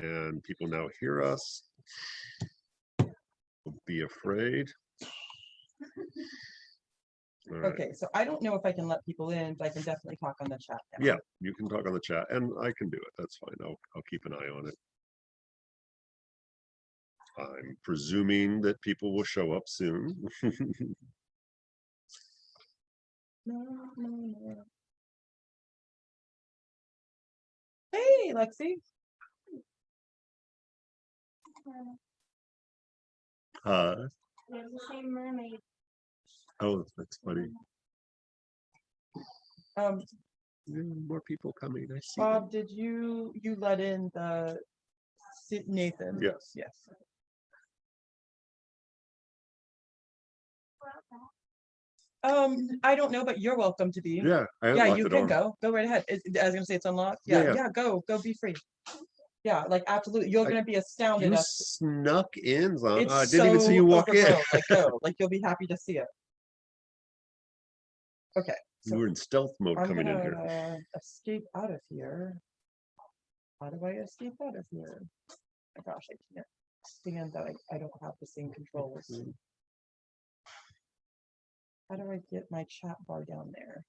and people now hear us. Don't be afraid. All right. Okay, so I don't know if I can let people in, but I can definitely talk on the chat now. Yeah, you can talk on the chat, and I can do it. That's fine. I'll keep an eye on it. I'm presuming that people will show up soon. No. Hey, Lexi. There's the same mermaid. Oh, that's funny. Um, More people coming. I see. Bob, did you let in the Nathan? Yes. Yes. I don't know, but you're welcome to be. Yeah, I Yeah, unlocked you the can door. go right ahead. I was gonna say it's unlocked. Yeah, Yeah, yeah. go be free. Yeah, like absolutely. You're gonna be astounded. You at snuck in, Zana. it's I didn't even see you walk in. overgrown. Like go, like you'll be happy to see it. Okay. You were in stealth mode I'm coming in here. gonna escape out of here. How do I escape out of here? Oh my gosh, I can't stand that I don't have the same controls. How do I get my chat bar down there?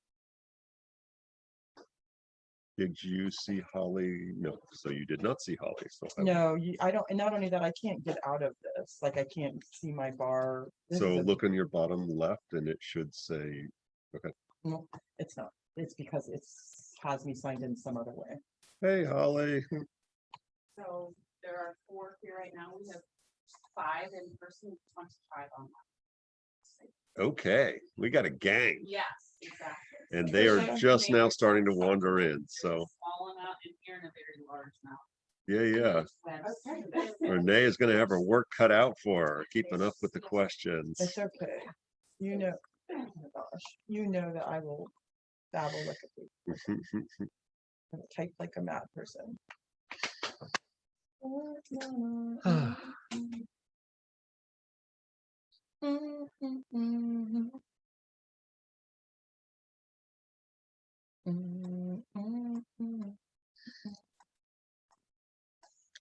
Did you see Holly? No, so you did not see Holly. So No, I don't, and not only that, I can't get out of this. Like I can't see my bar. So look on your bottom left, and it should say, okay. No, it's not. It's because has me signed in some other way. Hey, Holly. So there are 4 here right now. We have 5 in person, 25 online. Okay, we got a gang. Yes, exactly. And they are just now starting to wander in. So small amount in here and a very large amount. Yeah. Renee is going to have her work cut out for her, keeping up with the questions. It's okay. You know, oh my gosh, you know that I will babble like a baby. I will type like a mad person.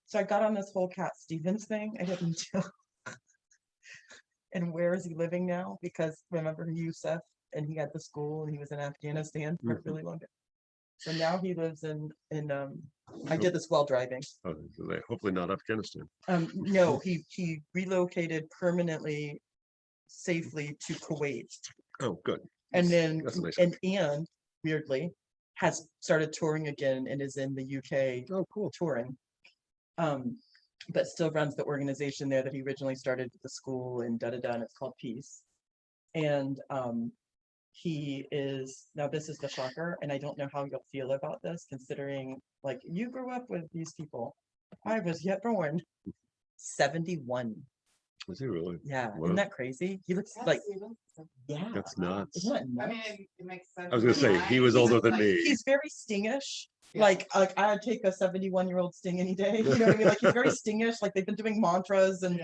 So I got on this whole Cat Stevens thing. I didn't do. And where is he living now? Because remember Yusuf, and he had the school, and he was in Afghanistan for a really long time. So now he lives in I did this while driving. Oh, hopefully not Afghanistan. No, he relocated permanently, safely to Kuwait. Oh, good. And then Nice. and weirdly has started touring again and is in the UK. Oh, cool. Touring. But still runs the organization there that he originally started with the school and and it's called Peace. And he is, now this is the shocker, and I don't know how you'll feel about this, considering like you grew up with these people. I was yet born. 71. Was he really? Yeah, Wow. isn't that crazy? He looks like, yeah. That's nuts. Isn't that nuts? I mean, it makes sense. I was gonna say he was older than me. He's very stingish. Yeah. Like I'd take a 71-year-old sting any day. You know what I mean? Like he's very stingish. Like they've been doing mantras and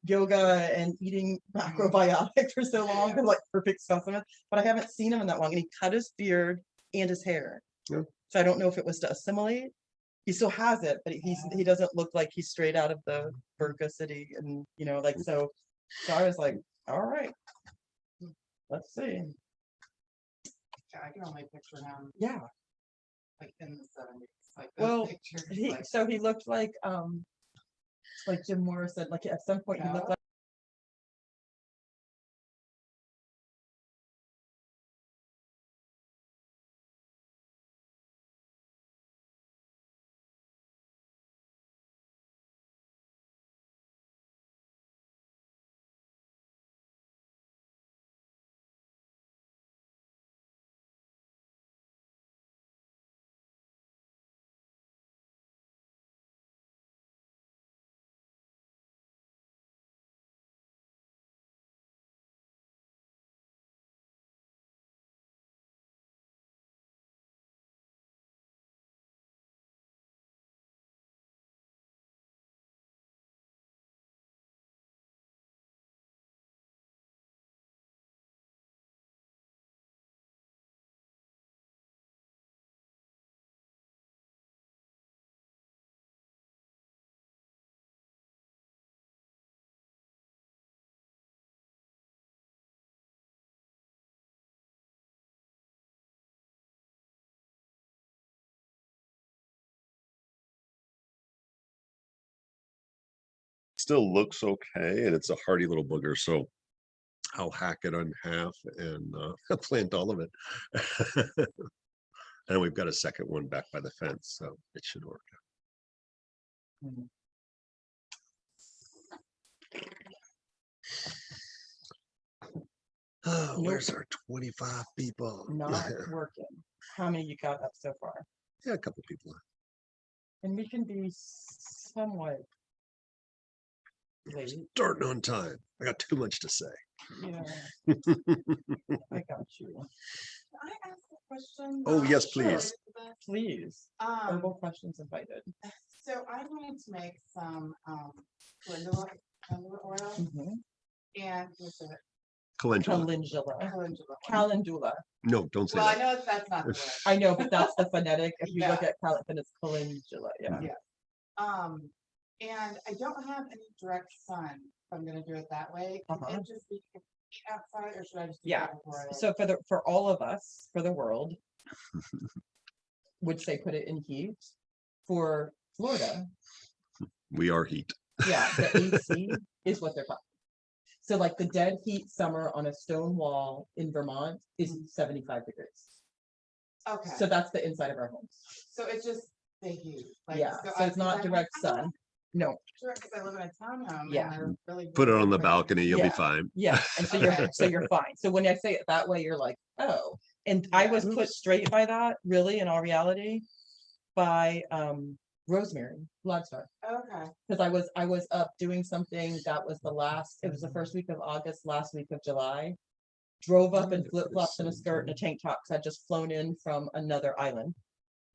yoga and eating macrobiotic for so long. They're like perfect specimen. But I haven't seen him in that long. And he cut his beard and his hair. Yeah. So I don't know if it was to assimilate. He still has it, but he doesn't look like he's straight out of the Burqa city. And you know, like so I was like, all right, let's see. I can only picture him Yeah. like in the 70s. Like Well, pictures, so he looked like Jim Morrison. Like at some point he looked like Still looks okay, and it's a hardy little booger, so I'll hack it in half and plant all of it. And we've got a second one back by the fence, so it should work. Mhm. Oh, where's our 25 people? Not working. How many you got up so far? Yeah, a couple people. And we can be somewhat late. Starting on time. I got too much to say. Yeah, I got you. Can I ask a question? Oh, yes, Sure. please. Please, herbal questions invited. So I wanted to make some calendula oil Mhm. and with it Calendula. Calendula. calendula. Calendula. No, don't say Well, I that. know that's not the word. I know, but that's the phonetic. If you look Yeah. at then it's calendula. Yeah. Yeah. And I don't have any direct sun, if I'm gonna do it that way. Can Uh-huh. it just be outside, or should I just do Yeah. that before I? So for all of us, for the world, would say put it in heat. For Florida, We are heat. yeah, the AC is what they're talking. So like the dead heat summer on a stone wall in Vermont is 75 degrees. Okay, So that's the inside of our homes. so it's just the heat. Yeah, so it's not direct sun. No, Direct, because I live in a townhome. Yeah. And I really. Put it on the but- balcony, you'll be Yeah. fine. yeah, and so Okay. you're fine. So when I say it that way, you're like, oh, and I Yeah. was put straight by that, really, in all reality, by Rosemary Blogstar. Okay, Because I was up doing something that was it was the first week of August, last week of July. Drove up in flip-flops and a skirt and a tank top because I'd just flown in from another island.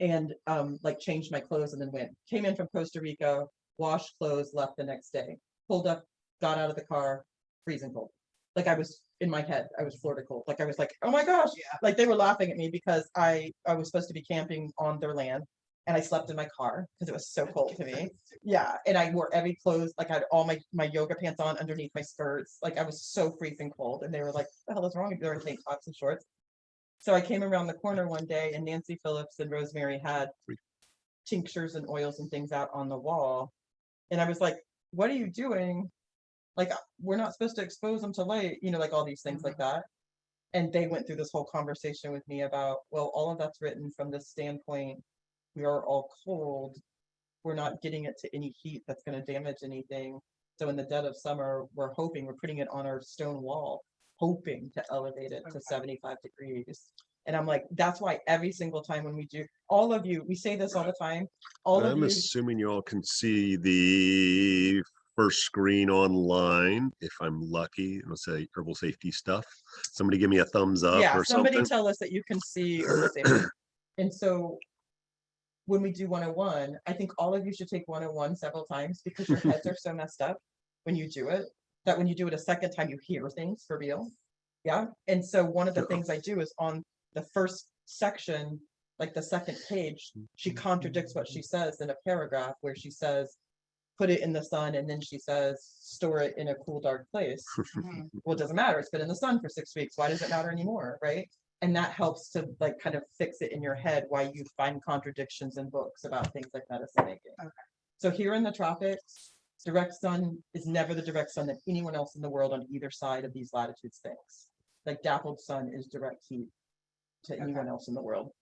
And like changed my clothes and then came in from Costa Rica, washed clothes, left the next day. Pulled up, got out of the car, freezing cold. Like I was in my head, I was Florida cold. Like I was like, oh my gosh. Yeah. Like they were laughing at me because I was supposed to be camping on their land. And I slept in my car because it was so cold to me. Yeah, and I wore every clothes, like I had all my yoga pants on underneath my skirts. Like I was so freezing cold, and they were like, "What the hell is wrong with you?" They were in tank tops and shorts. So I came around the corner one day, and Nancy Phillips and Rosemary had tinctures and oils and things out on the wall, and I was like, "What are you doing? Like we're not supposed to expose them to light, like all these things like that." And they went through this whole conversation with me about, well, all of that's written from this standpoint. We are all cold. We're not getting it to any heat that's going to damage anything. So in the dead of summer, we're putting it on our stone wall, hoping to elevate it to 75 degrees. And I'm like, that's why every single time when we do, all of you, we say this all the time. All of I'm you, assuming you all can see the first screen online. If I'm lucky, it'll say herbal safety stuff. Somebody give me a thumbs up yeah, or somebody something. tell us that you can see herbal safety. And so when we do 101, I think all of you should take 101 several times because your heads are so messed up when you do it, that when you do it a second time, you hear things for real. Yeah. And so one of the things I do is on the first section, like the second page, she contradicts what she says in a paragraph where she says, put it in the sun, and then she says, store it in a cool, dark place. Mhm. Well, it doesn't matter. It's been in the sun for 6 weeks. Why does it matter anymore? Right. And that helps to like kind of fix it in your head why you find contradictions in books about things like medicine making. Okay. So here in the tropics, direct sun is never the direct sun that anyone else in the world on either side of these latitudes thinks. Like dappled sun is direct heat to anyone else in the world.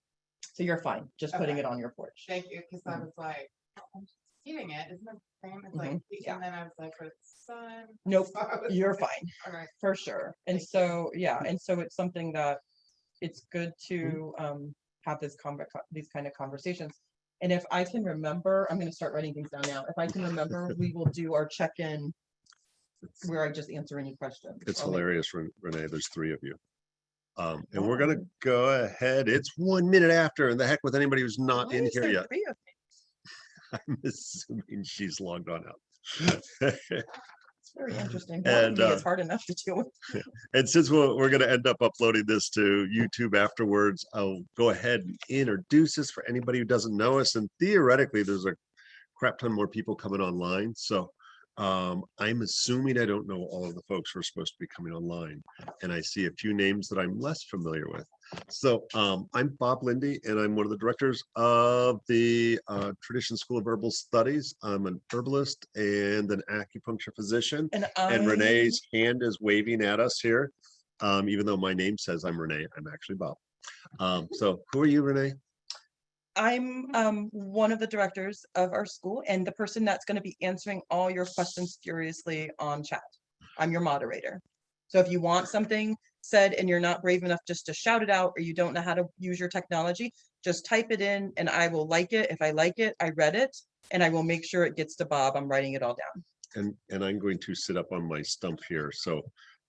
So you're fine, just putting Okay. it on your porch. Thank you, because I was like, I'm just eating it, isn't it the same? It's like, Yeah. and then I was like, but it's sun. Nope, So I was you're like, fine. All right. For sure. And Thank so, yeah, and so it's something that it's good to have these kind of conversations. And if I can remember, I'm going to start writing things down now. If I can remember, we will do our check-in where I just answer any questions. It's I'll make- hilarious, Renee. There's 3 of you. And we're gonna go ahead. It's 1 minute after, and the heck with anybody who's not Why in is here there yet. 3 of me? I'm assuming she's logged on out. It's very interesting. And, Me, it's hard enough to deal with. And since we're going to end up uploading this to YouTube afterwards, I'll go ahead and introduce this for anybody who doesn't know us. And theoretically, there's a crap ton more people coming online. So I'm assuming I don't know all of the folks who are supposed to be coming online, and I see a few names that I'm less familiar with. So I'm Bob Linde, and I'm one of the directors of the Tradition School of Herbal Studies. I'm an herbalist and an acupuncture physician, and Renee's hand is waving at us here. Even though my name says I'm Renee, I'm actually Bob. So who are you, Renee? I'm one of the directors of our school and the person that's going to be answering all your questions furiously on chat. I'm your moderator. So if you want something said and you're not brave enough just to shout it out, or you don't know how to use your technology, just type it in and I will like it. If I like it, I read it and I will make sure it gets to Bob. I'm writing it all down. And I'm going to sit up on my stump here, so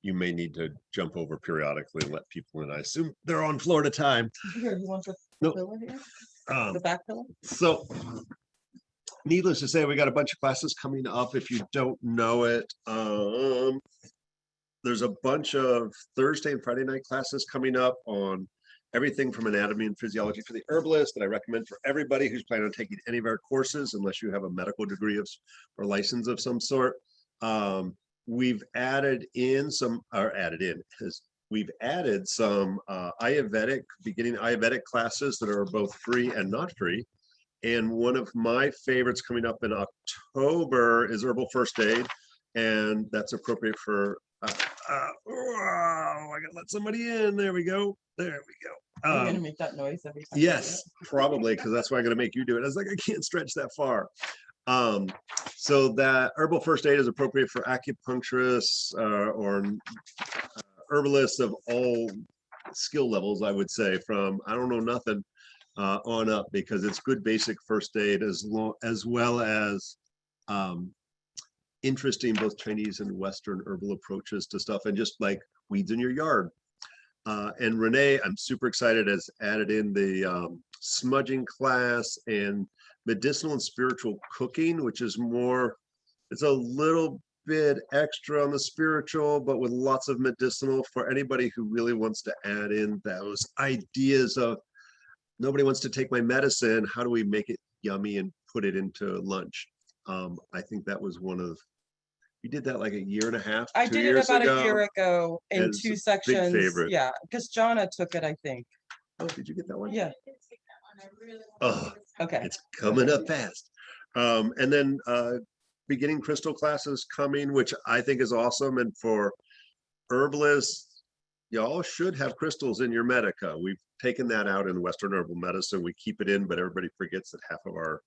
you may need to jump over periodically and let people in. I assume they're on Florida time. Here, you want the Nope. pillow here? Um, The back pillow? So needless to say, we got a bunch of classes coming up. If you don't know it, there's a bunch of Thursday and Friday night classes coming up on everything from anatomy and physiology for the herbalist that I recommend for everybody who's planning on taking any of our courses, unless you have a medical degree or license of some sort. We've added some beginning Ayurvedic classes that are both free and not free. And one of my favorites coming up in October is Herbal First Aid. And that's appropriate for, I gotta let somebody in. There we go. There we go. Are you gonna make that noise every time? Yes, probably, because that's why I'm gonna make you do it. I was like, I can't stretch that far. So that Herbal First Aid is appropriate for acupuncturists or herbalists of all skill levels, I would say, from I don't know nothing on up, because it's good basic first aid as well as interesting both Chinese and Western herbal approaches to stuff, and just like weeds in your yard. And Renee, I'm super excited, has added in the smudging class and medicinal and spiritual cooking, which is more, it's a little bit extra on the spiritual, but with lots of medicinal for anybody who really wants to add in those ideas of nobody wants to take my medicine. How do we make it yummy and put it into lunch? I think that was one of, we did that like a year and a half, I 2 did it years about ago. a year ago in and it's a 2 big sections. favorite. Yeah, because Jonna took it, I think. Oh, did you get that one? Yeah. Oh, Okay. it's coming up fast. And then beginning crystal classes coming, which I think is awesome. And for herbalists, y'all should have crystals in your Medica. We've taken that out in Western herbal medicine. We keep it in, but everybody forgets that half of our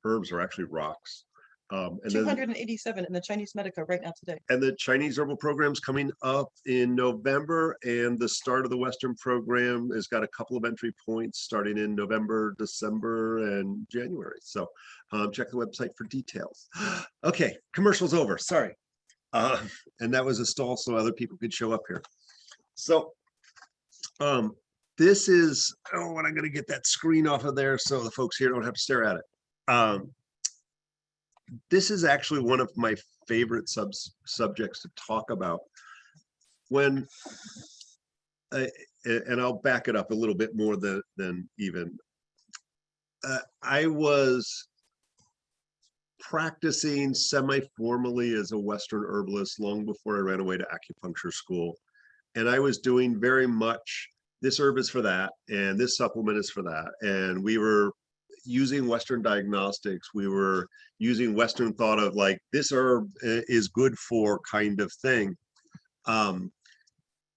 herbs are actually rocks. And then 287 in the Chinese Medica right now today. and the Chinese herbal program's coming up in November, and the start of the Western program has got a couple of entry points starting in November, December, and January. So check the website for details. Okay, commercial's over. Sorry. And that was a stall so other people could show up here. So this is, and I'm going to get that screen off of there so the folks here don't have to stare at it. This is actually one of my favorite subjects to talk about. When, and I'll back it up a little bit more than even, I was practicing semi-formally as a Western herbalist long before I ran away to acupuncture school. And I was doing very much, this herb is for that, and this supplement is for that. And we were using Western diagnostics. We were using Western thought of like, this herb is good for kind of thing. And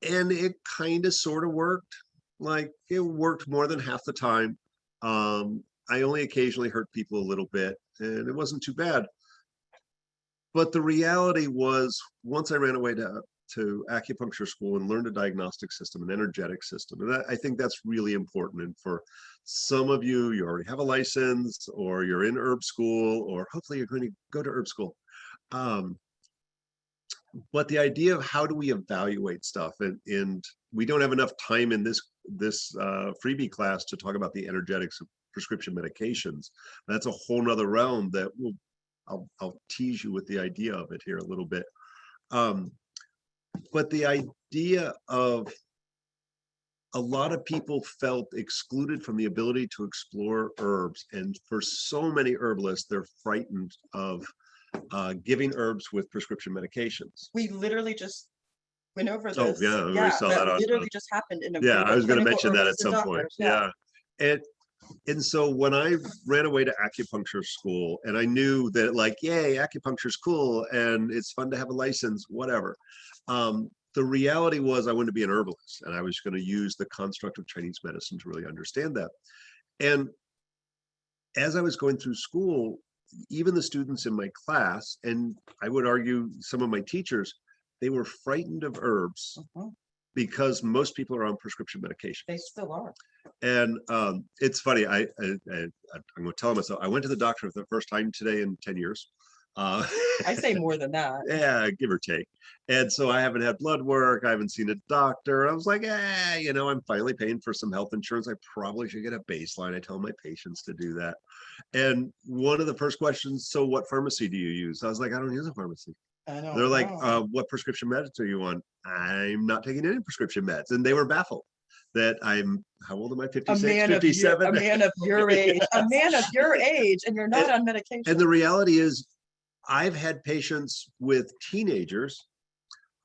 it kind of sort of worked. Like it worked more than half the time. I only occasionally hurt people a little bit, and it wasn't too bad. But the reality was, once I ran away to acupuncture school and learned a diagnostic system, an energetic system. And I think that's really important. And for some of you, you already have a license, or you're in herb school, or hopefully you're going to go to herb school. But the idea of how do we evaluate stuff, and we don't have enough time in this freebie class to talk about the energetics of prescription medications. That's a whole nother realm that I'll tease you with the idea of it here a little bit. But the idea of a lot of people felt excluded from the ability to explore herbs. And for so many herbalists, they're frightened of giving herbs with prescription medications. We literally just went over Oh, this. yeah, we saw that on- literally just happened in a Yeah, group I of was going to clinical mention that at herbalists and some point. doctors, Yeah. And so when I ran away to acupuncture school and I knew that like, yay, acupuncture's cool and it's fun to have a license, whatever. The reality was I wanted to be an herbalist and I was going to use the construct of Chinese medicine to really understand that. And as I was going through school, even the students in my class, and I would argue some of my teachers, they were frightened of herbs Mhm. because most people are on prescription medication. They still are. And it's funny. I'm going to tell myself I went to the doctor for the first time today in 10 years. I say more than that. Yeah, give or take. And so I haven't had blood work. I haven't seen a doctor. I was like, I'm finally paying for some health insurance. I probably should get a baseline. I tell my patients to do that. And one of the first questions, so what pharmacy do you use? I was like, I don't use a pharmacy. I know. They're like, what prescription meds are you on? I'm not taking any prescription meds. And they were baffled that how old am I? 56, 57? A man of your age, a man of your age, and you're not on medication. And the reality is, I've had patients with teenagers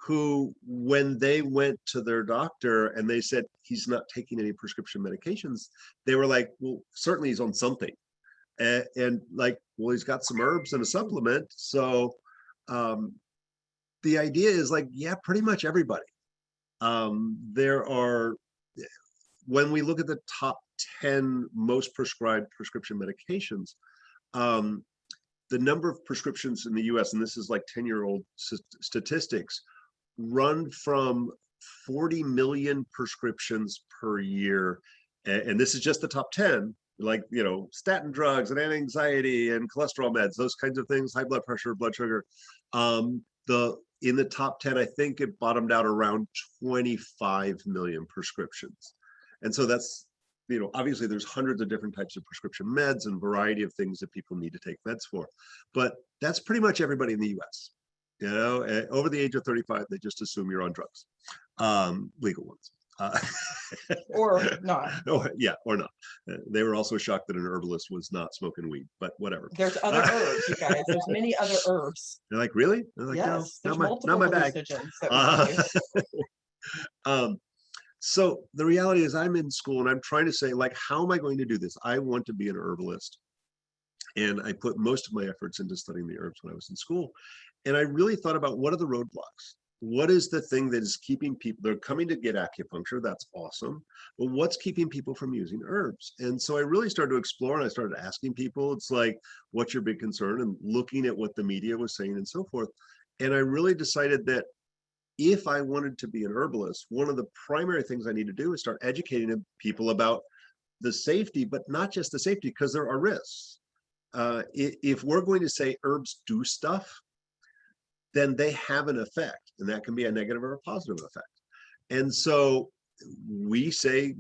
who, when they went to their doctor and they said he's not taking any prescription medications, they were like, well, certainly he's on something. And like, well, he's got some herbs and a supplement. So the idea is like, yeah, pretty much everybody. There are, when we look at the top 10 most prescribed prescription medications, the number of prescriptions in the US, and this is like 10-year-old statistics, run from 40 million prescriptions per year. And this is just the top 10, like, statin drugs and anti-anxiety and cholesterol meds, those kinds of things, high blood pressure, blood sugar. In the top 10, I think it bottomed out around 25 million prescriptions. And so that's, obviously there's hundreds of different types of prescription meds and variety of things that people need to take meds for. But that's pretty much everybody in the US. Over the age of 35, they just assume you're on drugs, legal ones. Or not. Or not. They were also shocked that an herbalist was not smoking weed, but whatever. There's other herbs, you guys. There's many other herbs. They're like, really? They're like, Yes, no, there's not my bag. hallucinogens that we can use. So the reality is I'm in school and I'm trying to say, like, how am I going to do this? I want to be an herbalist. And I put most of my efforts into studying the herbs when I was in school. And I really thought about what are the roadblocks? What is the thing that is keeping people, they're coming to get acupuncture, that's awesome. But what's keeping people from using herbs? And so I really started to explore and I started asking people, it's like, what's your big concern? And looking at what the media was saying and so forth. And I really decided that if I wanted to be an herbalist, one of the primary things I need to do is start educating people about the safety, but not just the safety, because there are risks. If we're going to say herbs do stuff, then they have an effect, and that can be a negative or a positive effect. And so we say,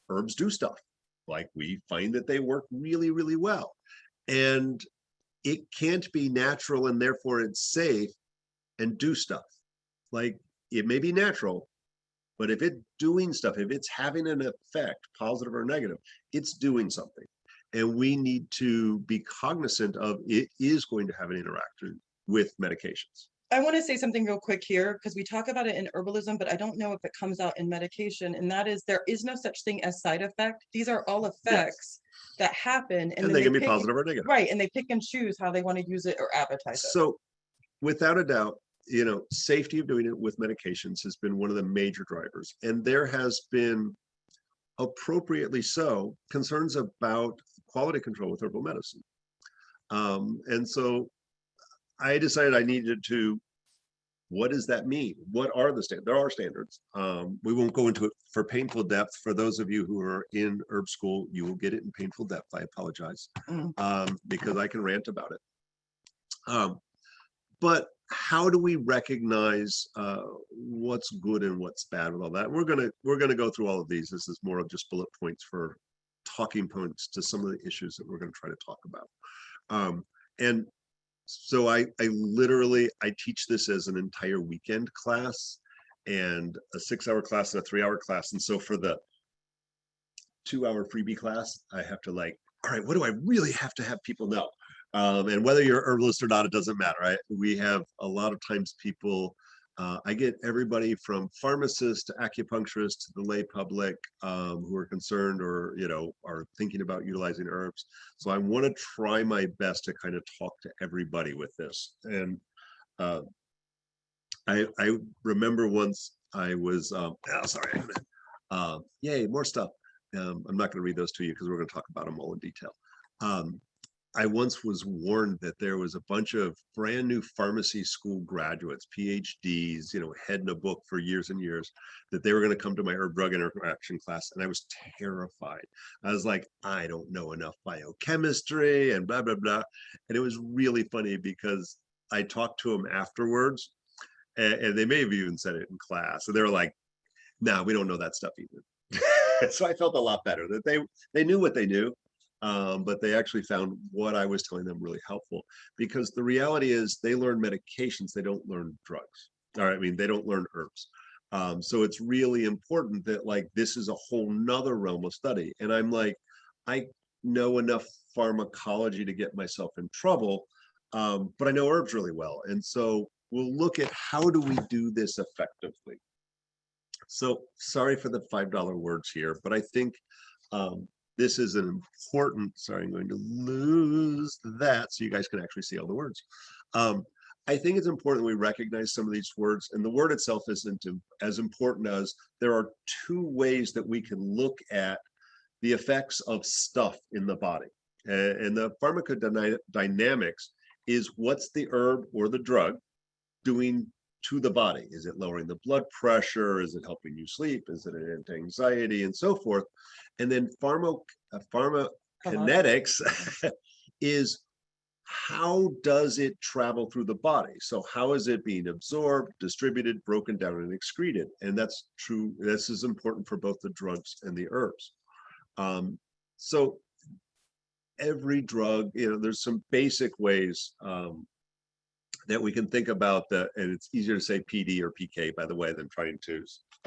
herbs do stuff. Like, we find that they work really, really well. And it can't be natural and therefore it's safe and do stuff. Like, it may be natural, but if it's doing stuff, if it's having an effect, positive or negative, it's doing something. And we need to be cognizant of it is going to have an interaction with medications. I want to say something real quick here, because we talk about it in herbalism, but I don't know if it comes out in medication. And that is, there is no such thing as side effect. These are all effects that happen. And they can be positive or negative. Right. And they pick and choose how they want to use it or advertise it. So without a doubt, safety of doing it with medications has been one of the major drivers. And there has been, appropriately so, concerns about quality control with herbal medicine. And so I decided I needed to, what does that mean? What are the standards? There are standards. We won't go into it for painful depth. For those of you who are in herb school, you will get it in painful depth. I apologize, because I can rant about it. But how do we recognize what's good and what's bad with all that? We're gonna go through all of these. This is more of just bullet points for talking points to some of the issues that we're going to try to talk about. And so I literally teach this as an entire weekend class and a 6-hour class and a 3-hour class. And so for the 2-hour freebie class, I have to all right, what do I really have to have people know? And whether you're herbalist or not, it doesn't matter, right? We have a lot of times people, I get everybody from pharmacists to acupuncturists to the lay public who are concerned or, are thinking about utilizing herbs. So I want to try my best to kind of talk to everybody with this. And I remember once I was, sorry, yay, more stuff. I'm not going to read those to you because we're going to talk about them all in detail. I once was warned that there was a bunch of brand new pharmacy school graduates, PhDs, had in a book for years and years, that they were going to come to my herb drug interaction class. And I was terrified. I was like, I don't know enough biochemistry and blah, blah, blah. And it was really funny because I talked to them afterwards and they may have even said it in class. And they were like, no, we don't know that stuff either. So I felt a lot better that they knew what they knew. But they actually found what I was telling them really helpful, because the reality is they learn medications, they don't learn drugs. Or I mean, they don't learn herbs. So it's really important that this is a whole nother realm of study. And I'm like, I know enough pharmacology to get myself in trouble, but I know herbs really well. And so we'll look at how do we do this effectively. So sorry for the $5 words here, but I think this is an important, sorry, I'm going to lose that so you guys can actually see all the words. I think it's important we recognize some of these words, and the word itself isn't as important as there are two ways that we can look at the effects of stuff in the body. And the pharmacodynamics is what's the herb or the drug doing to the body. Is it lowering the blood pressure? Is it helping you sleep? Is it an anti-anxiety and so forth? And then pharmacokinetics is how does it travel through the body? So how is it being absorbed, distributed, broken down, and excreted? And that's true. This is important for both the drugs and the herbs. So every drug, there's some basic ways that we can think about that, and it's easier to say PD or PK, by the way, than trying to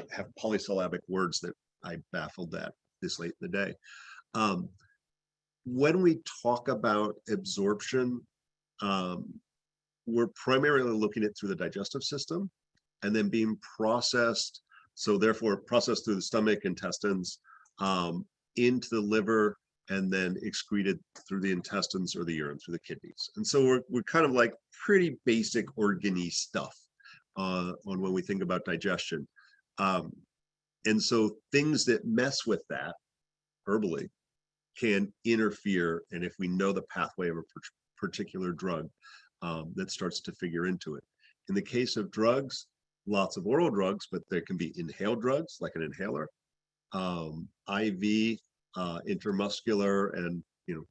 have polysyllabic words that I baffled at this late in the day. When we talk about absorption, we're primarily looking at through the digestive system and then being processed. So therefore processed through the stomach, intestines, into the liver, and then excreted through the intestines or the urine through the kidneys. And so we're kind of like pretty basic organ-y stuff on when we think about digestion. And so things that mess with that herbally can interfere. And if we know the pathway of a particular drug, that starts to figure into it. In the case of drugs, lots of oral drugs, but there can be inhaled drugs like an inhaler, IV, intramuscular, and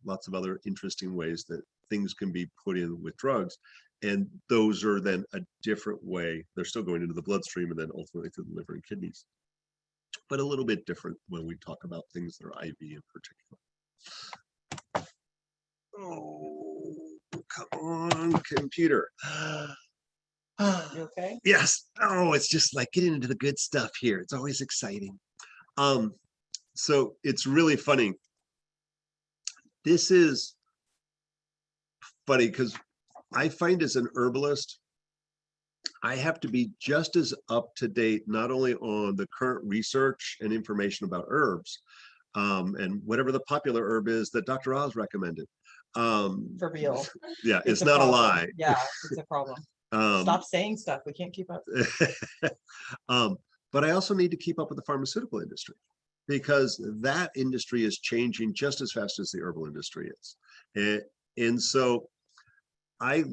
lots of other interesting ways that things can be put in with drugs. And those are then a different way. They're still going into the bloodstream and then ultimately through the liver and kidneys, but a little bit different when we talk about things that are IV in particular. Oh, come on, computer. You okay? Yes. Oh, it's just like getting into the good stuff here. It's always exciting. So it's really funny. This is funny because I find as an herbalist, I have to be just as up to date, not only on the current research and information about herbs, and whatever the popular herb is that Dr. Oz recommended. For real. Yeah, it's a not a problem. lie. Yeah, it's a problem. Stop saying stuff. We can't keep up. But I also need to keep up with the pharmaceutical industry, because that industry is changing just as fast as the herbal industry is. And so I'm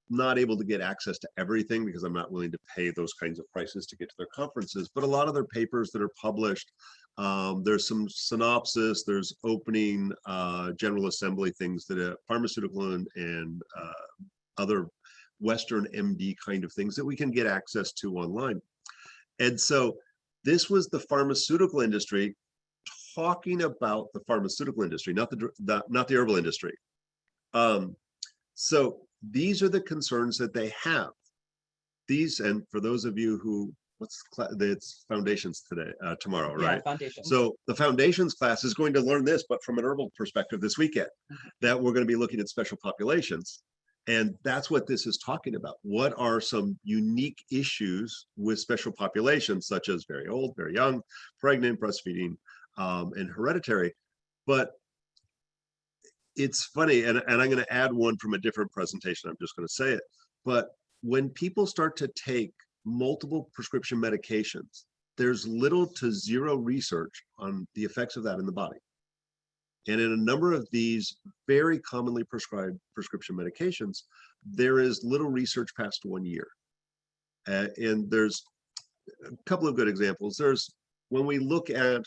not able to get access to everything because I'm not willing to pay those kinds of prices to get to their conferences, but a lot of their papers that are published, there's some synopsis, there's opening general assembly things that a pharmaceutical and other Western MD kind of things that we can get access to online. And so this was the pharmaceutical industry talking about the pharmaceutical industry, not the herbal industry. So these are the concerns that they have. These, and for those of you who it's foundations today, tomorrow, Yeah, right? foundation. So the foundations class is going to learn this, but from an herbal perspective this weekend, that we're going to be looking at special populations. And that's what this is talking about. What are some unique issues with special populations, such as very old, very young, pregnant, breastfeeding, and hereditary? But it's funny, and I'm going to add one from a different presentation. I'm just going to say it. But when people start to take multiple prescription medications, there's little to zero research on the effects of that in the body. And in a number of these very commonly prescribed prescription medications, there is little research past 1 year. And there's a couple of good examples. There's, when we look at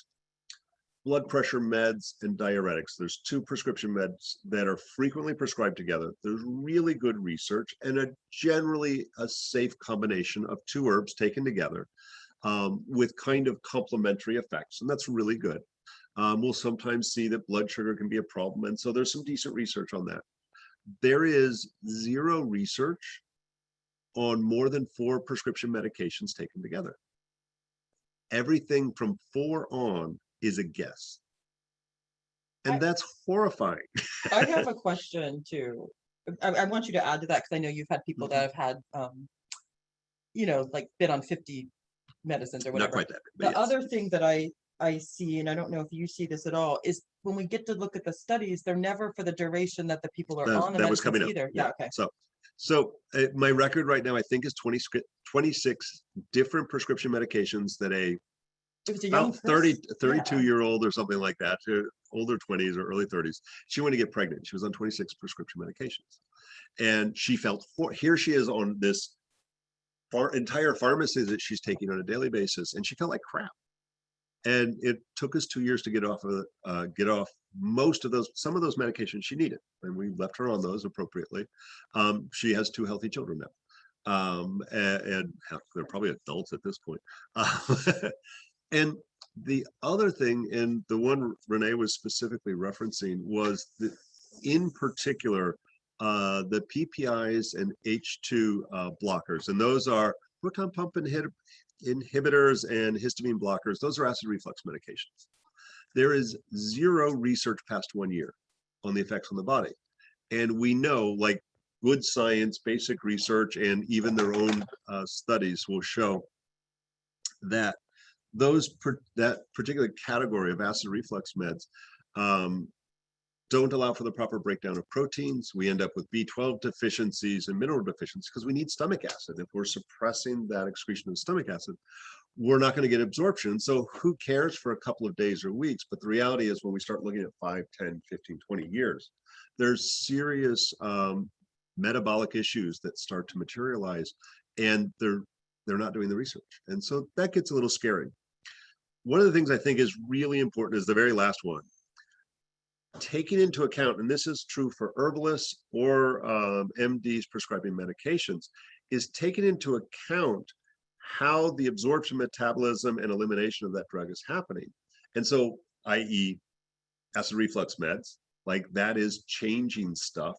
blood pressure meds and diuretics, there's two prescription meds that are frequently prescribed together. There's really good research and generally a safe combination of two herbs taken together with kind of complementary effects. And that's really good. We'll sometimes see that blood sugar can be a problem. And so there's some decent research on that. There is zero research on more than 4 prescription medications taken together. Everything from 4 on is a guess. And that's horrifying. I have a question too. I want you to add to that because I know you've had people that have had, like been on 50 medicines or whatever. Not quite that. The Yes. other thing that I see, and I don't know if you see this at all, is when we get to look at the studies, they're never for the duration that the people are on the that was medicines coming up. either. Yeah, okay. So my record right now, I think, is 26 different prescription medications that It was a young about 30, person. 32-year-old or something like that, older 20s or early 30s. She wanted to get pregnant. She was on 26 prescription medications. And she felt, here she is on this entire pharmacy that she's taking on a daily basis, and she felt like crap. And it took us 2 years to get off most of those, some of those medications she needed, and we left her on those appropriately. She has 2 healthy children now, and they're probably adults at this point. And the other thing, and the one Renee was specifically referencing, was that in particular, the PPIs and H2 blockers, and those are proton pump inhibitors and histamine blockers. Those are acid reflux medications. There is zero research past 1 year on the effects on the body. And we know, like good science, basic research, and even their own studies will show that that particular category of acid reflux meds don't allow for the proper breakdown of proteins. We end up with B12 deficiencies and mineral deficiencies because we need stomach acid. If we're suppressing that excretion of stomach acid, we're not going to get absorption. So who cares for a couple of days or weeks? But the reality is when we start looking at 5, 10, 15, 20 years, there's serious metabolic issues that start to materialize, and they're not doing the research. And so that gets a little scary. One of the things I think is really important is the very last one. Taking into account, and this is true for herbalists or MDs prescribing medications, is taking into account how the absorption, metabolism, and elimination of that drug is happening. And so, i.e. acid reflux meds, like that is changing stuff.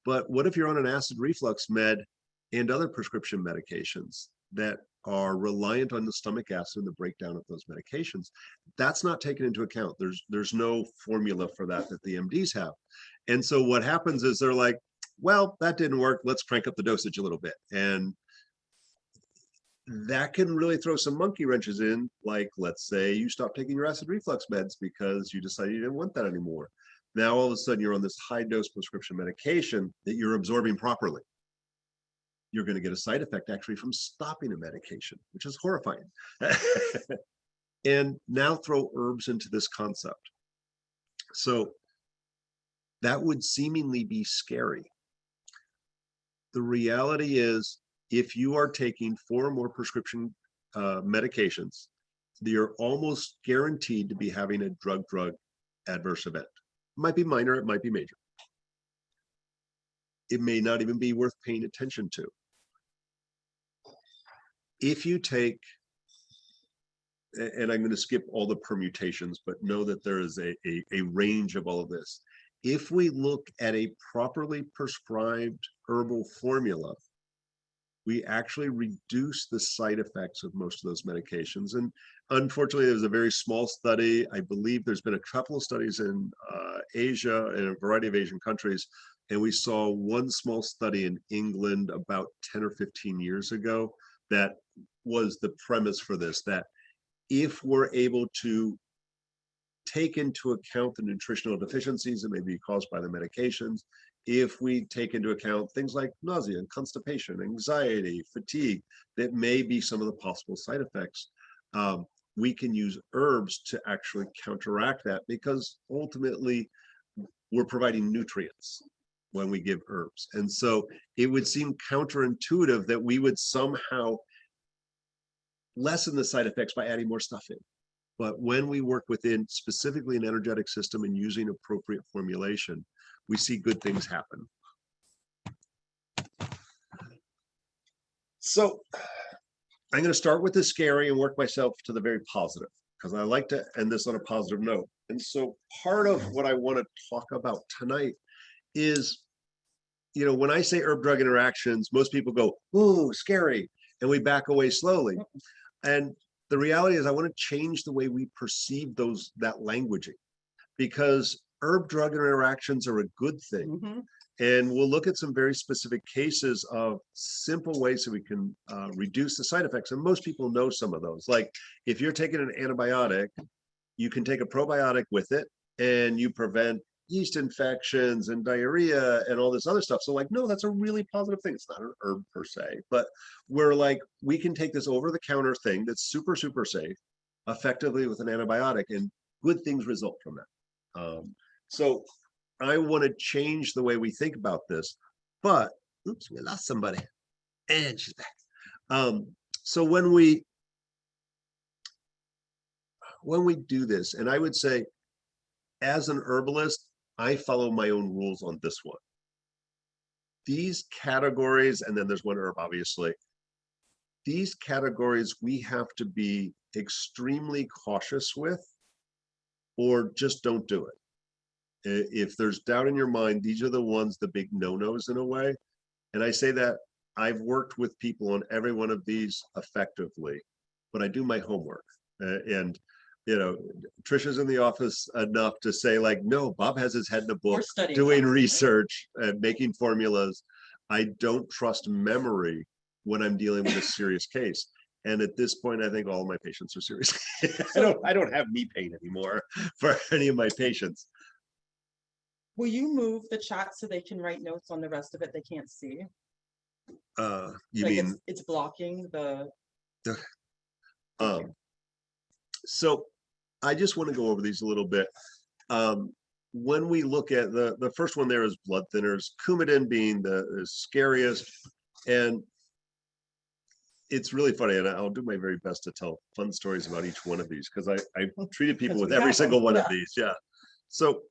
But what if you're on an acid reflux med and other prescription medications that are reliant on the stomach acid and the breakdown of those medications? That's not taken into account. There's no formula for that the MDs have. And so what happens is they're like, well, that didn't work. Let's crank up the dosage a little bit. And that can really throw some monkey wrenches in. Like, let's say you stop taking your acid reflux meds because you decided you didn't want that anymore. Now, all of a sudden, you're on this high dose prescription medication that you're absorbing properly. You're going to get a side effect actually from stopping a medication, which is horrifying. And now throw herbs into this concept. So that would seemingly be scary. The reality is, if you are taking 4 or more prescription medications, you're almost guaranteed to be having a drug-drug adverse event. It might be minor, it might be major. It may not even be worth paying attention to. If you take, and I'm going to skip all the permutations, but know that there is a range of all of this. If we look at a properly prescribed herbal formula, we actually reduce the side effects of most of those medications. And unfortunately, there's a very small study. I believe there's been a couple of studies in Asia, in a variety of Asian countries, and we saw one small study in England about 10 or 15 years ago that was the premise for this, that if we're able to take into account the nutritional deficiencies that may be caused by the medications, if we take into account things like nausea and constipation, anxiety, fatigue, that may be some of the possible side effects, we can use herbs to actually counteract that, because ultimately we're providing nutrients when we give herbs. And so it would seem counterintuitive that we would somehow lessen the side effects by adding more stuff in. But when we work within specifically an energetic system and using appropriate formulation, we see good things happen. So I'm going to start with the scary and work myself to the very positive, because I like to end this on a positive note. And so part of what I want to talk about tonight is, you know, when I say herb drug interactions, most people go, "Ooh, scary," and we back away slowly. And the reality is I want to change the way we perceive that languaging, because herb drug interactions are a good thing. Mm-hmm. And we'll look at some very specific cases of simple ways that we can reduce the side effects. And most people know some of those. Like if you're taking an antibiotic, you can take a probiotic with it and you prevent yeast infections and diarrhea and all this other stuff. So like, no, that's a really positive thing. It's not an herb per se, but we're like, we can take this over the counter thing that's super, super safe effectively with an antibiotic, and good things result from that. So I want to change the way we think about this, but oops, we lost somebody and she's back. So when we do this, and I would say as an herbalist, I follow my own rules on this one. These categories, and then there's one herb, obviously. These categories we have to be extremely cautious with, or just don't do it. If there's doubt in your mind, these are the ones, the big no-nos in a way. And I say that I've worked with people on every one of these effectively, but I do my homework. And you know, Trisha's in the office enough to say like, no, Bob has his head in a book, doing research and making formulas. I don't trust memory when I'm dealing with a serious case. And at this point, I think all of my patients are serious. I don't have knee pain anymore for any of my patients. Will you move the chat so they can write notes on the rest of it they can't see? You like mean it's blocking the so I just want to go over these a little bit. When we look at the first one there is blood thinners, Coumadin being the scariest. And it's really funny, and I'll do my very best to tell fun stories about each one of these, because I treated people with every single one of these. Yeah. So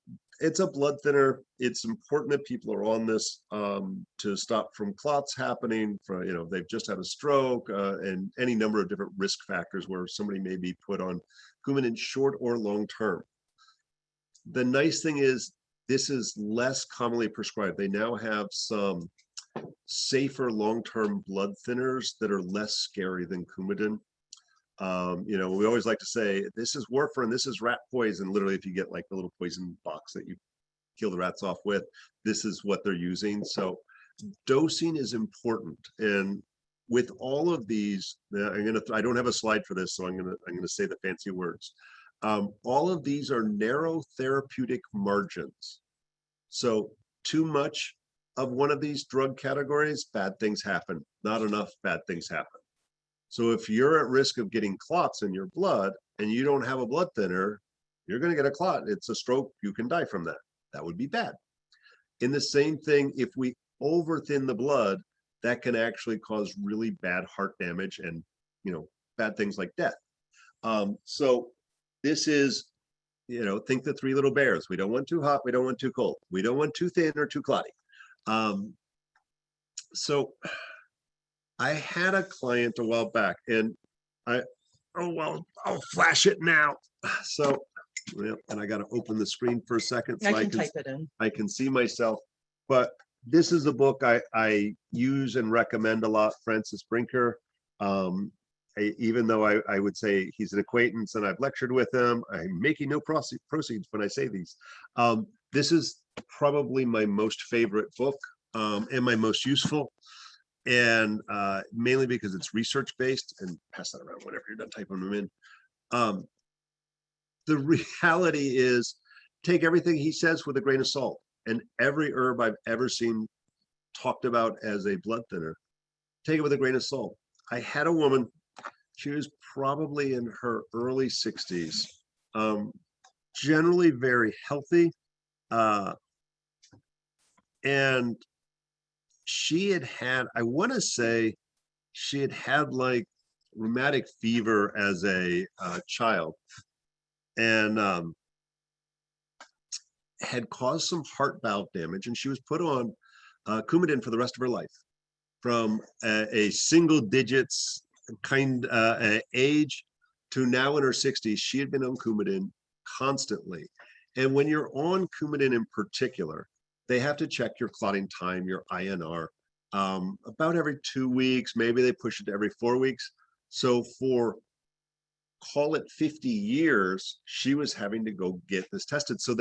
it's a blood thinner. It's important that people are on this to stop from clots happening, for, you know, they've just had a stroke and any number of different risk factors where somebody may be put on Coumadin short or long term. The nice thing is this is less commonly prescribed. They now have some safer long-term blood thinners that are less scary than Coumadin. You know, we always like to say this is warfarin, this is rat poison. Literally, if you get like the little poison box that you kill the rats off with, this is what they're using. So dosing is important. And with all of these, I don't have a slide for this, so I'm gonna say the fancy words. All of these are narrow therapeutic margins. So too much of one of these drug categories, bad things happen. Not enough, bad things happen. So if you're at risk of getting clots in your blood and you don't have a blood thinner, you're going to get a clot. It's a stroke. You can die from that. That would be bad. In the same thing, if we over thin the blood, that can actually cause really bad heart damage and, you know, bad things like death. So this is, you know, think the three little bears. We don't want too hot. We don't want too cold. We don't want too thin or too clotty. So I had a client a while back, and I'll flash it now. So, well, and I got to open the screen for a second so I can type it in. I can see myself. But this is a book I use and recommend a lot, Francis Brinker. Even though I would say he's an acquaintance and I've lectured with him, I'm making no proceeds when I say these. This is probably my most favorite book and my most useful. And mainly because it's research based, and pass that around whenever you're done typing them in. The reality is, take everything he says with a grain of salt. And every herb I've ever seen talked about as a blood thinner, take it with a grain of salt. I had a woman, she was probably in her early 60s, generally very healthy. And she had, I want to say, she had like rheumatic fever as a child, and had caused some heart valve damage, and she was put on Coumadin for the rest of her life. From a single digits kind age to now in her 60s, she had been on Coumadin constantly. And when you're on Coumadin in particular, they have to check your clotting time, your INR, about every 2 weeks. Maybe they push it to every 4 weeks. So for, call it 50 years, she was having to go get this tested. So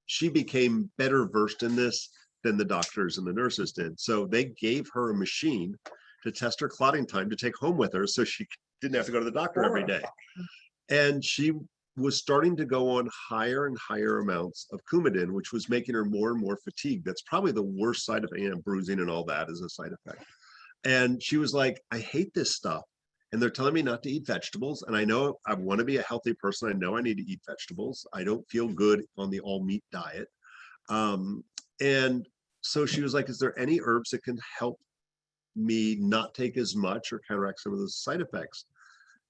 she became better versed in this than the doctors and the nurses did. So they gave her a machine to test her clotting time to take home with her, so she didn't have to go to the doctor every day. And she was starting to go on higher and higher amounts of Coumadin, which was making her more and more fatigued. That's probably the worst side effect, bruising and all that is a side effect. And she was like, I hate this stuff. And they're telling me not to eat vegetables. And I know I want to be a healthy person. I know I need to eat vegetables. I don't feel good on the all meat diet. And so she was like, is there any herbs that can help me not take as much or counteract some of those side effects?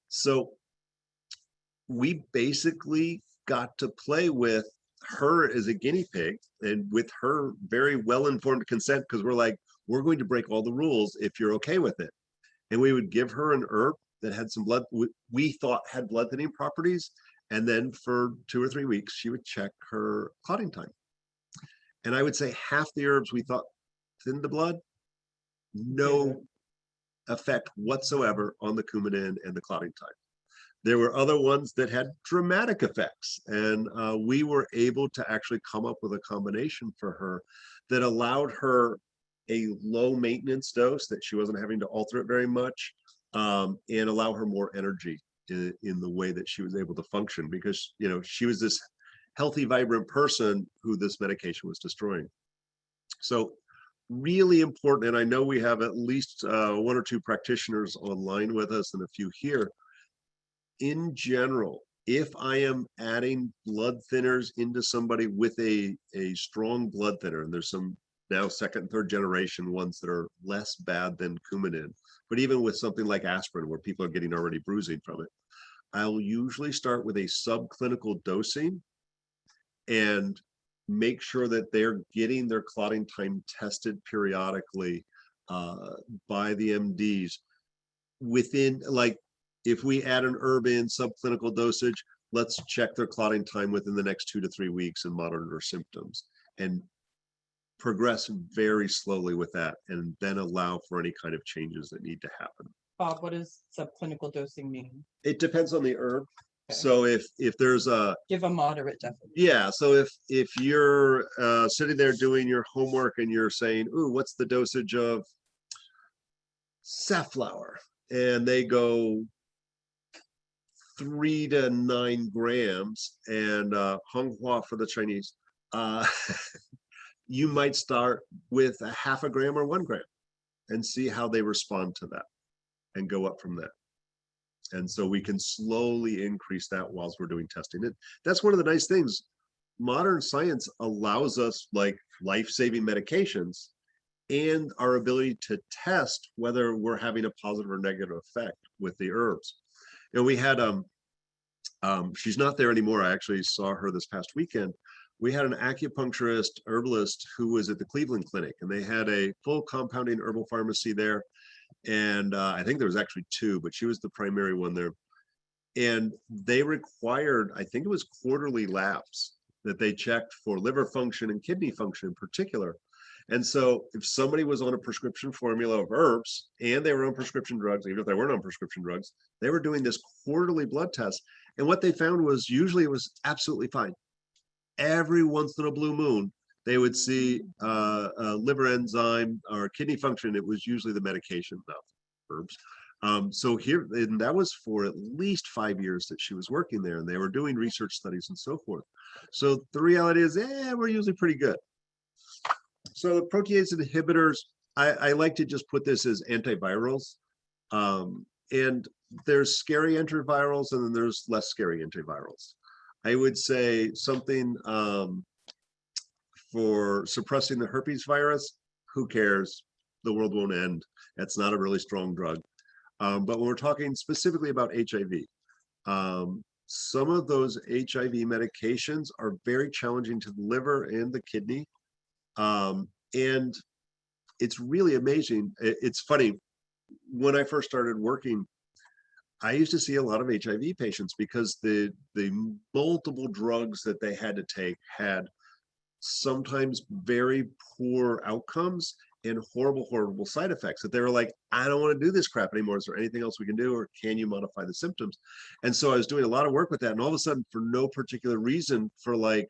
So we basically got to play with her as a guinea pig, and with her very well-informed consent, because we're like, we're going to break all the rules if you're okay with it. And we would give her an herb that had some blood, we thought had blood thinning properties. And then for 2 or 3 weeks, she would check her clotting time. And I would say half the herbs we thought thinned the blood, no effect whatsoever on the Coumadin and the clotting time. There were other ones that had dramatic effects, and we were able to actually come up with a combination for her that allowed her a low maintenance dose that she wasn't having to alter it very much, and allow her more energy in the way that she was able to function, because she was this healthy, vibrant person who this medication was destroying. So really important, and I know we have at least 1 or 2 practitioners online with us and a few here. In general, if I am adding blood thinners into somebody with a strong blood thinner, and there's some now 2nd and 3rd generation ones that are less bad than Coumadin, but even with something like aspirin, where people are getting already bruising from it, I'll usually start with a subclinical dosing and make sure that they're getting their clotting time tested periodically by the MDs. Within, like, if we add an herb in subclinical dosage, let's check their clotting time within the next 2 to 3 weeks and monitor their symptoms, and progress very slowly with that, and then allow for any kind of changes that need to happen. Bob, what does subclinical dosing mean? It depends on the herb. Okay. So if there's a, Give a moderate definition. yeah, so if you're sitting there doing your homework and you're saying, ooh, what's the dosage of safflower? And they go 3 to 9 grams, and Honghua for the Chinese, you might start with a 0.5 gram or 1 gram and see how they respond to that and go up from there. And so we can slowly increase that whilst we're doing testing. And that's one of the nice things. Modern science allows us, like, life-saving medications and our ability to test whether we're having a positive or negative effect with the herbs. And we had, she's not there anymore. I actually saw her this past weekend. We had an acupuncturist herbalist who was at the Cleveland Clinic, and they had a full compounding herbal pharmacy there. And I think there was actually 2, but she was the primary one there. And they required, I think it was quarterly labs that they checked for liver function and kidney function in particular. And so if somebody was on a prescription formula of herbs and they were on prescription drugs, even if they weren't on prescription drugs, they were doing this quarterly blood test. And what they found was usually it was absolutely fine. Every once in a blue moon, they would see a liver enzyme or kidney function. It was usually the medication, not herbs. So here, and that was for at least 5 years that she was working there, and they were doing research studies and so forth. So the reality is, we're usually pretty good. So the protease inhibitors, I like to just put this as antivirals. And there's scary antivirals and then there's less scary antivirals. I would say something for suppressing the herpes virus, who cares? The world won't end. That's not a really strong drug. But when we're talking specifically about HIV, some of those HIV medications are very challenging to the liver and the kidney. And it's really amazing. It's funny, when I first started working, I used to see a lot of HIV patients because the multiple drugs that they had to take had sometimes very poor outcomes and horrible side effects that they were like, I don't want to do this crap anymore. Is there anything else we can do, or can you modify the symptoms? And so I was doing a lot of work with that, and all of a sudden, for no particular reason, for like,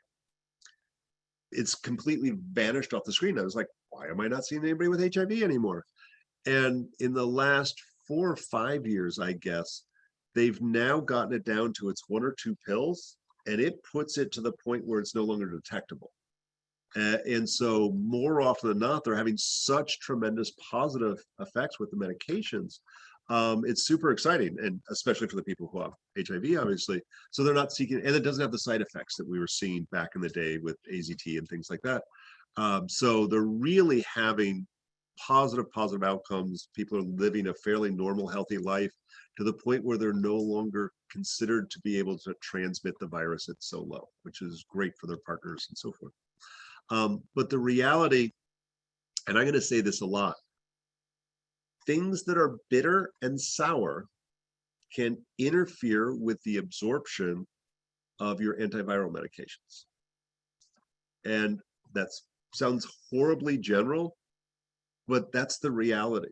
it's completely vanished off the screen. I was like, why am I not seeing anybody with HIV anymore? And in the last 4 or 5 years, I guess, they've now gotten it down to it's 1 or 2 pills, and it puts it to the point where it's no longer detectable. And so more often than not, they're having such tremendous positive effects with the medications. It's super exciting, and especially for the people who have HIV, obviously. So they're not seeking, and it doesn't have the side effects that we were seeing back in the day with AZT and things like that. So they're really having positive outcomes. People are living a fairly normal, healthy life to the point where they're no longer considered to be able to transmit the virus. It's so low, which is great for their partners and so forth. But the reality, and I'm going to say this a lot, things that are bitter and sour can interfere with the absorption of your antiviral medications. And that sounds horribly general, but that's the reality.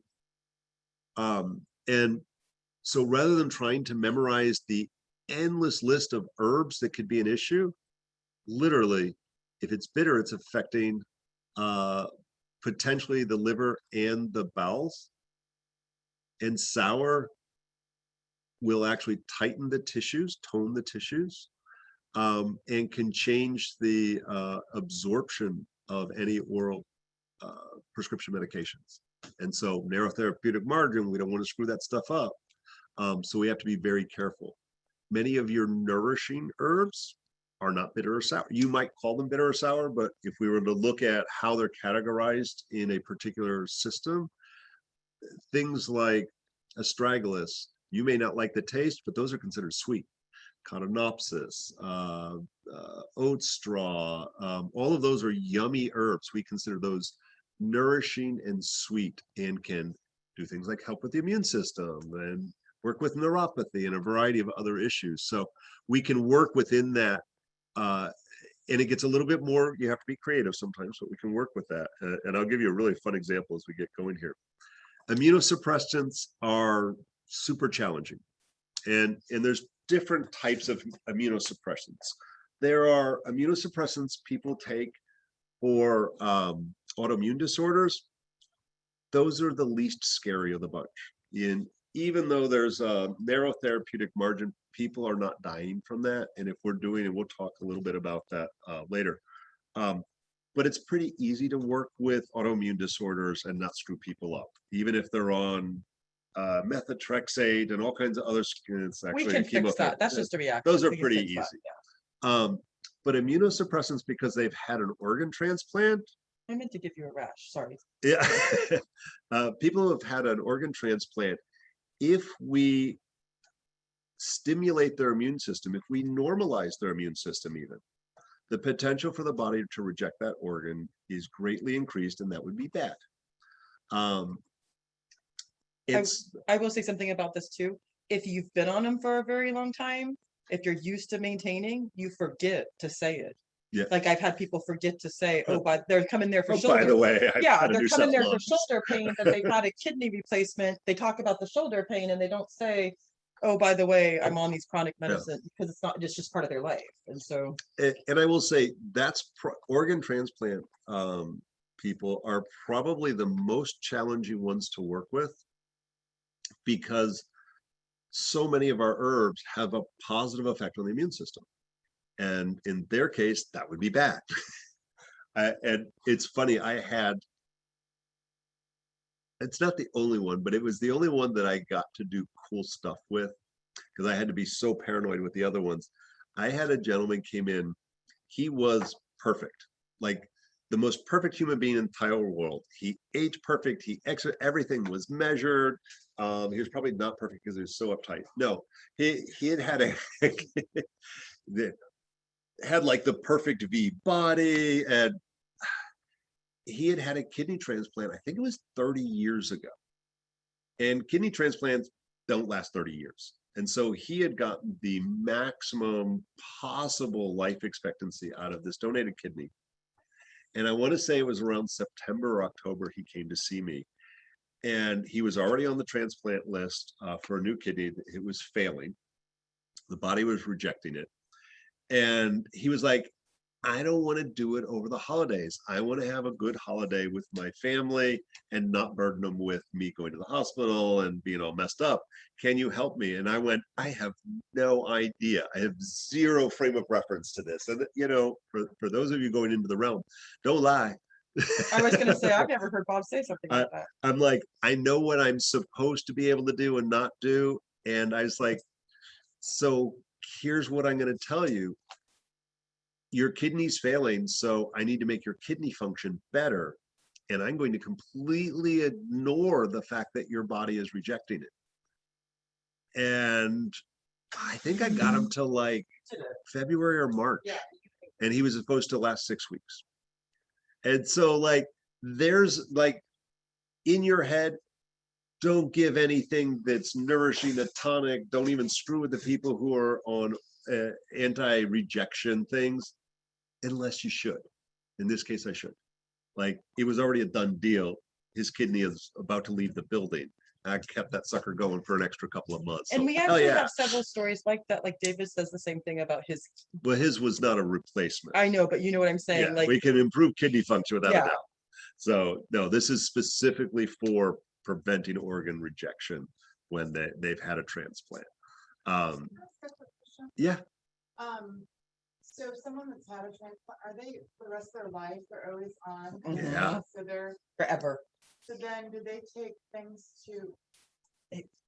And so rather than trying to memorize the endless list of herbs that could be an issue, literally, if it's bitter, it's affecting potentially the liver and the bowels. And sour will actually tighten the tissues, tone the tissues, and can change the absorption of any oral prescription medications. And so narrow therapeutic margin, we don't want to screw that stuff up. So we have to be very careful. Many of your nourishing herbs are not bitter or sour. You might call them bitter or sour, but if we were to look at how they're categorized in a particular system, things like astragalus, you may not like the taste, but those are considered sweet. Cotinopsis, oat straw, all of those are yummy herbs. We consider those nourishing and sweet, and can do things like help with the immune system and work with neuropathy and a variety of other issues. So we can work within that. And it gets a little bit more, you have to be creative sometimes, but we can work with that. And I'll give you a really fun example as we get going here. Immunosuppressants are super challenging. And there's different types of immunosuppressants. There are immunosuppressants people take for autoimmune disorders. Those are the least scary of the bunch. Even though there's a narrow therapeutic margin, people are not dying from that. And if we're doing it, we'll talk a little bit about that later. But it's pretty easy to work with autoimmune disorders and not screw people up, even if they're on methotrexate and all kinds of other skins. We can fix that. That's just a reaction. Those are We can pretty fix easy. that, yeah. But immunosuppressants, because they've had an organ transplant. I meant to give you a rash, sorry. Yeah. People who have had an organ transplant, if we stimulate their immune system, if we normalize their immune system even, the potential for the body to reject that organ is greatly increased, and that would be bad. I will say something about this too. If you've been on them for a very long time, if you're used to maintaining, you forget to say it. Yeah. Like I've had people forget to say, oh, but they're coming there for Oh, shoulder. by the way, I've Yeah, got a they're new coming set there of for lungs. shoulder pain, but they've had a kidney replacement. They talk about the shoulder pain and they don't say, oh, by the way, I'm on these chronic medicine, because it's just part of their life. And so And I will say that's organ transplant people are probably the most challenging ones to work with, because so many of our herbs have a positive effect on the immune system. And in their case, that would be bad. And it's funny, it's not the only one, but it was the only one that I got to do cool stuff with, because I had to be so paranoid with the other ones. I had a gentleman came in, he was perfect, like the most perfect human being in the entire world. He ate perfect, he everything was measured. He was probably not perfect because he was so uptight. No, he had a had like the perfect V body, and he had a kidney transplant. I think it was 30 years ago, and kidney transplants don't last 30 years. And so he had gotten the maximum possible life expectancy out of this donated kidney. And I want to say it was around September or October he came to see me. And he was already on the transplant list for a new kidney. It was failing. The body was rejecting it. And he was like, I don't want to do it over the holidays. I want to have a good holiday with my family and not burden them with me going to the hospital and being all messed up. Can you help me? And I went, I have no idea. I have zero frame of reference to this. And, you know, for those of you going into the realm, don't lie. I was going to say, I've never heard Bob say something like that. I'm like, I know what I'm supposed to be able to do and not do. And I was like, so here's what I'm going to tell you. Your kidney's failing, so I need to make your kidney function better. And I'm going to completely ignore the fact that your body is rejecting it. And I think I got him to like February or March. And he was supposed to last 6 weeks. And so like, there's like in your head, don't give anything that's nourishing a tonic. Don't even screw with the people who are on anti-rejection things. Unless you should. In this case, I should. Like, it was already a done deal. His kidney is about to leave the building. I kept that sucker going for an extra couple of months. And So, we hell actually yeah. have several stories like that. Like David says the same thing about his. But his was not a replacement. I know, but you know what I'm saying? Yeah, Like, we can improve kidney function without Yeah. a doubt. So, no, this is specifically for preventing organ rejection when they've had a transplant. Yeah. So someone that's had a transplant, are they for the rest of their life, they're always on? Yeah. So forever. so then do they take things to,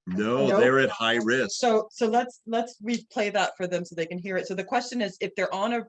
No, Nope. they're at high risk. So let's replay that for them so they can hear it. So the question is, if they're on a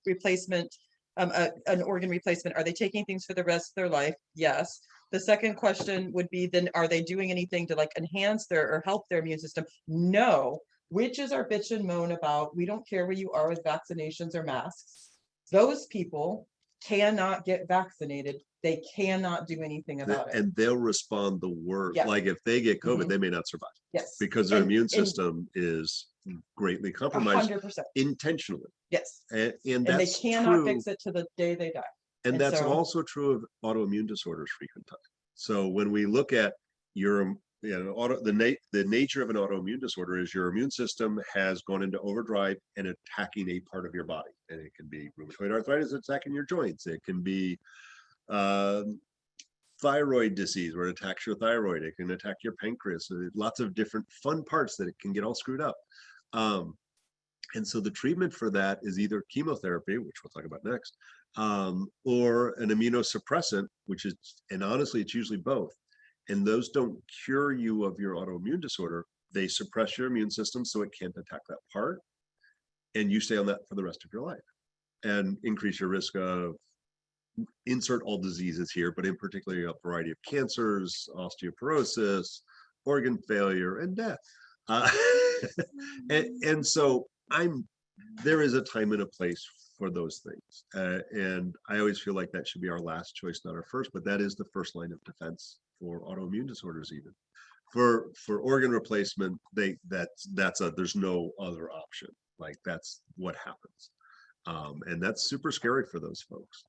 replacement, an organ replacement, are they taking things for the rest of their life? Yes. The second question would be, then are they doing anything to like enhance their or help their immune system? No. Which is our bitch and moan about, we don't care where you are with vaccinations or masks. Those people cannot get vaccinated. They cannot do anything about it. And they'll respond the worst. Yeah. Like if they get COVID, Mhm. they may not survive Yes. because their And- immune and- system is greatly compromised 100%. intentionally. Yes. And And they that's cannot true. fix it to the day they die. And and that's so- also true of autoimmune disorders frequent time. So when we look at your the nature of an autoimmune disorder is your immune system has gone into overdrive and attacking a part of your body. And it can be rheumatoid arthritis attacking your joints. It can be thyroid disease where it attacks your thyroid. It can attack your pancreas. So lots of different fun parts that it can get all screwed up. And so the treatment for that is either chemotherapy, which we'll talk about next, or an immunosuppressant, which is, and honestly, it's usually both. And those don't cure you of your autoimmune disorder. They suppress your immune system so it can't attack that part. And you stay on that for the rest of your life and increase your risk of, insert all diseases here, but in particular, a variety of cancers, osteoporosis, organ failure, and death. And so there is a time and a place for those things. And I always feel like that should be our last choice, not our first, but that is the first line of defense for autoimmune disorders. Even for organ replacement, there's no other option. Like that's what happens. And that's super scary for those folks.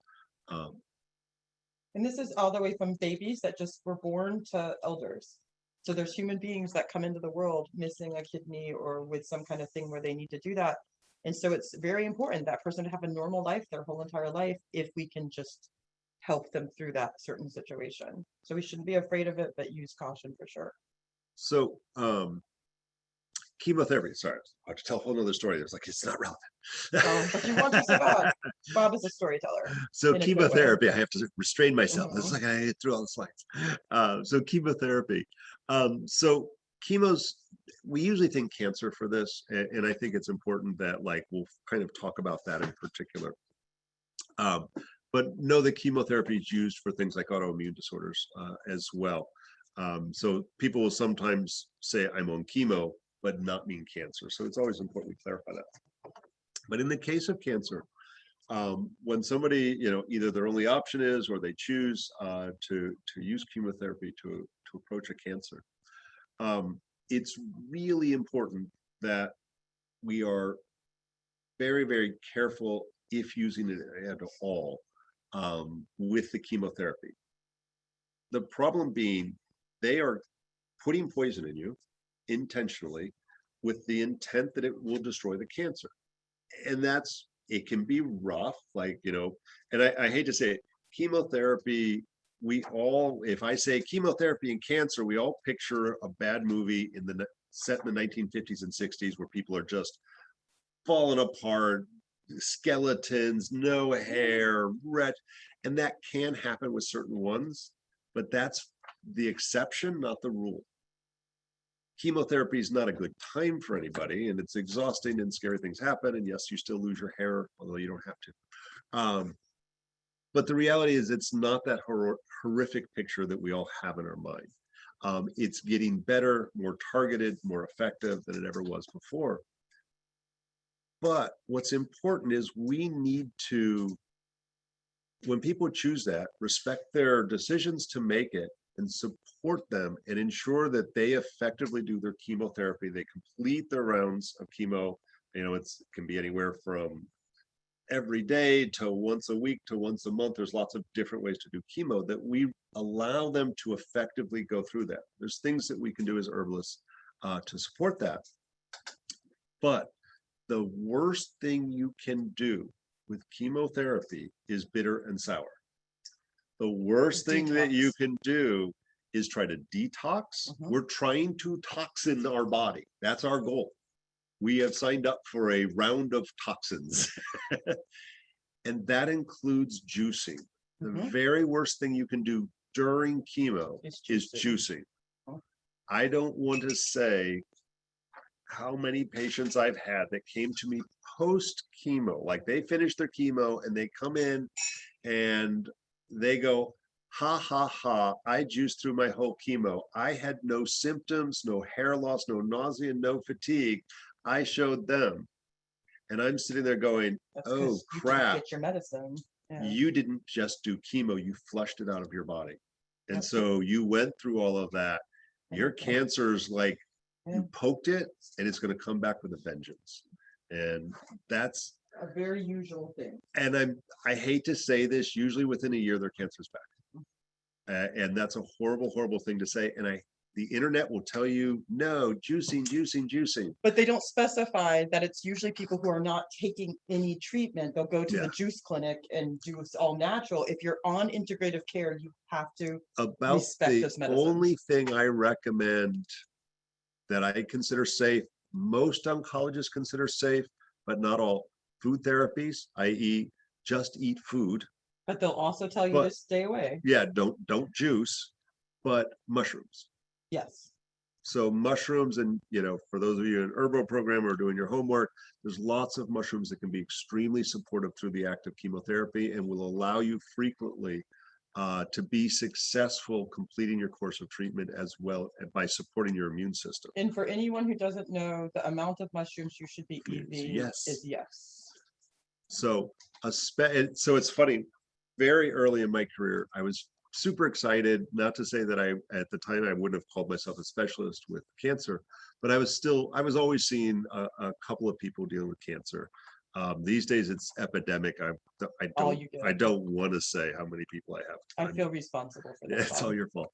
And this is all the way from babies that just were born to elders. So there's human beings that come into the world missing a kidney or with some kind of thing where they need to do that. And so it's very important that person to have a normal life their whole entire life if we can just help them through that certain situation. So we shouldn't be afraid of it, but use caution for sure. So chemotherapy, sorry, I have to tell a whole nother story. It's like, it's not relevant. But you want to say Bob. Bob is a storyteller. So in a good way. chemotherapy, I have to restrain myself. It's Mhm. like I ate through all the slides. So chemotherapy. So chemos, we usually think cancer for this, and I think it's important that like we'll kind of talk about that in particular. But know that chemotherapy is used for things like autoimmune disorders as well. So people will sometimes say I'm on chemo, but not mean cancer. So it's always important to clarify that. But in the case of cancer, when somebody, either their only option is or they choose to use chemotherapy to approach a cancer, it's really important that we are very, very careful if using it at all with the chemotherapy. The problem being they are putting poison in you intentionally with the intent that it will destroy the cancer. And it can be rough, and I hate to say it, chemotherapy, if I say chemotherapy and cancer, we all picture a bad movie set in the 1950s and 60s where people are just falling apart, skeletons, no hair, and that can happen with certain ones, but that's the exception, not the rule. Chemotherapy is not a good time for anybody, and it's exhausting and scary things happen. And yes, you still lose your hair, although you don't have to. But the reality is it's not that horrific picture that we all have in our mind. It's getting better, more targeted, more effective than it ever was before. But what's important is we need to, when people choose that, respect their decisions to make it and support them and ensure that they effectively do their chemotherapy. They complete their rounds of chemo. It can be anywhere from every day to once a week to once a month. There's lots of different ways to do chemo that we allow them to effectively go through that. There's things that we can do as herbalists to support that. But the worst thing you can do with chemotherapy is bitter and sour. The worst thing that you can do is try to detox. We're trying to toxin our body. That's our goal. We have signed up for a round of toxins. And that includes juicing. The very worst thing you can do during chemo is juicing. I don't want to say how many patients I've had that came to me post chemo, like they finished their chemo and they come in and they go, ha, ha, ha, I juiced through my whole chemo. I had no symptoms, no hair loss, no nausea, no fatigue. I showed them. And I'm sitting there going, oh, crap. Get your medicine. Yeah. You didn't just do chemo, you flushed it out of your body. And so you went through all of that. Your cancer's like, you poked it and it's going to come back with a vengeance. And that's a very usual thing. And I hate to say this, usually within a year, their cancer's back. And that's a horrible, horrible thing to say. And the internet will tell you, no, juicing, juicing, juicing. But they don't specify that it's usually people who are not taking any treatment. They'll go to the juice clinic and do it all natural. If you're on integrative care, you have to respect this medicine. The only thing I recommend that I consider safe, most oncologists consider safe, but not all, food therapies, i.e. just eat food. But they'll also tell you to stay away. Yeah, don't juice, but mushrooms. Yes. So mushrooms, and for those of you in an herbal program or doing your homework, there's lots of mushrooms that can be extremely supportive through the act of chemotherapy and will allow you frequently to be successful completing your course of treatment as well by supporting your immune system. And for anyone who doesn't know, the amount of mushrooms you should be eating is yes. So it's funny, very early in my career, I was super excited, not to say that at the time I wouldn't have called myself a specialist with cancer, but I was always seeing a couple of people dealing with cancer. These days it's epidemic. All you get. I don't want to say how many people I have. I I'm- feel responsible for Yeah, this. it's all your fault.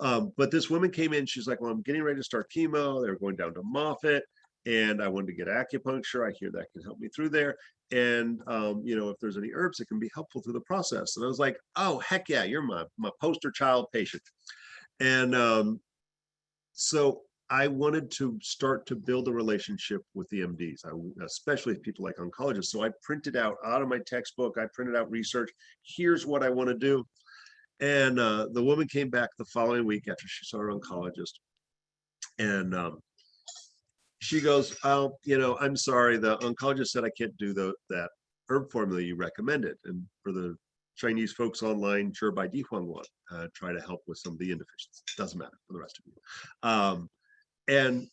But this woman came in, she's like, well, I'm getting ready to start chemo. They were going down to Moffitt and I wanted to get acupuncture. I hear that can help me through there. And, if there's any herbs, it can be helpful through the process. And I was like, oh, heck yeah, you're my poster child patient. And so I wanted to start to build a relationship with the MDs, especially people like oncologists. So I printed out of my textbook, I printed out research. Here's what I want to do. And the woman came back the following week after she saw her oncologist. And she goes, oh, I'm sorry, the oncologist said I can't do that herb formula you recommended. And for the Chinese folks online, sure, by Dihuangwan, try to help with some of the inefficiencies. Doesn't matter for the rest of you. And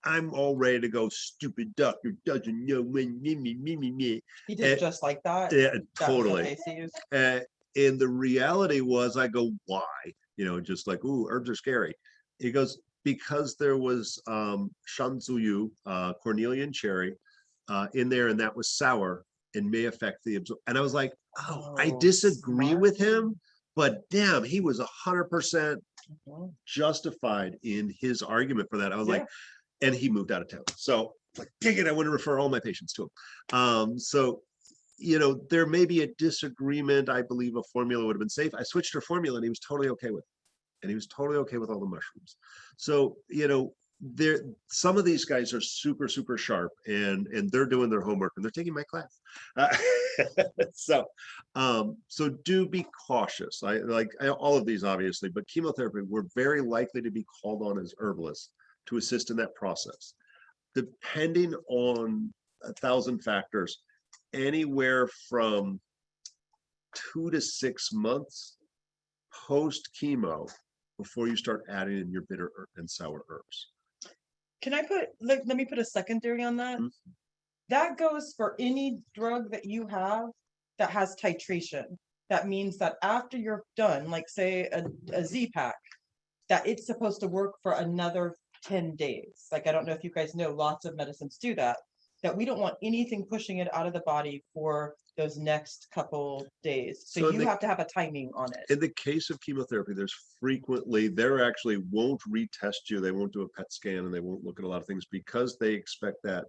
I'm all ready to go, stupid doctor doesn't know when, me. He did And- just like that. Yeah, That was the totally. face he used. And the reality was, I go, why? Just like, ooh, herbs are scary. He goes, because there was shanzuyu, cornelian cherry, in there, and that was sour and may affect the absorption. And I was like, I Oh, disagree with smart. him, but damn, he was 100% Mhm. justified in his argument for that. I was Yeah. like, and he moved out of town. So like, dang it, I want to refer all my patients to him. So there may be a disagreement. I believe a formula would have been safe. I switched her formula and he was totally okay with it. And he was totally okay with all the mushrooms. So, some of these guys are super, super sharp and they're doing their homework and they're taking my class. So do be cautious. I like all of these, obviously, but chemotherapy, we're very likely to be called on as herbalists to assist in that process. Depending on 1,000 factors, anywhere from 2 to 6 months post chemo before you start adding in your bitter and sour herbs. Can I let me put a secondary on that? Mhm. That goes for any drug that you have that has titration. That means that after you're done, like say a Z-Pack, that it's supposed to work for another 10 days. Like, I don't know if you guys know, lots of medicines do that we don't want anything pushing it out of the body for those next couple days. So So you have to have a timing on it. In the case of chemotherapy, they actually won't retest you. They won't do a PET scan and they won't look at a lot of things because they expect that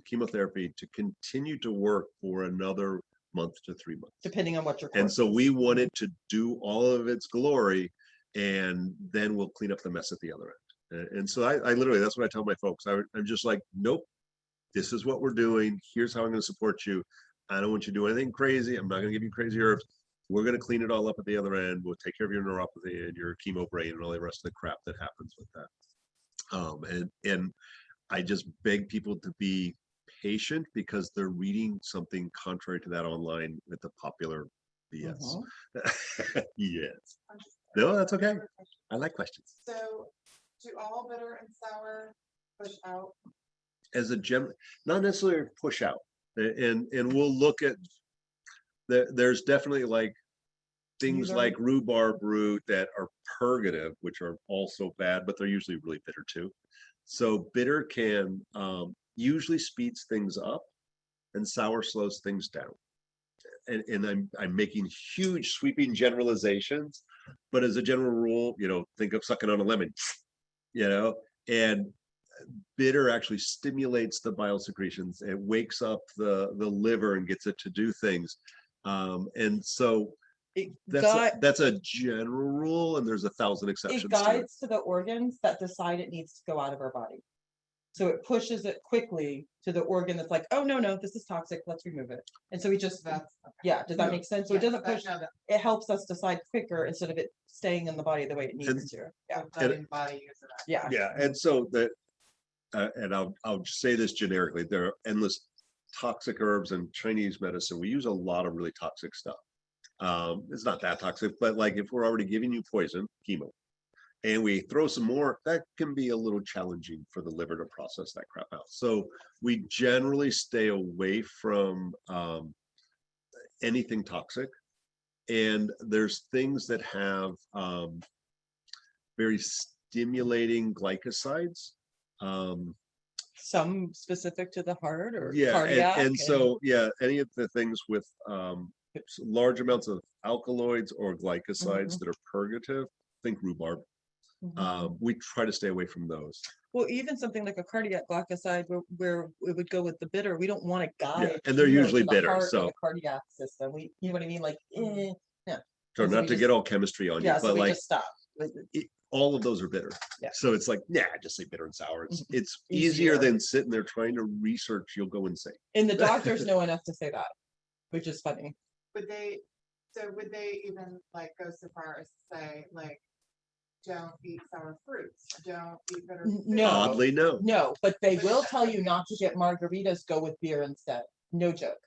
chemotherapy to continue to work for another month to 3 months. Depending on what your And course so is. we want it to do all of its glory and then we'll clean up the mess at the other end. And so I literally, that's what I tell my folks. I'm just like, nope, this is what we're doing. Here's how I'm going to support you. I don't want you to do anything crazy. I'm not going to give you crazy herbs. We're going to clean it all up at the other end. We'll take care of your neuropathy and your chemo brain and all the rest of the crap that happens with that. And I just beg people to be patient because they're reading something contrary to that online with the popular BS. Yes. No, that's okay. I like questions. So do all bitter and sour push out? As a general, not necessarily push out. And we'll look at there's definitely like things Rhubarb. like rhubarb root that are purgative, which are also bad, but they're usually really bitter too. So bitter can usually speeds things up and sour slows things down. And I'm making huge sweeping generalizations, but as a general rule, think of sucking on a lemon, and bitter actually stimulates the bile secretions. It wakes up the liver and gets it to do things. And so that's a general rule, and there's 1,000 exceptions. It guides to the organs that decide it needs to go out of our body. So it pushes it quickly to the organ that's like, oh, no, this is toxic. Let's remove it. And so we just, That's. yeah, does that Yeah. make sense? So it doesn't push, No, that- it helps us decide quicker instead of it staying in the body the way it needs to. Yeah, letting the body use it up. yeah. Yeah, and so that, and I'll say this generically, there are endless toxic herbs in Chinese medicine. We use a lot of really toxic stuff. It's not that toxic, but like if we're already giving you poison, chemo, and we throw some more, that can be a little challenging for the liver to process that crap out. So we generally stay away from anything toxic. And there's things that have very stimulating glycosides. some specific to the heart or Yeah, cardiac. and so, yeah, any of the things with large amounts of alkaloids or glycosides Mhm. that are purgative, think rhubarb. Mhm. We try to stay away from those. Well, even something like a cardiac glycoside where it would go with the bitter, we don't want to guide. and they're chemo usually to the bitter, heart or so- the cardiac system. You know what I mean? Like, yeah. So And so not we to just- get all chemistry on you, Yeah, so but we like, just stop. all of those are bitter. Yeah. So it's like, yeah, just say bitter and sour. It's Mhm. it's Easier. easier than sitting there trying to research. You'll go insane. And the doctors know enough to say that, which is funny. Would they even like go so far as to say, like, don't eat sour fruits, don't eat bitter foods? No. Oddly, no. No, but they will tell you not to get margaritas, go with beer instead. No joke.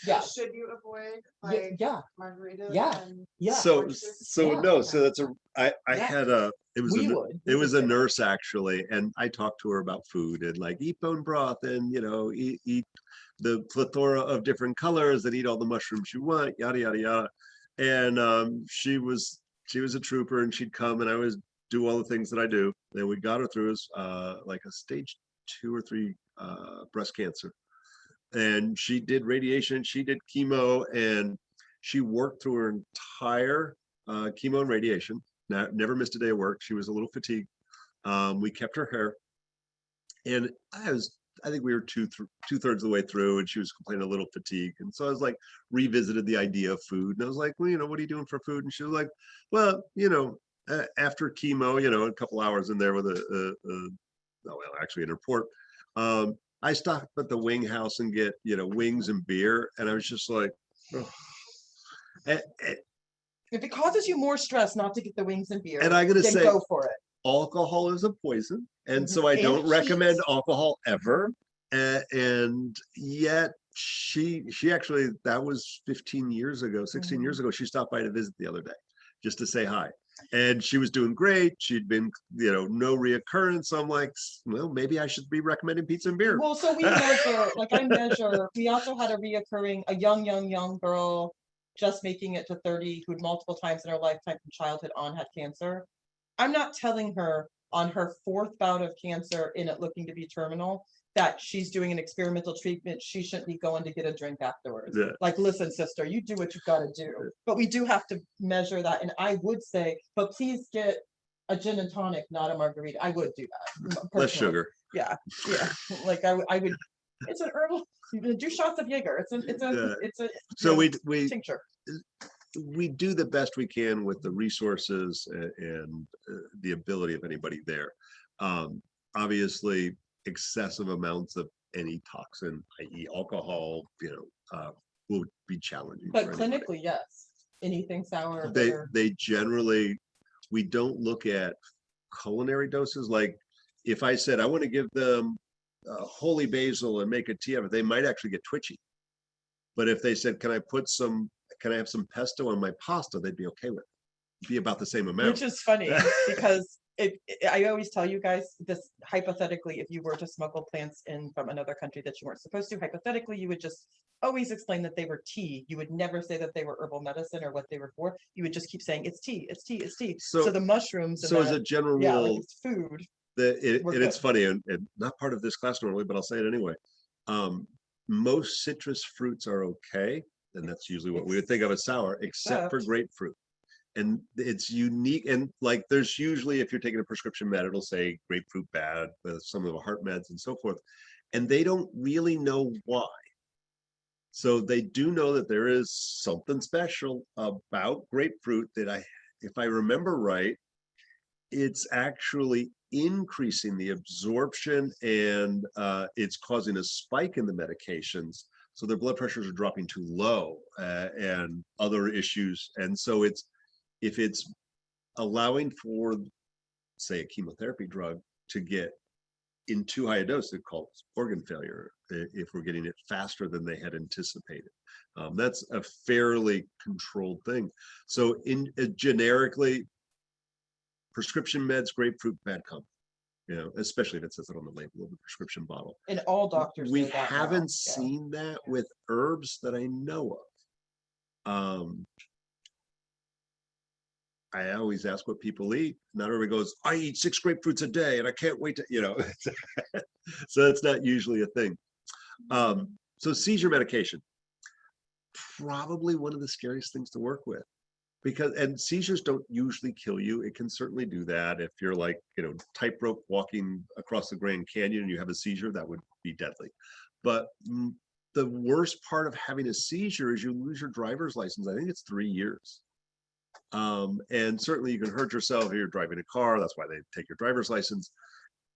Yeah. Should you avoid Yeah, like yeah, margaritas? Yeah. and yeah. So orange juice? Yeah. no. So that's I Yeah. had it was We a, would. it was a nurse actually, and I talked to her about food and like eat bone broth and eat the plethora of different colors and eat all the mushrooms you want, yada yada yada. And she was a trooper, and she'd come and I was do all the things that I do. And we got her through like a stage 2 or 3 breast cancer, and she did radiation, she did chemo, and she worked through her entire chemo and radiation. Never missed a day of work. She was a little fatigued. We kept her hair, and I think we were two-thirds of the way through, and she was complaining a little fatigue. And so I was like, revisited the idea of food, and I was like, well, what are you doing for food? And she was like, well, after chemo, a couple hours in there with actually in her port, I stopped at the wing house and get wings and beer, and I was just like, oh. If it causes you more stress not to get the wings and beer, And I gotta then say, go for it. alcohol is a poison, and Mhm. so I And don't recommend cheese. alcohol ever. And yet she actually, that was 15 years ago, 16 years ago, she stopped by to visit the other day just to say hi, and she was doing great. She'd been no reoccurrence. I'm like, well, maybe I should be recommending pizza and beer. Well, so we measure, like I measure, we also had a young girl just making it to 30 who'd multiple times in her lifetime from childhood on had cancer. I'm not telling her on her 4th bout of cancer in it looking to be terminal that she's doing an experimental treatment. She shouldn't be going to get a drink afterwards. Yeah. Like, listen, sister, you do what you gotta do. But we do have to measure that. And I would say, but please get a gin and tonic, not a margarita. I would do that. Less personally. sugar. Yeah. Like I would. It's an herbal. Do shots of Jaeger. It's a So we tincture. we do the best we can with the resources and the ability of anybody there. Obviously, excessive amounts of any toxin, i.e. alcohol, will be challenging. But for anybody. clinically, yes. Anything sour. They generally, we don't look at culinary doses. Like if I said I want to give them holy basil and make a tea of it, they might actually get twitchy. But if they said, can I have some pesto on my pasta, they'd be okay with it. It'd be about the same amount. Which is funny because I always tell you guys this hypothetically, if you were to smuggle plants in from another country that you weren't supposed to, hypothetically, you would just always explain that they were tea. You would never say that they were herbal medicine or what they were for. You would just keep saying it's tea, it's tea, it's tea. So the mushrooms. So as a general yeah, rule, like it's food. It's funny, and not part of this class normally, but I'll say it anyway. Most citrus fruits are okay, and that's usually what we would think of as sour, except for grapefruit. And it's unique, and like there's usually, if you're taking a prescription med, it'll say grapefruit bad, some of the heart meds and so forth, and they don't really know why. So they do know that there is something special about grapefruit that if I remember right, it's actually increasing the absorption, and it's causing a spike in the medications. So their blood pressures are dropping too low and other issues. And so if it's allowing for, say, a chemotherapy drug to get in too high a dose, it calls organ failure if we're getting it faster than they had anticipated. That's a fairly controlled thing. So generically, prescription meds, grapefruit, bad combo. Especially if it says it on the label of the prescription bottle. And all doctors. We say that now. haven't seen that with herbs that I know of. I always ask what people eat. Not everybody goes, I eat 6 grapefruits a day and I can't wait to, so that's not usually a thing. So seizure medication, probably one of the scariest things to work with, because, and seizures don't usually kill you. It can certainly do that. If you're like, tightrope walking across the Grand Canyon and you have a seizure, that would be deadly. But the worst part of having a seizure is you lose your driver's license. I think it's 3 years. And certainly you can hurt yourself if you're driving a car. That's why they take your driver's license.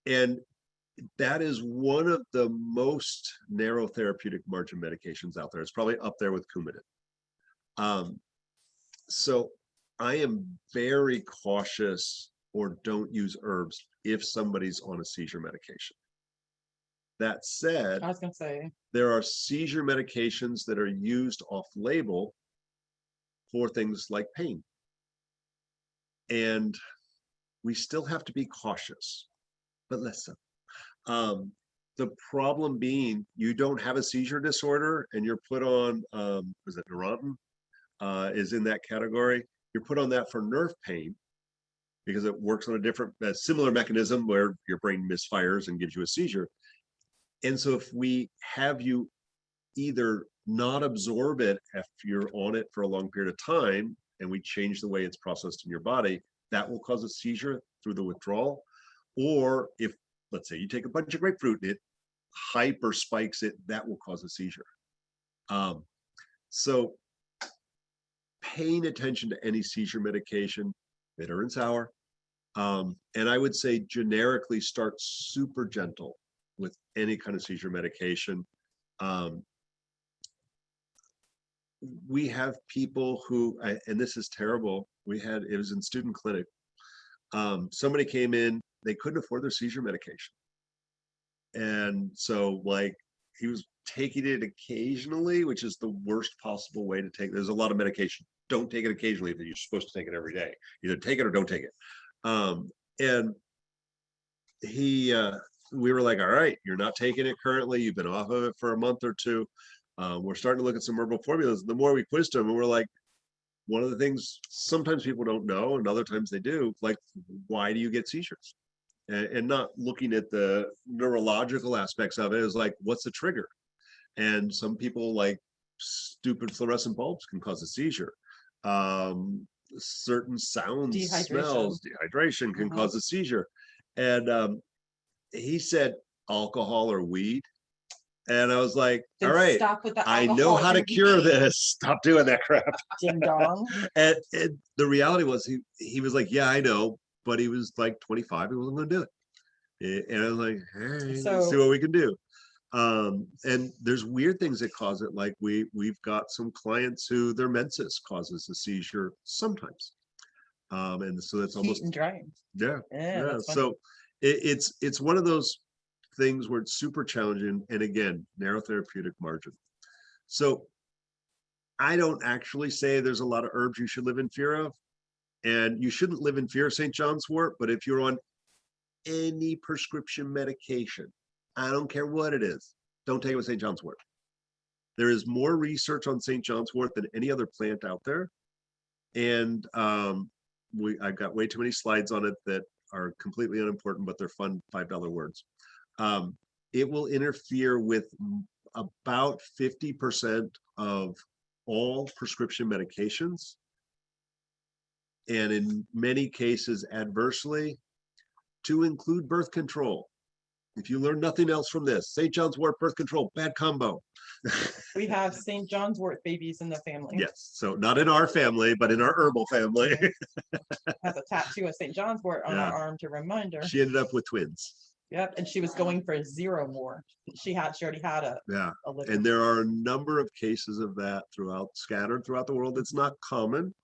And that is one of the most narrow therapeutic margin medications out there. It's probably up there with Coumadin. So I am very cautious, or don't use herbs if somebody's on a seizure medication. That said, I was gonna say, there are seizure medications that are used off label for things like pain. And we still have to be cautious, but less so. The problem being, you don't have a seizure disorder and you're put on, is it Neurontin? Is in that category. You're put on that for nerve pain because it works on a similar mechanism where your brain misfires and gives you a seizure. And so if we have you either not absorb it if you're on it for a long period of time, and we change the way it's processed in your body, that will cause a seizure through the withdrawal. Or if, let's say you take a bunch of grapefruit and it hyper spikes it, that will cause a seizure. So paying attention to any seizure medication, bitter and sour. And I would say generically start super gentle with any kind of seizure medication. We have people who, and this is terrible, it was in student clinic. Somebody came in, they couldn't afford their seizure medication. And so like he was taking it occasionally, which is the worst possible way to take. There's a lot of medication. Don't take it occasionally if you're supposed to take it every day. Either take it or don't take it. And we were like, all right, you're not taking it currently. You've been off of it for a month or two. We're starting to look at some herbal formulas. The more we quizzed them, and we're like, one of the things sometimes people don't know, and other times they do, like, why do you get seizures? And not looking at the neurological aspects of it is like, what's the trigger? And some people, like stupid fluorescent bulbs can cause a seizure. Certain sounds, smells, dehydration can cause a seizure. And he said alcohol or weed. And I was like, all right, stop with the I know alcohol how to and cure weed. this. Stop doing that crap. Ding dong. And the reality was he was like, yeah, I know, but he was like 25. He wasn't going to do it. And I was like, hey, let's see So- what we can do. And there's weird things that cause it. Like we've got some clients who their menses causes a seizure sometimes. And so that's almost Heat and drying. yeah. That's funny. So it's one of those things where it's super challenging, and again, narrow therapeutic margin. So I don't actually say there's a lot of herbs you should live in fear of, and you shouldn't live in fear of St. John's wort. But if you're on any prescription medication, I don't care what it is, don't take it with St. John's wort. There is more research on St. John's wort than any other plant out there, and I've got way too many slides on it that are completely unimportant, but they're fun $5 words. It will interfere with about 50% of all prescription medications, and in many cases adversely, to include birth control. If you learn nothing else from this, St. John's wort, birth control, bad combo. We have St. John's wort babies in the family. Yes, so not in our family, but in our herbal family. Has a tattoo of St. John's wort on Yeah. our arm to remind her. She ended up with twins. Yep, and she was going for 0 more. She already had a Yeah, liver. and there are a number of cases of that scattered throughout the world. It's not common,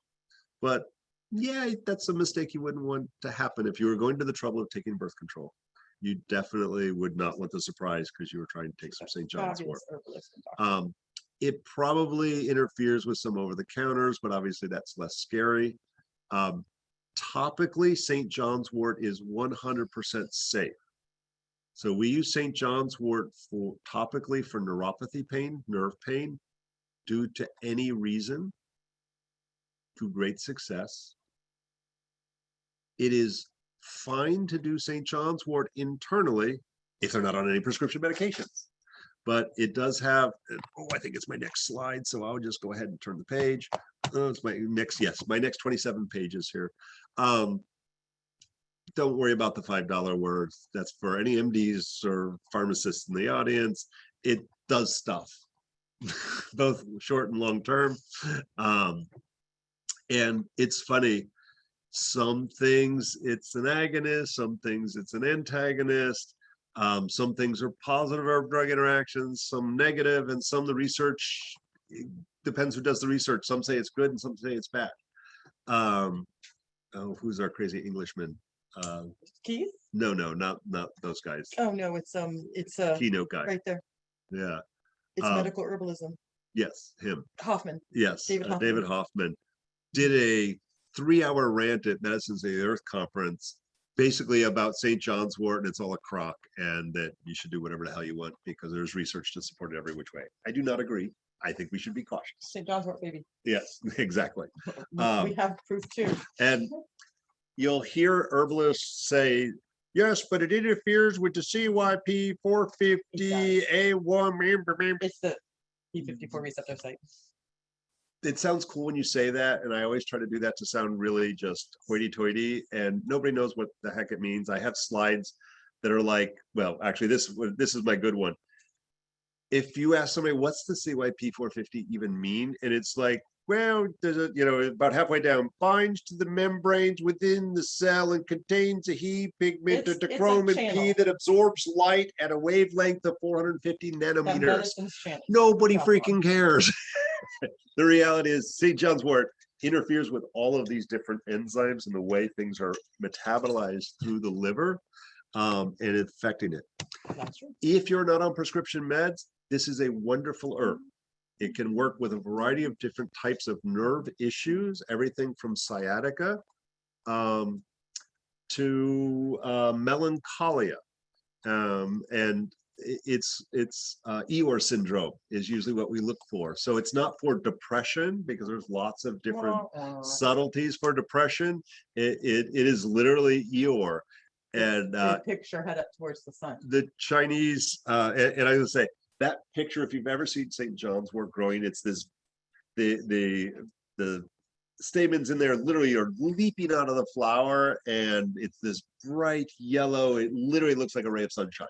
but yeah, that's a mistake you wouldn't want to happen if you were going to the trouble of taking birth control. You definitely would not want the surprise because you were trying to take some St. John's wort. Fabulous herbalist and doctor. It probably interferes with some over-the-counters, but obviously that's less scary. Topically, St. John's wort is 100% safe. So we use St. John's wort topically for neuropathy pain, nerve pain, due to any reason, to great success. it is fine to do St. John's wort internally if they're not on any prescription medications. But it does have, oh, I think it's my next slide, so I'll just go ahead and turn the page. Oh, it's my next, yes, my next 27 pages here. Don't worry about the $5 words. That's for any MDs or pharmacists in the audience. It does stuff, both short and long term. And it's funny, some things it's an agonist, some things it's an antagonist. Some things are positive herb drug interactions, some negative, and some the research, it depends who does the research. Some say it's good and some say it's bad. Oh, who's our crazy Englishman? Keith? No, not those guys. Oh, no, it's Keynote guy. right there. Yeah. It's Um, medical herbalism. Yes, him. Hoffman. Yes, David Hoffman. David Hoffman did a 3-hour rant at Medicines of the Earth conference, basically about St. John's wort, and it's all a crock, and that you should do whatever the hell you want because there's research to support it every which way. I do not agree. I think we should be cautious. St. John's wort, baby. Yes, exactly. We have proof too. And you'll hear herbalists say, yes, but it interferes with the CYP 450A1. It's the P54 receptor site. It sounds cool when you say that, and I always try to do that to sound really just hoity-toity, and nobody knows what the heck it means. I have slides that are like, well, actually, this is my good one. If you ask somebody, what's the CYP 450 even mean? And it's like, well, there's a, about halfway down, binds to the membranes within the cell and contains a He pigment of It's a chromin P channel. that absorbs light at a wavelength of 450 That nanometers. medicine's channel. Nobody Drop one. freaking cares. The reality is St. John's wort interferes with all of these different enzymes and the way things are metabolized through the liver, and affecting it. That's true. If you're not on prescription meds, this is a wonderful herb. It can work with a variety of different types of nerve issues, everything from sciatica to melancholia. And it's Eeyore syndrome is usually what we look for. So it's not for depression because there's lots of different subtleties for depression. It is literally Eeyore. And The picture head up towards the sun. the Chinese, and I would say that picture, if you've ever seen St. John's wort growing, it's this, the stamens in there literally are leaping out of the flower, and it's this bright yellow. It literally looks like a ray of sunshine.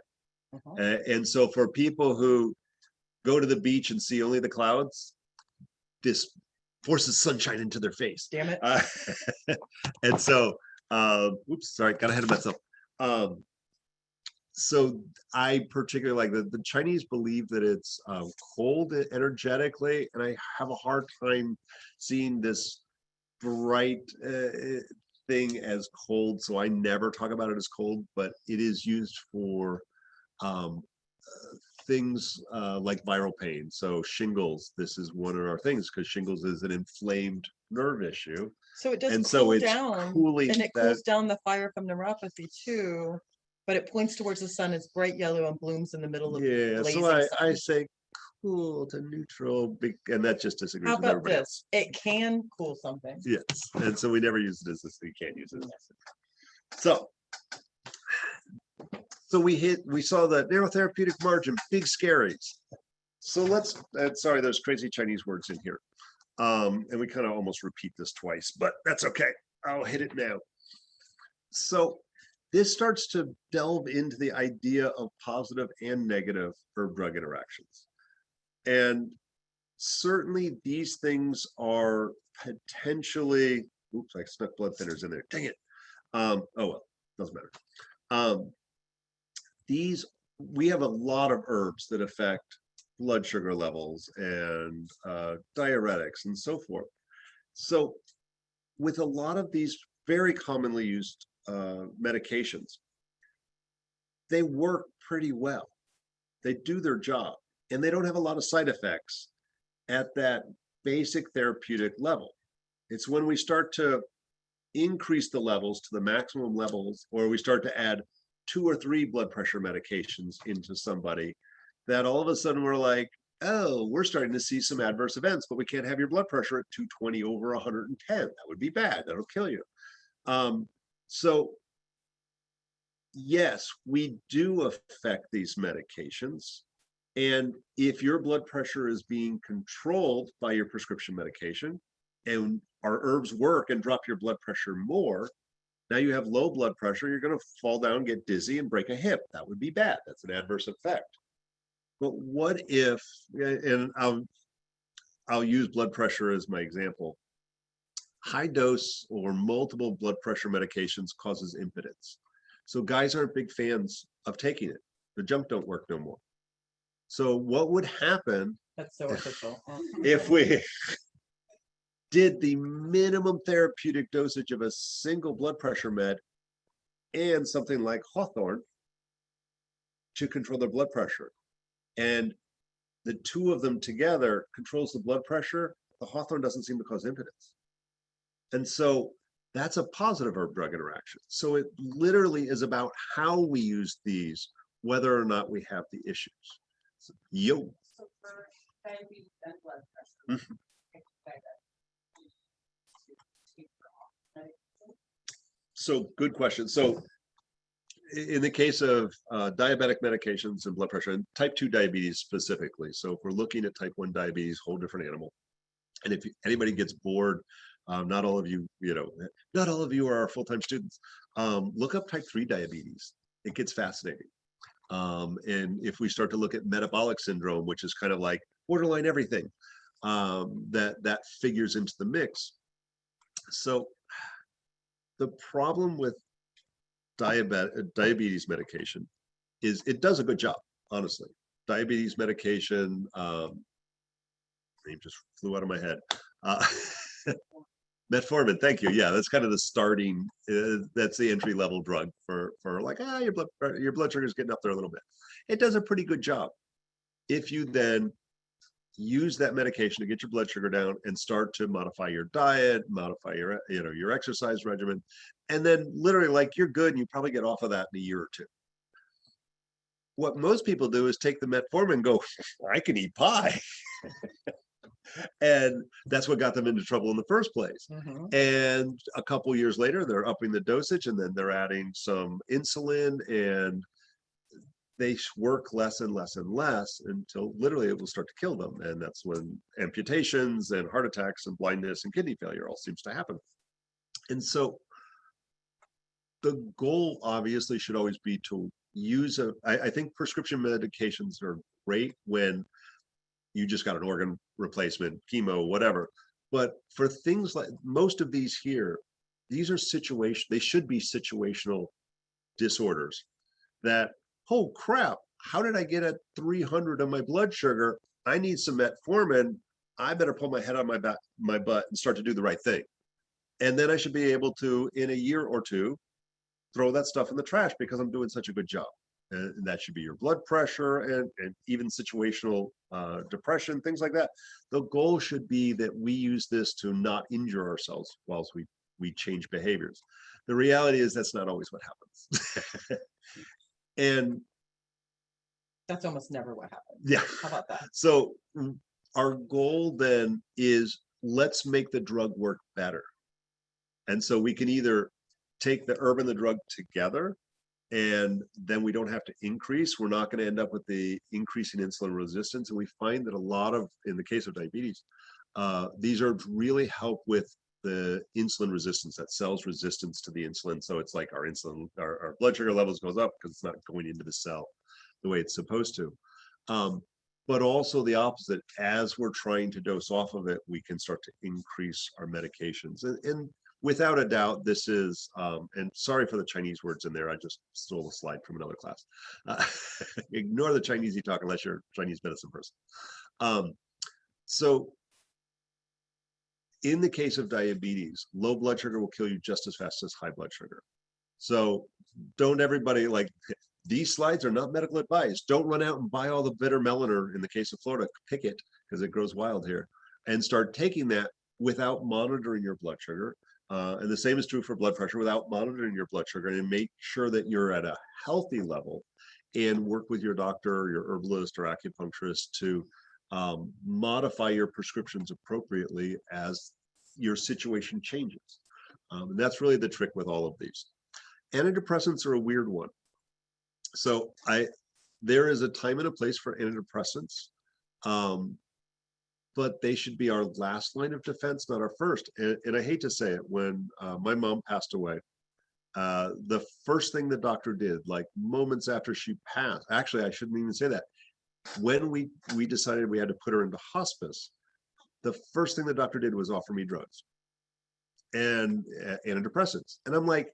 And so for people who go to the beach and see only the clouds, this forces sunshine into their face. Damn it. And so, oops, sorry, got ahead of myself. So I particularly like the Chinese believe that it's cold energetically, and I have a hard time seeing this bright thing as cold. So I never talk about it as cold, but it is used for things like viral pain. So shingles, this is one of our things because shingles is an inflamed nerve issue. So it does And cool so it's down, cooling and it that- cools down the fire from neuropathy too. But it points towards the sun. It's bright yellow and blooms in the middle of Yeah, blazing so I sun. say cool to neutral, and that just disagrees How with about everybody this? It can cool something. Yes, and so we never use it as this, you can't use it as this. So we saw the narrow therapeutic margin, big scaries. So let's, sorry, there's crazy Chinese words in here. And we kind of almost repeat this twice, but that's okay. I'll hit it now. So this starts to delve into the idea of positive and negative herb drug interactions. And certainly these things are potentially, oops, I stuck blood thinners in there. Dang it. Oh well, doesn't matter. We have a lot of herbs that affect blood sugar levels and diuretics and so forth. So with a lot of these very commonly used medications, they work pretty well. They do their job, and they don't have a lot of side effects at that basic therapeutic level. It's when we start to increase the levels to the maximum levels, or we start to add 2 or 3 blood pressure medications into somebody, that all of a sudden we're like, oh, we're starting to see some adverse events, but we can't have your blood pressure at 220 over 110. That would be bad. That'll kill you. So yes, we do affect these medications. And if your blood pressure is being controlled by your prescription medication and our herbs work and drop your blood pressure more, now you have low blood pressure, you're going to fall down, get dizzy, and break a hip. That would be bad. That's an adverse effect. But what if, and I'll use blood pressure as my example. High dose or multiple blood pressure medications causes impotence. So guys aren't big fans of taking it. The junk don't work no more. So what would happen That's so official. if we did the minimum therapeutic dosage of a single blood pressure med and something like Hawthorne to control their blood pressure? And the two of them together controls the blood pressure. The Hawthorne doesn't seem to cause impotence. And so that's a positive herb-drug interaction. So it literally is about how we use these, whether or not we have the issues. So, yo. So for diabetes and blood pressure. Mhm. So good question. So in the case of diabetic medications and blood pressure, and type 2 diabetes specifically, so if we're looking at type 1 diabetes, whole different animal. And if anybody gets bored, not all of you, not all of you are our full-time students. Look up type 3 diabetes. It gets fascinating. And if we start to look at metabolic syndrome, which is kind of like borderline everything, that figures into the mix. So the problem with diabetes medication is it does a good job, honestly. Diabetes medication, name just flew out of my head. Metformin, thank you. Yeah, that's kind of the starting, that's the entry level drug for like, your blood sugar is getting up there a little bit. It does a pretty good job. If you then use that medication to get your blood sugar down and start to modify your diet, modify your exercise regimen, and then literally like you're good and you probably get off of that in a year or two. What most people do is take the metformin and go, I can eat pie. And that's what got them into trouble in the first place. Mhm. And a couple years later, they're upping the dosage and then they're adding some insulin, and they work less and less and less until literally it will start to kill them. And that's when amputations and heart attacks and blindness and kidney failure all seems to happen. And so the goal obviously should always be to use I think prescription medications are great when you just got an organ replacement, chemo, whatever. But for things like most of these here, these are they should be situational disorders that, oh crap, how did I get at 300 on my blood sugar? I need some metformin. I better pull my head on my butt and start to do the right thing. And then I should be able to, in a year or two, throw that stuff in the trash because I'm doing such a good job. And that should be your blood pressure and even situational depression, things like that. The goal should be that we use this to not injure ourselves whilst we change behaviors. The reality is that's not always what happens. And That's almost never what happens. yeah, How about that? so our goal then is let's make the drug work better. And so we can either take the herb and the drug together, and then we don't have to increase. We're not going to end up with the increasing insulin resistance. And we find that a lot of, in the case of diabetes, these herbs really help with the insulin resistance, that cell's resistance to the insulin. So it's like our insulin, our blood sugar levels goes up because it's not going into the cell the way it's supposed to. But also the opposite, as we're trying to dose off of it, we can start to increase our medications. And without a doubt, this is, and sorry for the Chinese words in there, I just stole a slide from another class. Ignore the Chinese talk unless you're a Chinese medicine person. So in the case of diabetes, low blood sugar will kill you just as fast as high blood sugar. So don't everybody, like, these slides are not medical advice. Don't run out and buy all the bitter melon, or in the case of Florida, pick it because it grows wild here, and start taking that without monitoring your blood sugar. And the same is true for blood pressure, without monitoring your blood sugar, and make sure that you're at a healthy level, and work with your doctor or your herbalist or acupuncturist to modify your prescriptions appropriately as your situation changes. And that's really the trick with all of these. Antidepressants are a weird one. So there is a time and a place for antidepressants. But they should be our last line of defense, not our first. And I hate to say it, when my mom passed away, the first thing the doctor did, like moments after she passed, actually, I shouldn't even say that. When we decided we had to put her into hospice, the first thing the doctor did was offer me drugs and antidepressants. And I'm like,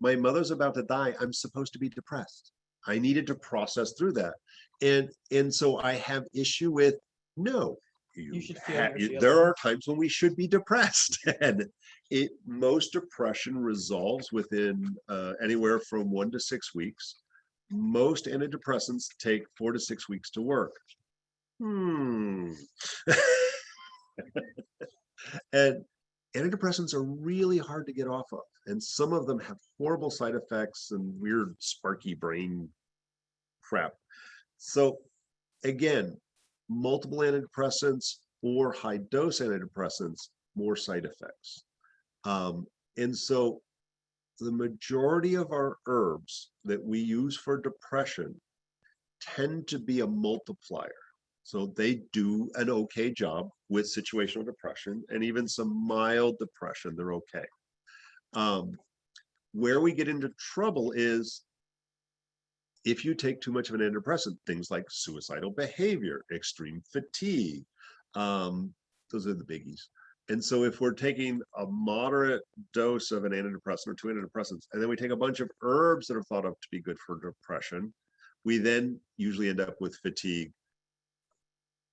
my mother's about to die. I'm supposed to be depressed. I needed to process through that. And so I have issue with, no, You should feel your there feelings. are times when we should be depressed. And most depression resolves within anywhere from 1 to 6 weeks. Most antidepressants take 4 to 6 weeks to work. And antidepressants are really hard to get off of. And some of them have horrible side effects and weird sparky brain crap. So again, multiple antidepressants or high dose antidepressants, more side effects. And so the majority of our herbs that we use for depression tend to be a multiplier. So they do an okay job with situational depression and even some mild depression, they're okay. Where we get into trouble is if you take too much of an antidepressant, things like suicidal behavior, extreme fatigue, those are the biggies. And so if we're taking a moderate dose of an antidepressant or 2 antidepressants, and then we take a bunch of herbs that are thought of to be good for depression, we then usually end up with fatigue,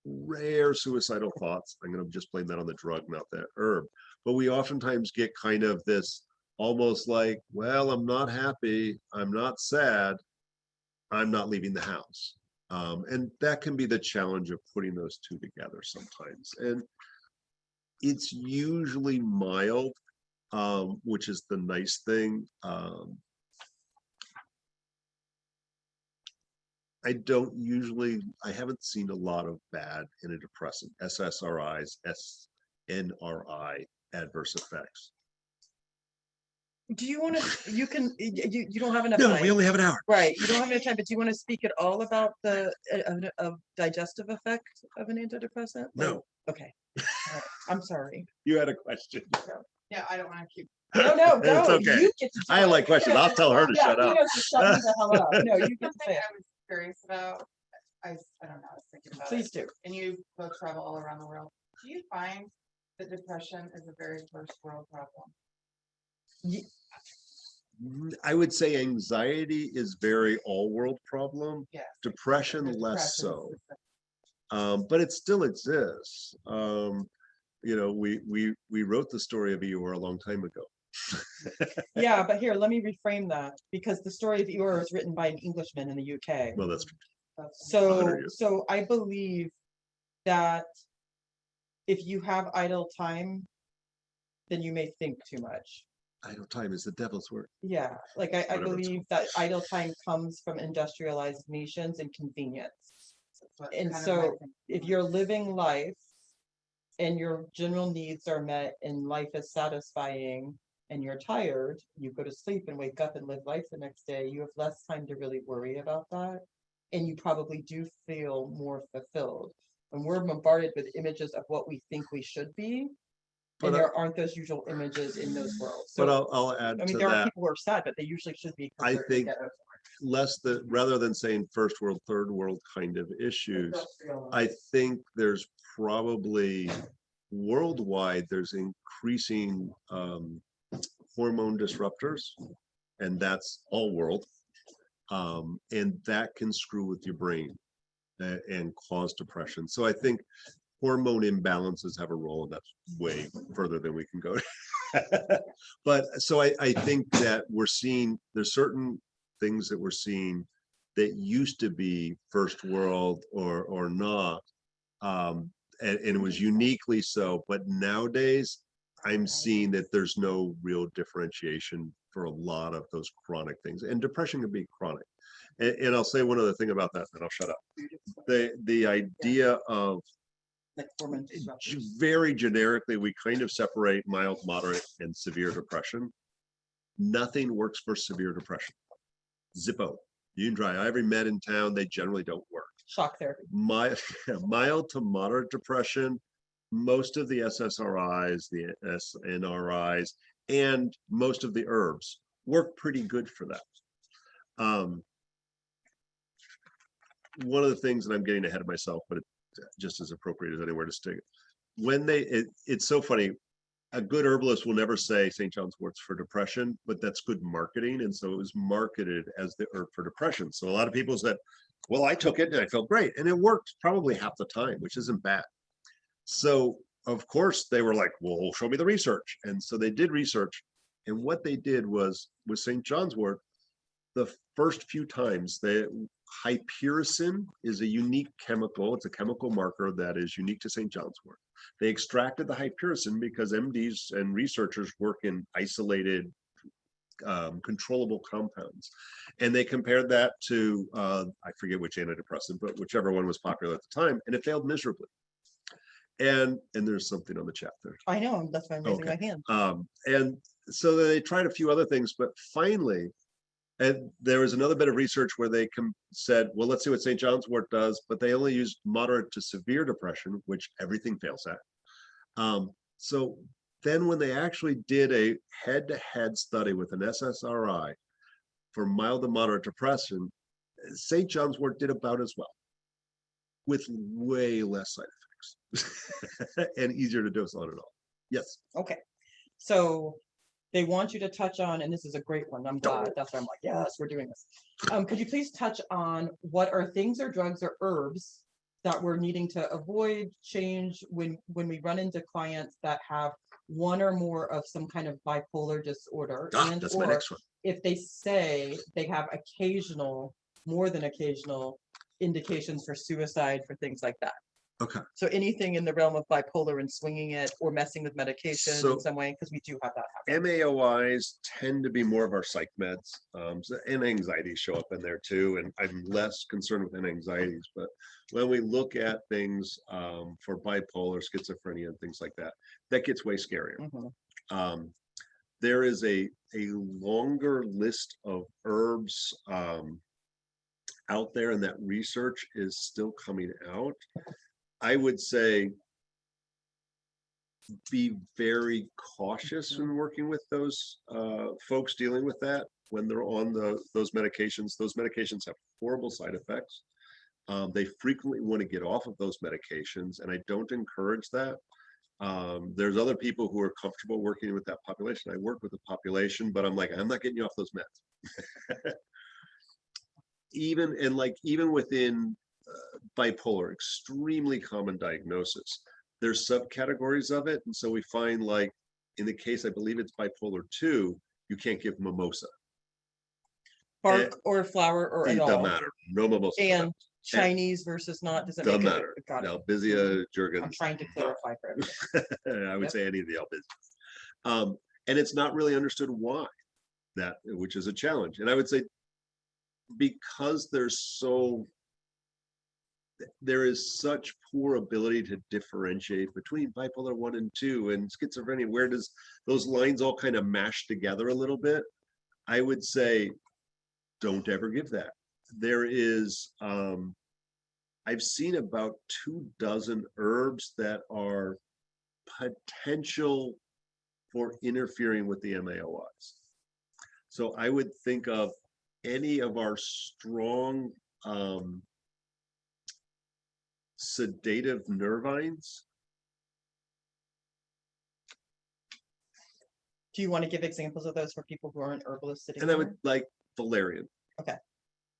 rare suicidal thoughts. I'm going to just blame that on the drug, not the herb. But we oftentimes get kind of this almost like, well, I'm not happy, I'm not sad, I'm not leaving the house. And that can be the challenge of putting those two together sometimes. And it's usually mild, which is the nice thing. I haven't seen a lot of bad antidepressant, SSRIs, SNRI adverse effects. Do you want to, you don't have enough No, time. we only have an hour. Right, you don't have enough time, but do you want to speak at all about the digestive effect of an antidepressant? No. Okay, all right. I'm sorry. You had a question. Yeah, I don't want to keep. No, It's go. okay. You get to I like questions. I'll tell her to Yeah, shut he up. knows to shut me the hell up. No, you get to Something say it. I was curious about, I don't know, I was thinking about it. Please do. And you both travel all around the world. Do you find that depression is a very first world problem? I would say anxiety is very all-world problem. Yes. Depression The less depression so. But it still exists. You know, we wrote the story of Eeyore a long time ago. Yeah, but here, let me reframe that, because the story of Eeyore was written by an Englishman in the UK. Well, that's So, 100 years. so I believe that if you have idle time, then you may think too much. idle time is the devil's work. Yeah, like I Whatever it's believe that idle time comes from industrialized nations and convenience. That's what And kind of so my thinking if was. you're living life and your general needs are met and life is satisfying and you're tired, you go to sleep and wake up and live life the next day, you have less time to really worry about that. And you probably do feel more fulfilled. When we're bombarded with images of what we think we should be, But and there aren't those usual images in those worlds. But So, I'll add I mean, to there are that. people who are sad, but they usually should be. 'cause I they're think together. rather than saying first world, third world kind of issues, Industrialized. I think there's probably worldwide, there's increasing hormone disruptors, and that's all world. And that can screw with your brain and cause depression. So I think hormone imbalances have a role, and that's way further than we can go. But so I think that we're seeing, there's certain things that we're seeing that used to be first world or not. And it was uniquely so, but nowadays I'm seeing that there's no real differentiation for a lot of those chronic things, and depression can be chronic. And I'll say one other thing about that, and I'll shut up. The idea of Like hormone disruptors. very generically, we kind of separate mild, moderate, and severe depression. Nothing works for severe depression. Zippo. You can try every med in town, they generally don't work. Shock therapy. Mild to moderate depression, most of the SSRIs, the SNRIs, and most of the herbs work pretty good for that. One of the things, and I'm getting ahead of myself, but it's just as appropriate as anywhere to stick. It's so funny. A good herbalist will never say St. John's wort's for depression, but that's good marketing. And so it was marketed as the herb for depression. So a lot of people said, well, I took it and I felt great. And it worked probably half the time, which isn't bad. So of course they were like, well, show me the research. And so they did research. And what they did was with St. John's wort, the first few times, the hypericin is a unique chemical. It's a chemical marker that is unique to St. John's wort. They extracted the hypericin because MDs and researchers work in isolated, controllable compounds. And they compared that to, I forget which antidepressant, but whichever one was popular at the time, and it failed miserably. And there's something on the chat there. I know, that's why I'm raising Okay. my hand. And so they tried a few other things, but finally, and there was another bit of research where they said, well, let's see what St. John's wort does, but they only used moderate to severe depression, which everything fails at. So then when they actually did a head-to-head study with an SSRI for mild to moderate depression, St. John's wort did about as well, with way less side effects and easier to dose on and off. Yes. Okay, so they want you to touch on, and this is a great one, I'm glad, that's why I'm like, yes, we're doing this. Could you please touch on what are things or drugs or herbs that we're needing to avoid, change when we run into clients that have one or more of some kind of bipolar disorder, and That's my or next one. if they say they have occasional, more than occasional indications for suicide, for things like that. Okay. So anything in the realm of bipolar and swinging it or messing with medication So- in some way, because we do have that happen. MAOIs tend to be more of our psych meds, and anxieties show up in there too. And I'm less concerned with anxieties, but when we look at things for bipolar, schizophrenia, and things like that, that gets way scarier. Mhm. There is a longer list of herbs out there, and that research is still coming out. I would say be very cautious when working with those folks dealing with that when they're on those medications. Those medications have horrible side effects. They frequently want to get off of those medications, and I don't encourage that. There's other people who are comfortable working with that population. I work with the population, but I'm like, I'm not getting you off those meds. Even within bipolar, extremely common diagnosis. There's subcategories of it. And so we find, like, in the case, I believe it's bipolar 2, you can't give mimosa. Bark or flower or It at doesn't all. matter. No mimosa. And Chinese versus not, doesn't make Doesn't it. matter. Got it. Albizia, Jergens. I'm trying to clarify for everyone. I would Yep. say any of the albizia. And it's not really understood why that, which is a challenge. And I would say because there is such poor ability to differentiate between bipolar 1 and 2 and schizophrenia. Where does those lines all kind of mash together a little bit? I would say, don't ever give that. There is, I've seen about 24 herbs that are potential for interfering with the MAOIs. So I would think of any of our strong, sedative nervines. Do you want to give examples of those for people who aren't herbalists sitting And I there? would like valerian. Okay.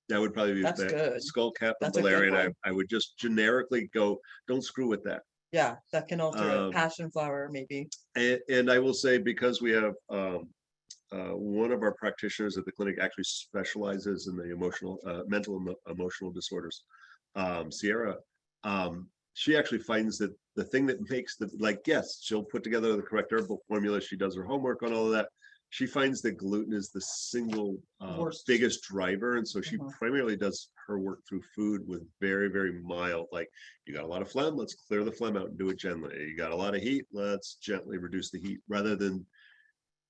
That would probably be That's that good. skull cap and That's a good valerian. one. I would just generically go, don't screw with that. Yeah, that can alter it. Um, Passion flower, maybe. And I will say, because we have one of our practitioners at the clinic actually specializes in the emotional, mental and emotional disorders, Sierra. She actually finds that the thing that makes yes, she'll put together the correct herbal formula. She does her homework on all of that. She finds that gluten is the single Worst. biggest driver. And so she Mhm. primarily does her work through food with very, very mild, like, you got a lot of phlegm, let's clear the phlegm out and do it gently. You got a lot of heat, let's gently reduce the heat, rather than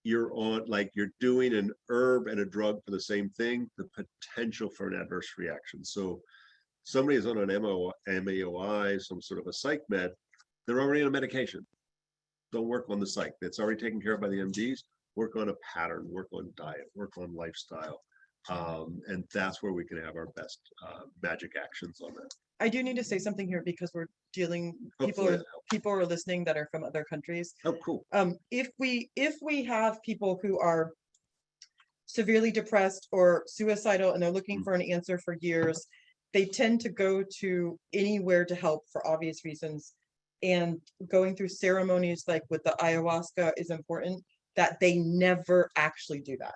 you're on, like you're doing an herb and a drug for the same thing, the potential for an adverse reaction. So somebody is on an MAOI, some sort of a psych med, they're already on a medication. Don't work on the psych. That's already taken care of by the MDs. Work on a pattern, work on diet, work on lifestyle. And that's where we can have our best magic actions on that. I do need to say something here because we're dealing, Hopefully people are listening that are from other countries. Oh, cool. If we have people who are severely depressed or suicidal and they're looking Mm. for an answer for years, they tend to go to anywhere to help for obvious reasons. And going through ceremonies like with the ayahuasca is important, that they never actually do that.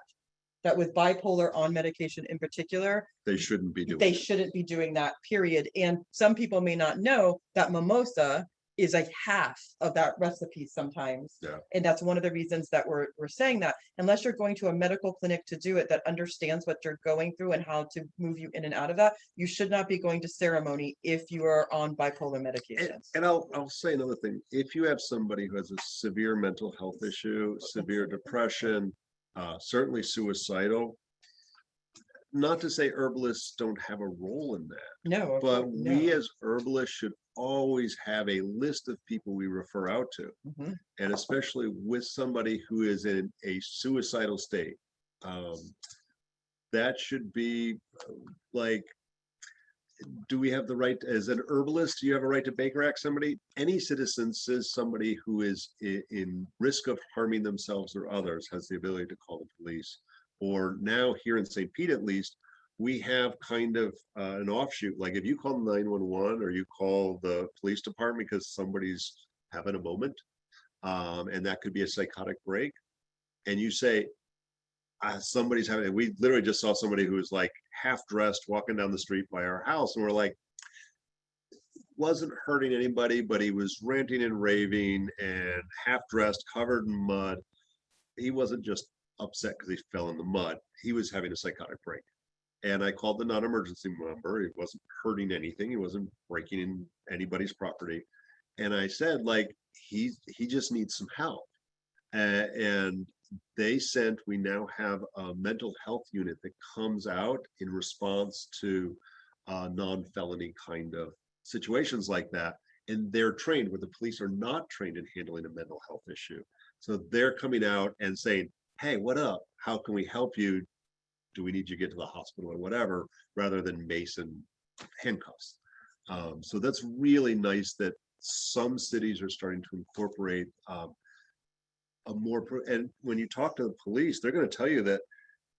That with bipolar on medication in particular, They shouldn't be doing they it. shouldn't be doing that, period. And some people may not know that mimosa is like half of that recipe sometimes. Yeah. And that's one of the reasons that we're saying that unless you're going to a medical clinic to do it that understands what you're going through and how to move you in and out of that, you should not be going to ceremony if you are on bipolar medications. And I'll say another thing. If you have somebody who has a severe mental health issue, severe depression, certainly suicidal, not to say herbalists don't have a role in that, No, but no. we as herbalists should always have a list of people we refer out to. Mhm. And especially with somebody who is in a suicidal state. That should be like, do we have the right, as an herbalist, do you have a right to Baker Act somebody? Any citizen says somebody who is in risk of harming themselves or others has the ability to call the police. Or now here in St. Pete, at least, we have kind of an offshoot. Like if you call 911 or you call the police department because somebody's having a moment, and that could be a psychotic break, and you say, somebody's having, we literally just saw somebody who was like half dressed walking down the street by our house, and we're like, wasn't hurting anybody, but he was ranting and raving and half dressed, covered in mud. He wasn't just upset because he fell in the mud. He was having a psychotic break. And I called the non-emergency number. He wasn't hurting anything. He wasn't breaking in anybody's property. And I said, like, he just needs some help. And we now have a mental health unit that comes out in response to non-felony kind of situations like that. And they're trained where the police are not trained in handling a mental health issue. So they're coming out and saying, hey, what up? How can we help you? Do we need you to get to the hospital or whatever, rather than mace and handcuffs? So that's really nice that some cities are starting to incorporate and when you talk to the police, they're going to tell you that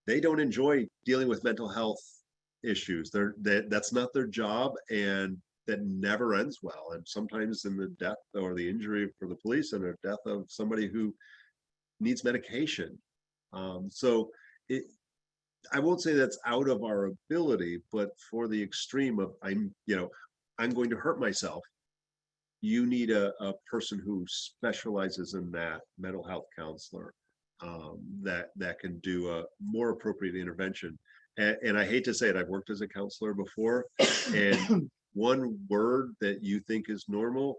they don't enjoy dealing with mental health issues. That's not their job, and that never ends well. And sometimes in the death or the injury for the police and the death of somebody who needs medication. I won't say that's out of our ability, but for the extreme of I'm going to hurt myself, you need a person who specializes in that, mental health counselor, that can do a more appropriate intervention. And I hate to say it, I've worked as a counselor before, and one word that you think is normal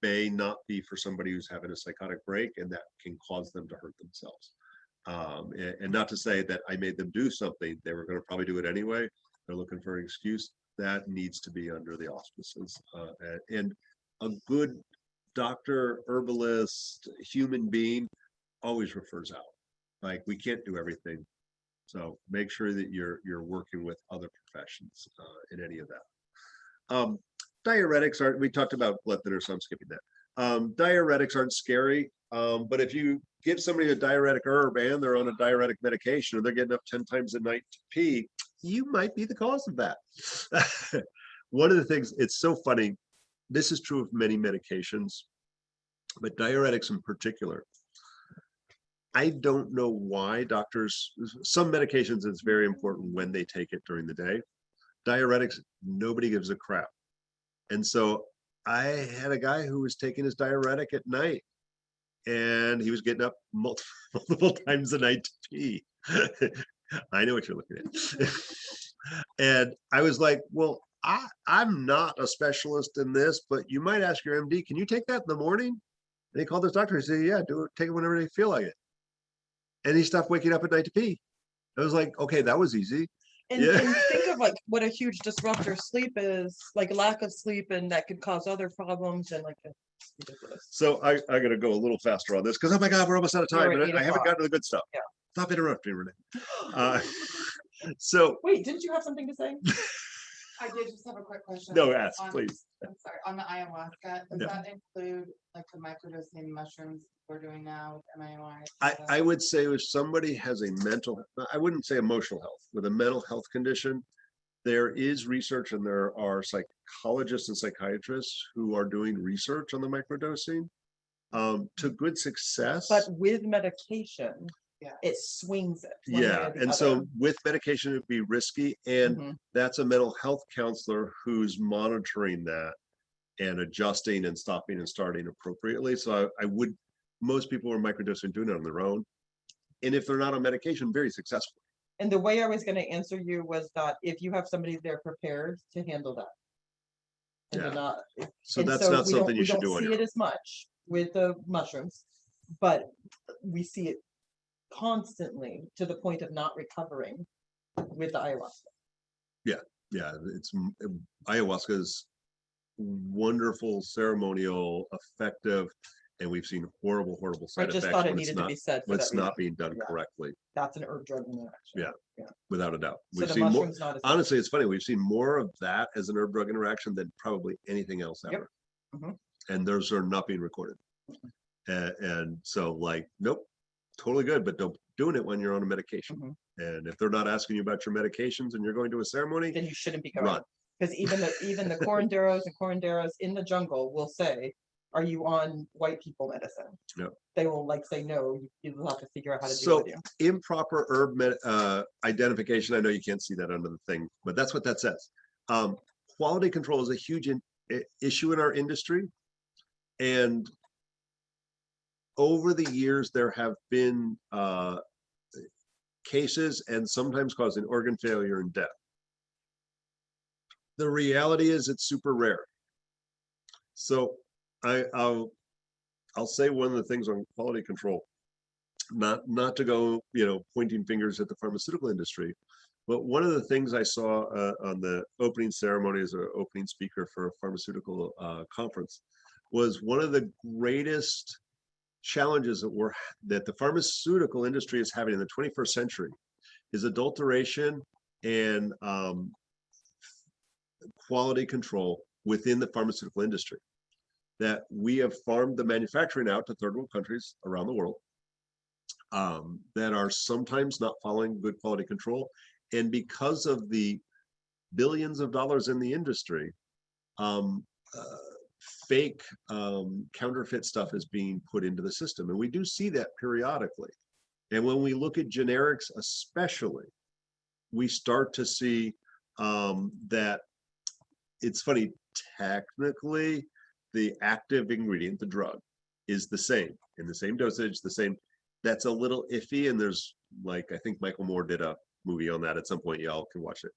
may not be for somebody who's having a psychotic break, and that can cause them to hurt themselves. And not to say that I made them do something, they were going to probably do it anyway. They're looking for an excuse. That needs to be under the auspices. And a good doctor, herbalist, human being always refers out. Like, we can't do everything. So make sure that you're working with other professions in any of that. Diuretics aren't, we talked about blood thinner, so I'm skipping that. Diuretics aren't scary, but if you give somebody a diuretic herb and they're on a diuretic medication, or they're getting up 10 times a night to pee, you might be the cause of that. One of the things, it's so funny, this is true of many medications, but diuretics in particular. I don't know why doctors, some medications, it's very important when they take it during the day. Diuretics, nobody gives a crap. And so I had a guy who was taking his diuretic at night, and he was getting up multiple times a night to pee. I know what you're looking at. And I was like, well, I'm not a specialist in this, but you might ask your MD, can you take that in the morning? And he called his doctor and said, yeah, do it, take it whenever you feel like it. and he stopped waking up at night to pee. I was like, okay, that was easy. Yeah. And think of like what a huge disruptor sleep is, like lack of sleep, and that could cause other problems and like it's ridiculous. So I gotta go a little faster on this because, oh my God, we're almost out of time We're at and 8 I haven't o'clock. gotten to the good stuff. Yeah. Stop interrupting, Renee. So Wait, didn't you have something to say? I did just have a quick question. no, ask, on- please. I'm sorry, on the ayahuasca, does Yeah. that include like the microdosing mushrooms we're doing now with MAOI? I would say if somebody has a mental, I wouldn't say emotional health, with a mental health condition, there is research and there are psychologists and psychiatrists who are doing research on the microdosing to good success. But with medication, Yeah. it swings it. one way Yeah, or the and other. so with medication, it'd be risky, and Mhm. that's a mental health counselor who's monitoring that and adjusting and stopping and starting appropriately. So I would, most people are microdosing doing it on their own. And if they're not on medication, very successful. And the way I was gonna answer you was that if you have somebody there prepared to handle that. And to Yeah. not, So and that's so not we don't- something you we should don't do on see your it own. as much with the mushrooms, but we see it constantly to the point of not recovering with the ayahuasca. Yeah, it's ayahuasca is wonderful, ceremonial, effective, and we've seen horrible I side just effects thought it when it's needed to not, be said for when that it's not reason. being done Yeah. correctly, That's an herb drug interaction. Yeah. without a doubt. So We've the seen more, mushrooms not as. much. honestly, it's funny, we've seen more of that as an herb drug interaction than probably anything else Yep. ever. Mhm. And those are not being recorded. And so like, nope, totally good, but don't doing it when you're on a medication. Mhm. And if they're not asking you about your medications and you're going to a ceremony, Then you shouldn't be going. run. Because even the curanderos in the jungle will say, "Are you on white people medicine?" Yep. They will like say no. You'll have to figure out how to deal So with you. improper herb identification, I know you can't see that under the thing, but that's what that says. Quality control is a huge issue in our industry. And over the years, there have been cases and sometimes causing organ failure and death. The reality is it's super rare. So I'll say one of the things on quality control, not to go, pointing fingers at the pharmaceutical industry, but one of the things I saw on the opening ceremony as an opening speaker for a pharmaceutical conference was one of the greatest challenges that the pharmaceutical industry is having in the 21st century is adulteration and quality control within the pharmaceutical industry. That we have farmed the manufacturing out to third world countries around the world that are sometimes not following good quality control. And because of the billions of dollars in the industry, fake counterfeit stuff is being put into the system. And we do see that periodically. And when we look at generics, especially, we start to see that it's funny, technically, the active ingredient, the drug, is the same in the same dosage, the same. That's a little iffy. And there's I think Michael Moore did a movie on that at some point. Y'all can watch it.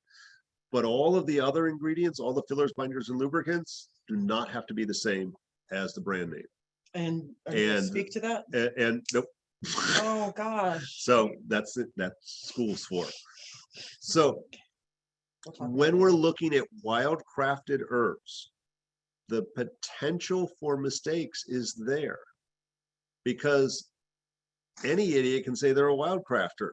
But all of the other ingredients, all the fillers, binders, and lubricants do not have to be the same as the brand name. And And- speak to that. And nope. Oh gosh. So that's it. That's school's for. So We'll talk about when it. we're looking at wild crafted herbs, the potential for mistakes is there because any idiot can say they're a wild crafter,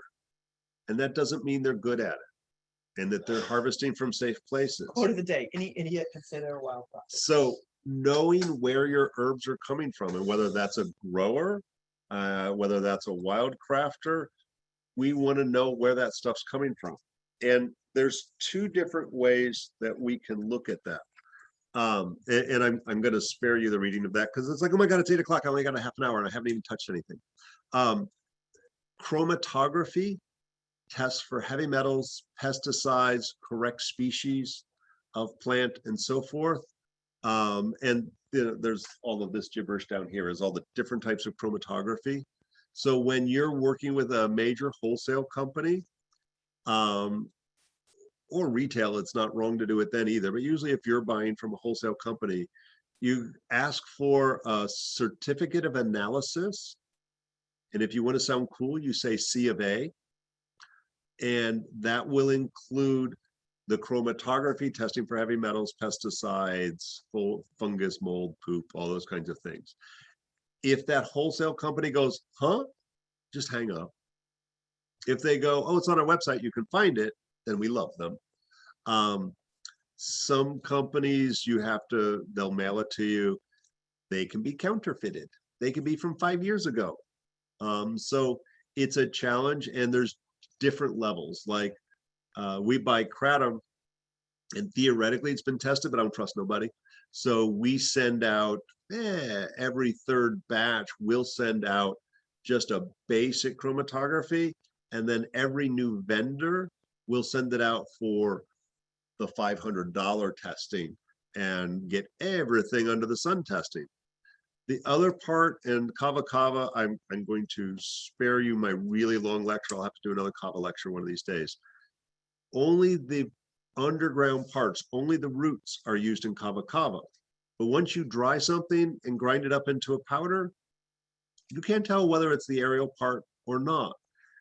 and that doesn't mean they're good at it and that they're harvesting from safe places. Quote of the day: any idiot can say they're a wild crafter. So knowing where your herbs are coming from and whether that's a grower, whether that's a wild crafter, we want to know where that stuff's coming from. And there's two different ways that we can look at that. And I'm going to spare you the reading of that because it's like, oh my God, it's 8 o'clock. I only got a half an hour and I haven't even touched anything. Chromatography tests for heavy metals, pesticides, correct species of plant, and so forth. And there's all of this gibberish down here is all the different types of chromatography. So when you're working with a major wholesale company, or retail, it's not wrong to do it then either. But usually if you're buying from a wholesale company, you ask for a certificate of analysis And if you want to sound cool, you say C of A. And that will include the chromatography, testing for heavy metals, pesticides, fungus, mold, poop, all those kinds of things. If that wholesale company goes, huh, just hang up. If they go, oh, it's on our website, you can find it, then we love them. Some companies they'll mail it to you. They can be counterfeited. They can be from 5 years ago. So it's a challenge, and there's different levels. Like we buy kratom, and theoretically it's been tested, but I don't trust nobody. So we send out every third batch, we'll send out just a basic chromatography, and then every new vendor will send it out for the $500 testing and get everything under the sun testing. The other part, and kava, I'm going to spare you my really long lecture. I'll have to do another kava lecture one of these days. Only the underground parts, only the roots are used in kava. But once you dry something and grind it up into a powder, you can't tell whether it's the aerial part or not.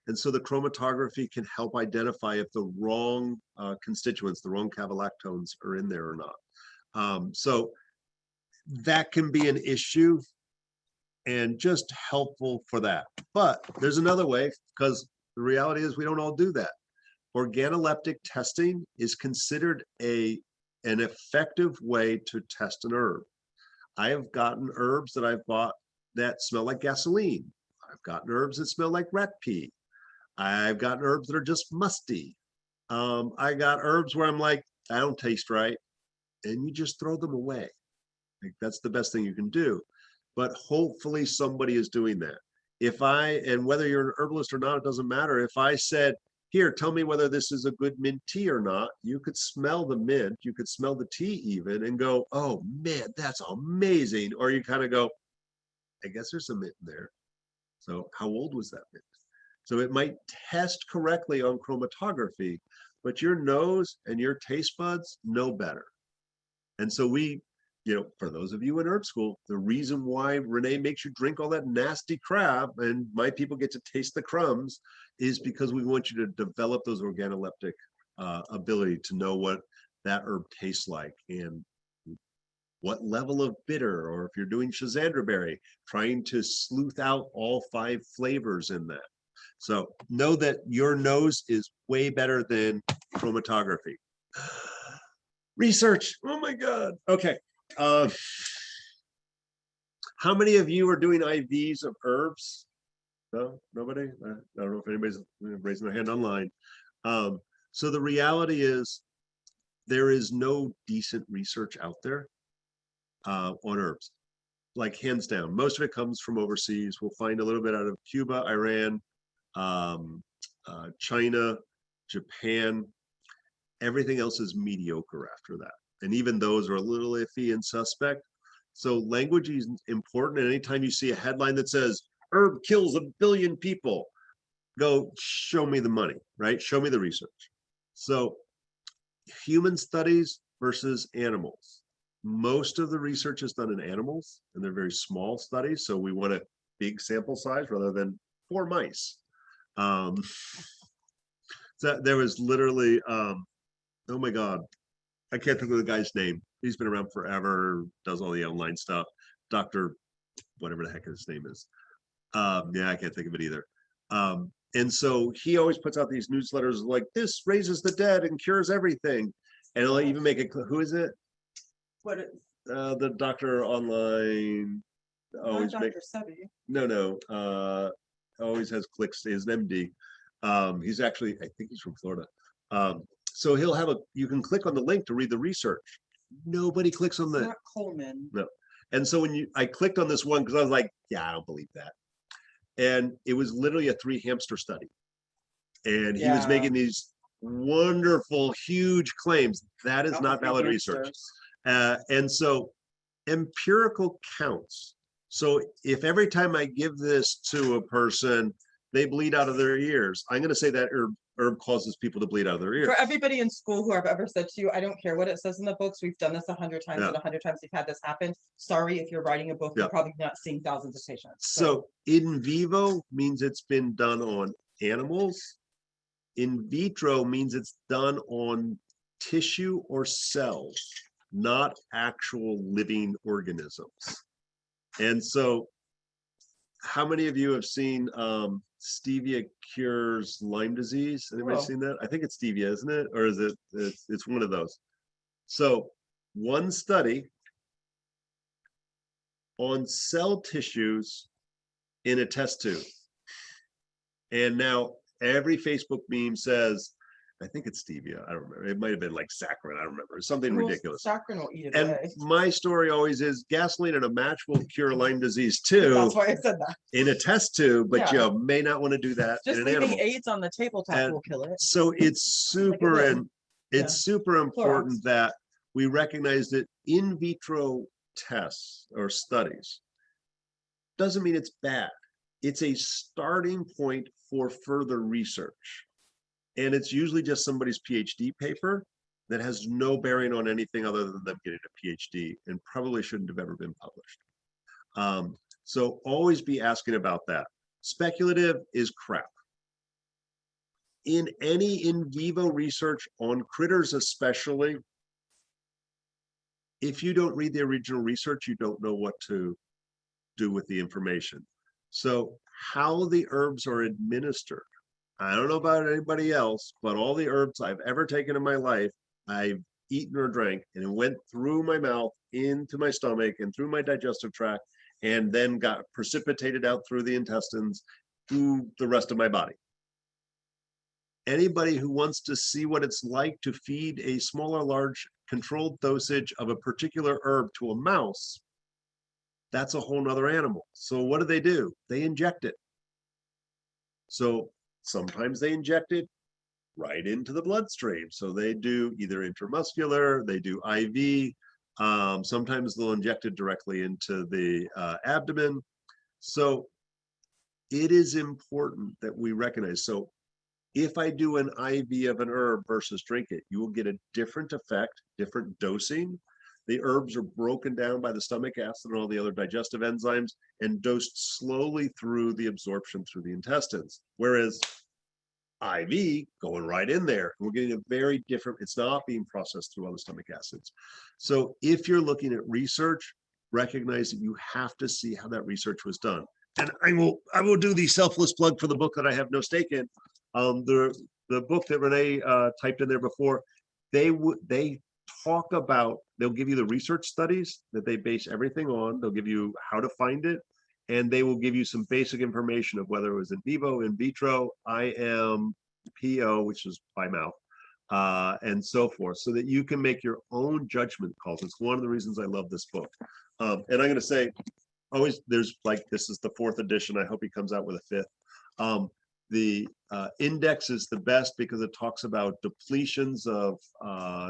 And so the chromatography can help identify if the wrong constituents, the wrong cavalactones are in there or not. So that can be an issue and just helpful for that. But there's another way, because the reality is we don't all do that. Organoleptic testing is considered an effective way to test an herb. I have gotten herbs that I've bought that smell like gasoline. I've gotten herbs that smell like rat pee. I've gotten herbs that are just musty. I got herbs where I'm like, I don't taste right. And you just throw them away. Like, that's the best thing you can do. But hopefully somebody is doing that. And whether you're an herbalist or not, it doesn't matter. If I said, here, tell me whether this is a good mint tea or not, you could smell the mint, you could smell the tea even, and go, oh man, that's amazing. Or you kind of go, I guess there's some mint in there. So how old was that mint? So it might test correctly on chromatography, but your nose and your taste buds know better. And so for those of you in herb school, the reason why Renee makes you drink all that nasty crap and my people get to taste the crumbs is because we want you to develop those organoleptic ability to know what that herb tastes like and what level of bitter, or if you're doing Schizandra trying to sleuth out all 5 flavors in that. So know that your nose is way better than chromatography. Research, oh my God. Okay. How many of you are doing IVs of herbs? No, nobody? I don't know if anybody's raising their hand online. So the reality is there is no decent research out there on herbs, like hands down. Most of it comes from overseas. We'll find a little bit out of Cuba, Iran, China, Japan. Everything else is mediocre after that. And even those are a little iffy and suspect. So language is important. And anytime you see a headline that says, herb kills 1 billion people, go show me the money, right? Show me the research. So human studies versus animals. Most of the research is done in animals, and they're very small studies. So we want a big sample size rather than 4 mice. So there was literally, oh my God, I can't think of the guy's name. He's been around forever, does all the online stuff. Dr. whatever the heck his name is. Yeah, I can't think of it either. And so he always puts out these newsletters like, this raises the dead and cures everything. And he'll even make it, who is it? What is? The doctor online. Always Not make, Dr. Sebi. no, always has clicks, he's an MD. He's actually, I think he's from Florida. So he'll have you can click on the link to read the research. Nobody clicks on It's the, not Coleman. no. And so I clicked on this one because I was like, yeah, I don't believe that. And it was literally a 3 hamster study. And he was Yeah. making these wonderful, huge claims. That is not valid research. And so empirical counts. So if every time I give this to a person, they bleed out of their ears, I'm going to say that herb herb causes people to bleed out of their ears. For everybody in school who I've ever said to you, I don't care what it says in the books, we've done this 100 times Yeah. and 100 times we've had this happen. Sorry, if you're writing a book, Yeah. you're probably not seeing thousands of patients. So in vivo means it's been done on animals. In vitro means it's done on tissue or cells, not actual living organisms. And so how many of you have seen Stevia cures Lyme disease? Anybody Whoa. seen that? I think it's Stevia, isn't it? Or is it, it's one of those. So one study on cell tissues in a test tube. And now every Facebook meme says, I think it's Stevia. I don't remember. It might have been like saccharin. I don't remember. Something Well, ridiculous. Saccharin will eat it And away. my story always is gasoline in a match will cure Lyme disease too That's why I said that. in a test tube, but Yeah. you may not want to do that Just in an leaving animal. AIDS on the tabletop And will kill it. So it's super will. and it's super important Clorox. that we recognize that in vitro tests or studies doesn't mean it's bad. It's a starting point for further research. And it's usually just somebody's PhD paper that has no bearing on anything other than them getting a PhD and probably shouldn't have ever been published. So always be asking about that. Speculative is crap. In any in vivo research on critters especially, if you don't read the original research, you don't know what to do with the information. So how the herbs are administered, I don't know about anybody else, but all the herbs I've ever taken in my life, I've eaten or drank, and it went through my mouth, into my stomach, and through my digestive tract, and then got precipitated out through the intestines, through the rest of my body. Anybody who wants to see what it's like to feed a small or large controlled dosage of a particular herb to a mouse, that's a whole nother animal. So what do? They inject it. So sometimes they inject it right into the bloodstream. So they do either intramuscular, they do IV. Sometimes they'll inject it directly into the abdomen. So it is important that we recognize. So if I do an IV of an herb versus drink it, you will get a different effect, different dosing. The herbs are broken down by the stomach acid and all the other digestive enzymes and dosed slowly through the absorption through the intestines. Whereas IV going right in there, we're getting a very different, it's not being processed through all the stomach acids. So if you're looking at research, recognize that you have to see how that research was done. And I will do the selfless plug for the book that I have no stake in. The book that Renee typed in there before, they talk about, they'll give you the research studies that they base everything on. They'll give you how to find it, and they will give you some basic information of whether it was in vivo, in vitro, IMPO, which is by mouth, and so forth, so that you can make your own judgment calls. It's one of the reasons I love this book. And I'm going to say, always, there's like, this is the 4th edition. I hope he comes out with a 5th. The index is the best because it talks about depletions of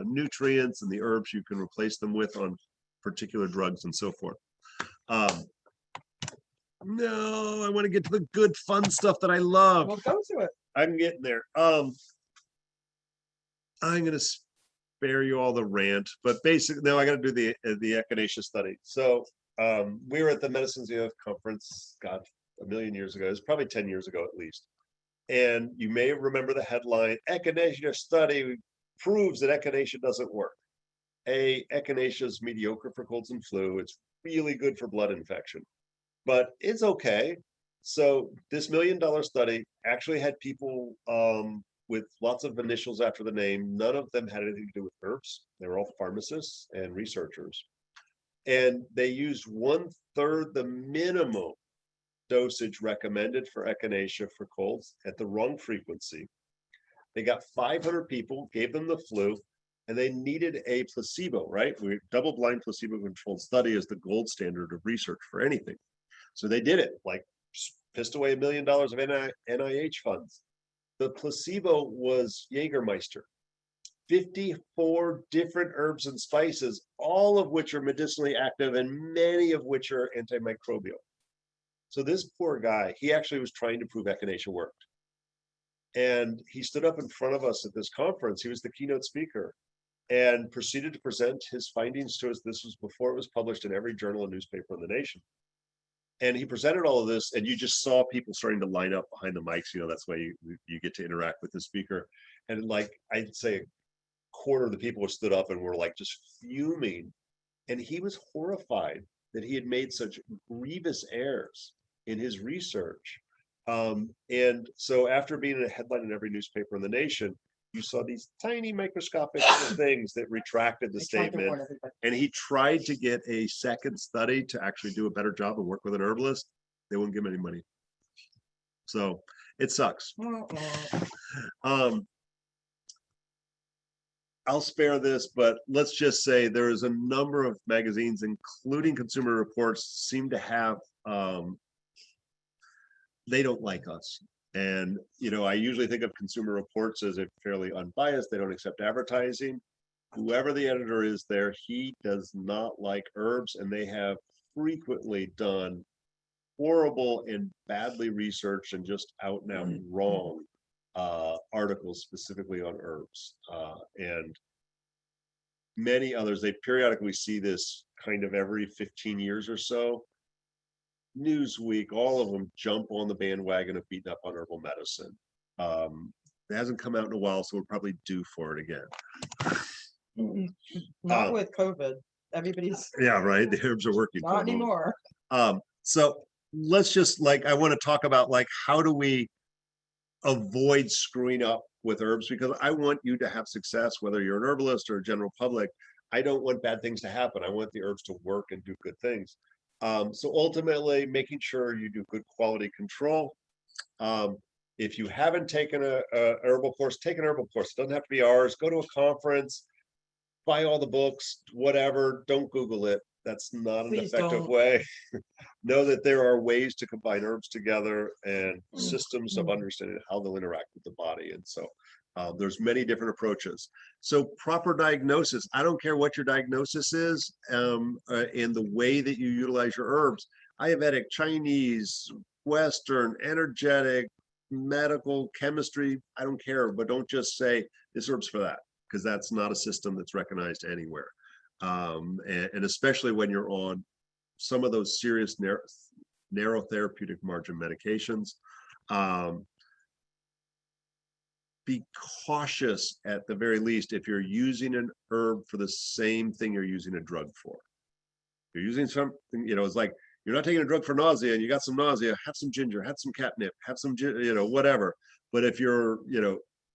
nutrients and the herbs you can replace them with on particular drugs and so forth. No, I want to get to the good, fun stuff that I love. We'll go to it. I'm getting there. I'm going to spare you all the rant, but basically, no, I got to do the echinacea study. So we were at the Medicines of the Earth conference, God, a million years ago. It was probably 10 years ago at least. And you may remember the headline, Echinacea study proves that echinacea doesn't work. Echinacea is mediocre for colds and flu. It's really good for blood infection, but it's okay. So this $1 million study actually had people with lots of initials after the name. None of them had anything to do with herbs. They were all pharmacists and researchers. And they used 1/3 the minimum dosage recommended for echinacea for colds at the wrong frequency. They got 500 people, gave them the flu, and they needed a placebo, right? Double-blind placebo-controlled study is the gold standard of research for anything. So they did it, like pissed away $1 million of NIH funds. The placebo was Jägermeister. 54 different herbs and spices, all of which are medicinally active and many of which are antimicrobial. So this poor guy, he actually was trying to prove echinacea worked. And he stood up in front of us at this conference. He was the keynote speaker and proceeded to present his findings to us. This was before it was published in every journal and newspaper in the nation. And he presented all of this, and you just saw people starting to line up behind the mics. You know, that's why you get to interact with the speaker. And like, I'd say a quarter of the people stood up and were like just fuming. And he was horrified that he had made such grievous errors in his research. And so after being in a headline in every newspaper in the nation, you saw these tiny microscopic little things that retracted the I tried to statement. warn everybody. And he tried to get a second study to actually do a better job and work with an herbalist. They wouldn't give him any money. So it sucks. I'll spare this, but let's just say there is a number of magazines, including Consumer Reports, seem to have, they don't like us. And, you know, I usually think of Consumer Reports as a fairly unbiased, they don't accept advertising. Whoever the editor is there, he does not like herbs, and they have frequently done horrible and badly researched and just out and out wrong articles specifically on herbs. And many others, they periodically see this kind of every 15 years or so. Newsweek, all of them jump on the bandwagon of beating up on herbal medicine. It hasn't come out in a while, so we're probably due for it again. Not with COVID. Everybody's Yeah, right. The herbs are working. not anymore. So let's just I want to talk about how do we avoid screwing up with herbs, because I want you to have success, whether you're an herbalist or a general public. I don't want bad things to happen. I want the herbs to work and do good things. So ultimately, making sure you do good quality control. If you haven't taken a herbal course, take an herbal course. It doesn't have to be ours. Go to a conference, buy all the books, whatever. Don't Google it. That's not an Please effective don't. way. Know that there are ways to combine herbs together and systems of understanding how they'll interact with the body. And so there's many different approaches. So proper diagnosis, I don't care what your diagnosis is and the way that you utilize your herbs. Ayurvedic, Chinese, Western, energetic, medical, chemistry, I don't care, but don't just say this herb's for that, because that's not a system that's recognized anywhere. And especially when you're on some of those serious narrow therapeutic margin medications. Be cautious at the very least if you're using an herb for the same thing you're using a drug for. You're using something, it's like you're not taking a drug for nausea and you got some nausea, have some ginger, have some catnip, have some, whatever. But if you're,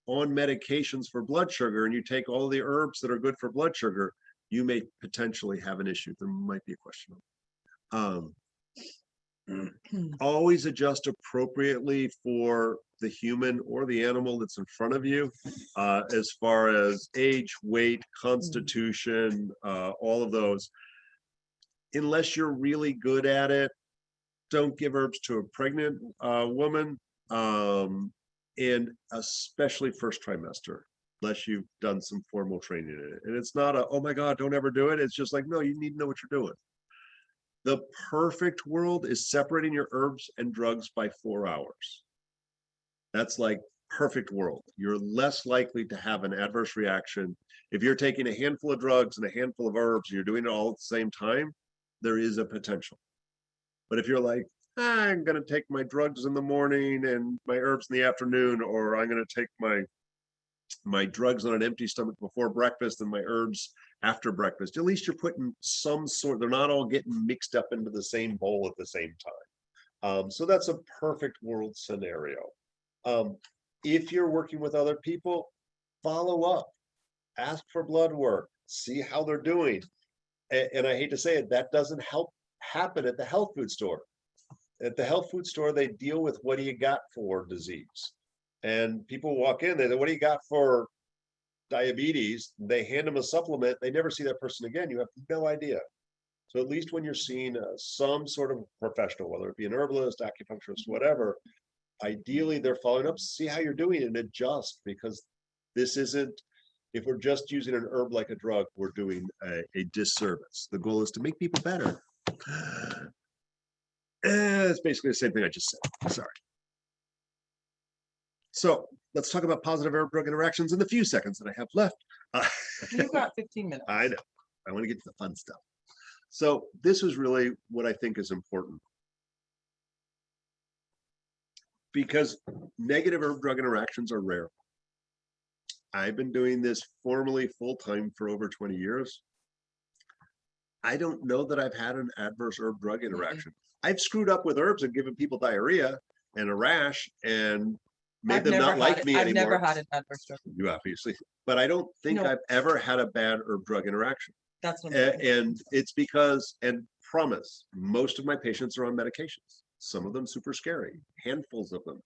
on medications for blood sugar and you take all the herbs that are good for blood sugar, you may potentially have an issue. There might be a question. Always adjust appropriately for the human or the animal that's in front of you, as far as age, weight, constitution, all of those. Unless you're really good at it, don't give herbs to a pregnant woman, and especially first trimester, unless you've done some formal training in it. And it's not a, oh my God, don't ever do it. It's just like, no, you need to know what you're doing. The perfect world is separating your herbs and drugs by 4 hours. That's like perfect world. You're less likely to have an adverse reaction. If you're taking a handful of drugs and a handful of herbs and you're doing it all at the same time, there is a potential. But if you're like, I'm going to take my drugs in the morning and my herbs in the afternoon, or I'm going to take my drugs on an empty stomach before breakfast and my herbs after breakfast, at least you're putting some sort, they're not all getting mixed up into the same bowl at the same time. So that's a perfect world scenario. If you're working with other people, follow up, ask for blood work, see how they're doing. And I hate to say it, that doesn't happen at the health food store. At the health food store, they deal with what do you got for disease. And people walk in, they say, what do you got for diabetes? They hand them a supplement. They never see that person again. You have no idea. So at least when you're seeing some sort of professional, whether it be an herbalist, acupuncturist, whatever, ideally they're following up, see how you're doing and adjust, because this isn't, if we're just using an herb like a drug, we're doing a disservice. The goal is to make people better. It's basically the same thing I just said. Sorry. So let's talk about positive herb-drug interactions in the few seconds that I have left. You've got 15 minutes. I know. I want to get to the fun stuff. So this is really what I think is important. Because negative herb-drug interactions are rare. I've been doing this formally full-time for over 20 years. I don't know that I've had an adverse herb-drug interaction. I've screwed up with herbs and given people diarrhea and a rash and made I've them never not had like it- me I've anymore. never had an adverse drug. You obviously, but I don't think No. I've ever had a bad herb-drug interaction. That's what And it's because, and promise, most of my patients are on medications. Some of them super scary, handfuls of them.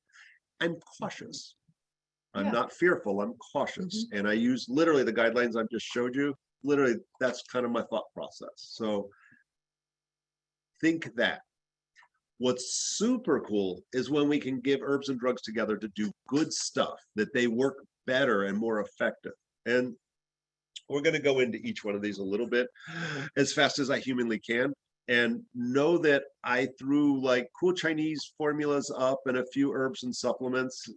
I'm cautious. I'm Yeah. not fearful, I'm cautious. And I use literally the guidelines I've just showed you. Literally, that's kind of my thought process. So think that. What's super cool is when we can give herbs and drugs together to do good stuff, that they work better and more effective. And we're going to go into each one of these a little bit as fast as I humanly can. And know that I threw like cool Chinese formulas up and a few herbs and supplements.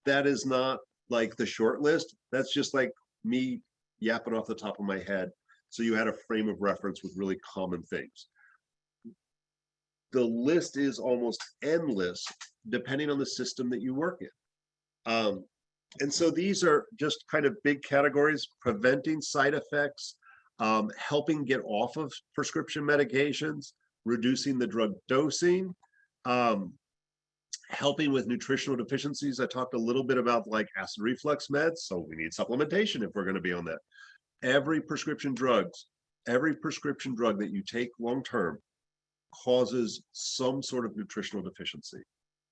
That is not like the short list. That's just like me yapping off the top of my head. So you had a frame of reference with really common things. The list is almost endless depending on the system that you work in. And so these are just kind of big categories: preventing side effects, helping get off of prescription medications, reducing the drug dosing, helping with nutritional deficiencies. I talked a little bit about like acid reflux meds, so we need supplementation if we're going to be on that. Every prescription drug that you take long-term causes some sort of nutritional deficiency,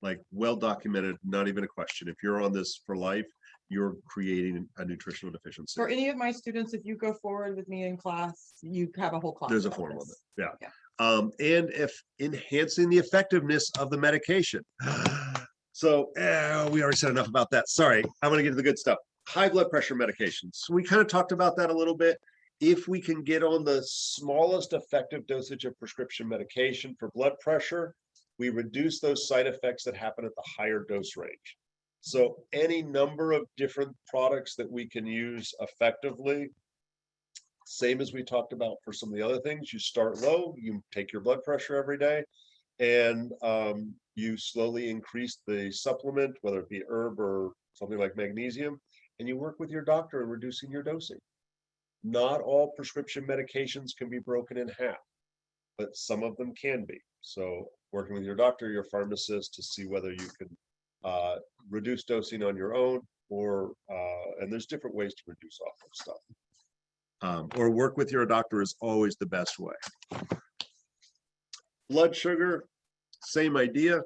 like well documented, not even a question. If you're on this for life, you're creating a nutritional deficiency. For any of my students, if you go forward with me in class, you have a whole class. There's a about form of this. it. Yeah. Yeah. And if enhancing the effectiveness of the medication. So we already said enough about that. Sorry, I'm going to get to the good stuff. High blood pressure medications. We kind of talked about that a little bit. If we can get on the smallest effective dosage of prescription medication for blood pressure, we reduce those side effects that happen at the higher dose range. So any number of different products that we can use effectively, same as we talked about for some of the other things. You start low, you take your blood pressure every day, and you slowly increase the supplement, whether it be herb or something like magnesium, and you work with your doctor in reducing your dosing. Not all prescription medications can be broken in half, but some of them can be. So working with your doctor, your pharmacist, to see whether you can reduce dosing on your own, or and there's different ways to reduce off of stuff. Or work with your doctor is always the best way. Blood sugar, same idea.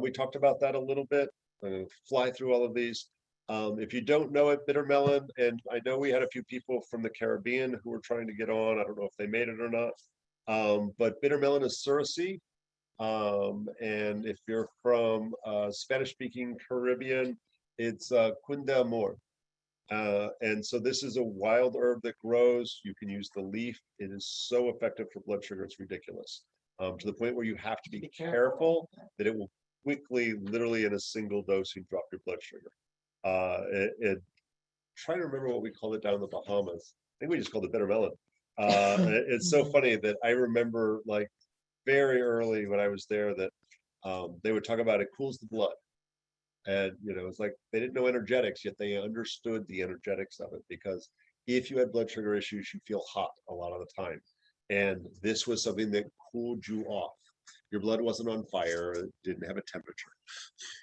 We talked about that a little bit. I'm gonna fly through all of these. If you don't know it, bitter melon, and I know we had a few people from the Caribbean who were trying to get on. I don't know if they made it or not. But bitter melon is Surasy. And if you're from Spanish-speaking Caribbean, it's Quinda Amor. And so this is a wild herb that grows. You can use the leaf. It is so effective for blood sugar, it's ridiculous. To the point where you have to be careful that it will quickly, literally in a single dosing, drop your blood sugar. Trying to remember what we called it down in the Bahamas. I think we just called it bitter melon. It's so funny that I remember like very early when I was there that they would talk about it cools the blood. And, you know, it's like they didn't know energetics, yet they understood the energetics of it, because if you had blood sugar issues, you feel hot a lot of the time. And this was something that cooled you off. Your blood wasn't on fire, it didn't have a temperature.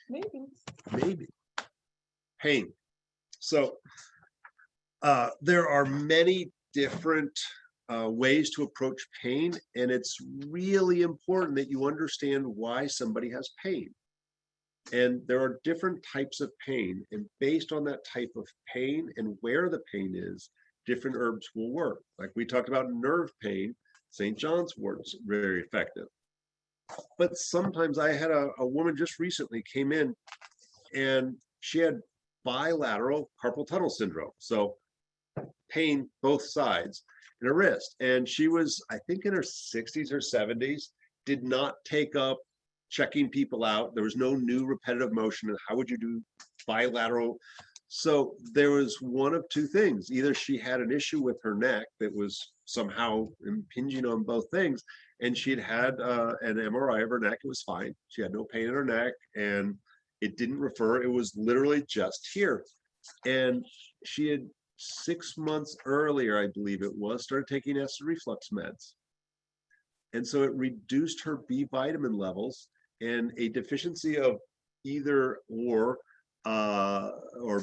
Maybe. Pain. So there are many different ways to approach pain, and it's really important that you understand why somebody has pain. And there are different types of pain, and based on that type of pain and where the pain is, different herbs will work. Like we talked about nerve pain, St. John's wort's very effective. But sometimes I had a woman just recently came in and she had bilateral carpal tunnel syndrome. So pain both sides in her wrist. And she was, I think, in her 60s or 70s, did not take up checking people out. There was no new repetitive motion. And how would you do bilateral? So there was one of two things. Either she had an issue with her neck that was somehow impinging on both things, and she'd had an MRI of her neck. It was fine. She had no pain in her neck, and it didn't refer. It was literally just here. And she had 6 months earlier, I believe it was, started taking acid reflux meds. And so it reduced her B vitamin levels, and a deficiency of either or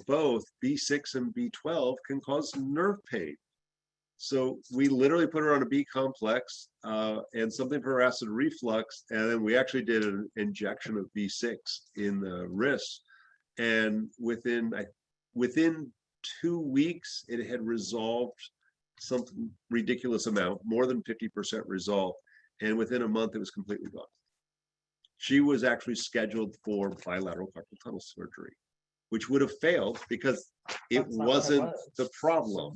both B6 and B12 can cause nerve pain. So we literally put her on a B complex and something for her acid reflux, and then we actually did an injection of B6 in the wrist. And within 2 weeks, it had resolved some ridiculous amount, more than 50% resolved. And within a month, it was completely gone. She was actually scheduled for bilateral carpal tunnel surgery, which would have failed because it That's not what it wasn't was. the problem.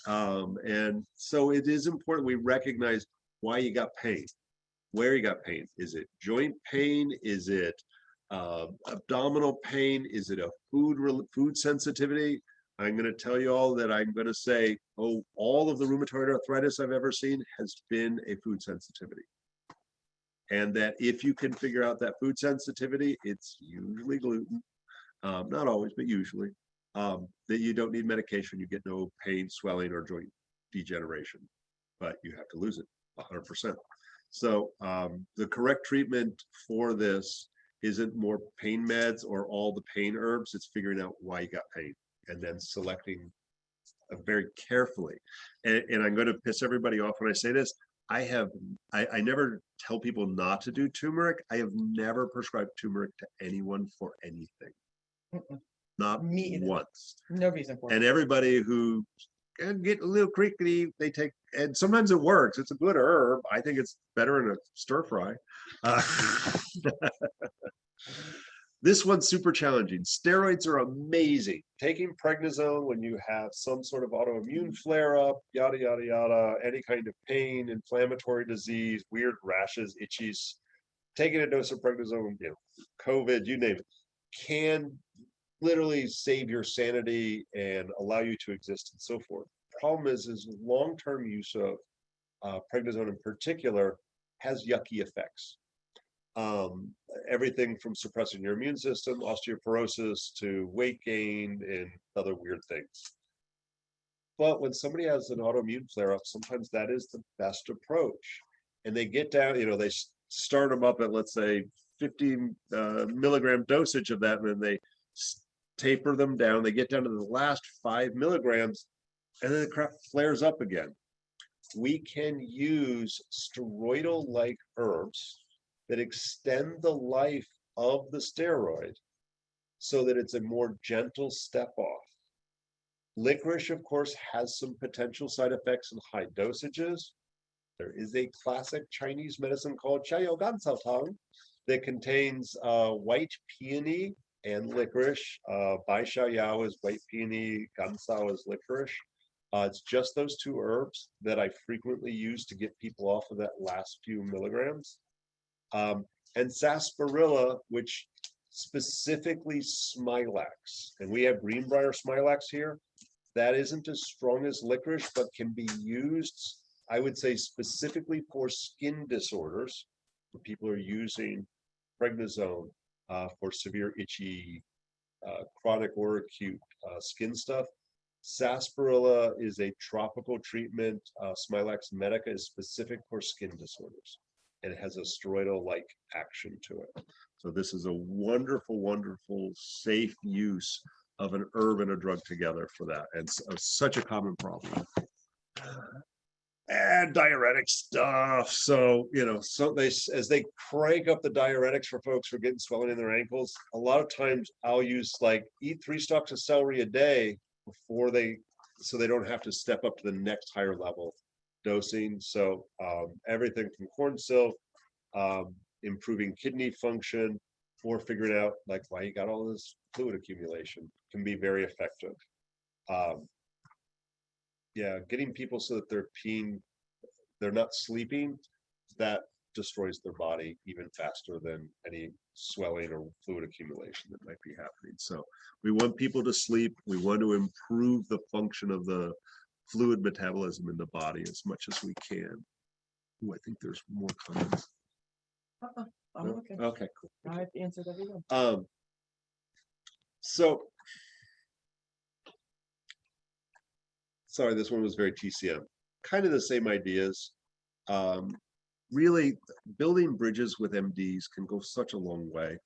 And so it is important we recognize why you got pain, where you got pain. Is it joint pain? Is it abdominal pain? Is it a food sensitivity? I'm going to tell you all that I'm going to say, oh, all of the rheumatoid arthritis I've ever seen has been a food sensitivity. And that if you can figure out that food sensitivity, it's usually gluten, not always, but usually, that you don't need medication. You get no pain, swelling, or joint degeneration, but you have to lose it 100%. So the correct treatment for this isn't more pain meds or all the pain herbs. It's figuring out why you got pain and then selecting very carefully. And I'm going to piss everybody off when I say this. I never tell people not to do turmeric. I have never prescribed turmeric to anyone for anything. Mm-mm. Not Me either. once. No reason for And it. everybody who can get a little crickety, they take, and sometimes it works. It's a good herb. I think it's better in a stir fry. This one's super challenging. Steroids are amazing. Taking prednisone when you have some sort of autoimmune flare-up, yada, yada, yada, any kind of pain, inflammatory disease, weird rashes, itchies, taking a dose of prednisone, COVID, you name it, can literally save your sanity and allow you to exist and so forth. Problem is long-term use of prednisone in particular has yucky effects. Everything from suppressing your immune system, osteoporosis, to weight gain, and other weird things. But when somebody has an autoimmune flare-up, sometimes that is the best approach. And they get down, they start them up at, let's say, 50 milligram dosage of that, and then they taper them down. They get down to the last 5 milligrams, and then the crap flares up again. We can use steroidal-like herbs that extend the life of the steroid so that it's a more gentle step off. Licorice, of course, has some potential side effects in high dosages. There is a classic Chinese medicine called Xiao Gansao Tang that contains white peony and licorice. Bai Xiao Yao is white peony, Gansao is licorice. It's just those two herbs that I frequently use to get people off of that last few milligrams. And sarsaparilla, which specifically Smilax, and we have Greenbrier Smilax here. That isn't as strong as licorice, but can be used, I would say, specifically for skin disorders. When people are using prednisone for severe itchy, chronic or acute skin stuff. Sarsaparilla is a tropical treatment. Smilax medica is specific for skin disorders, and it has a steroidal-like action to it. So this is a wonderful, wonderful, safe use of an herb and a drug together for that. And such a common problem. And diuretic stuff. So, as they crank up the diuretics for folks who are getting swelling in their ankles, a lot of times I'll use eat 3 stalks of celery a day before so they don't have to step up to the next higher level dosing. So everything from corn silk, improving kidney function, or figuring out why you got all this fluid accumulation can be very effective. Getting people so that they're not sleeping, that destroys their body even faster than any swelling or fluid accumulation that might be happening. So we want people to sleep. We want to improve the function of the fluid metabolism in the body as much as we can. Ooh, I think there's more comments. I'm No? okay. Okay, cool. I've answered everyone. So sorry, this one was very TCM. Kind of the same ideas. Really, building bridges with MDs can go such a long way.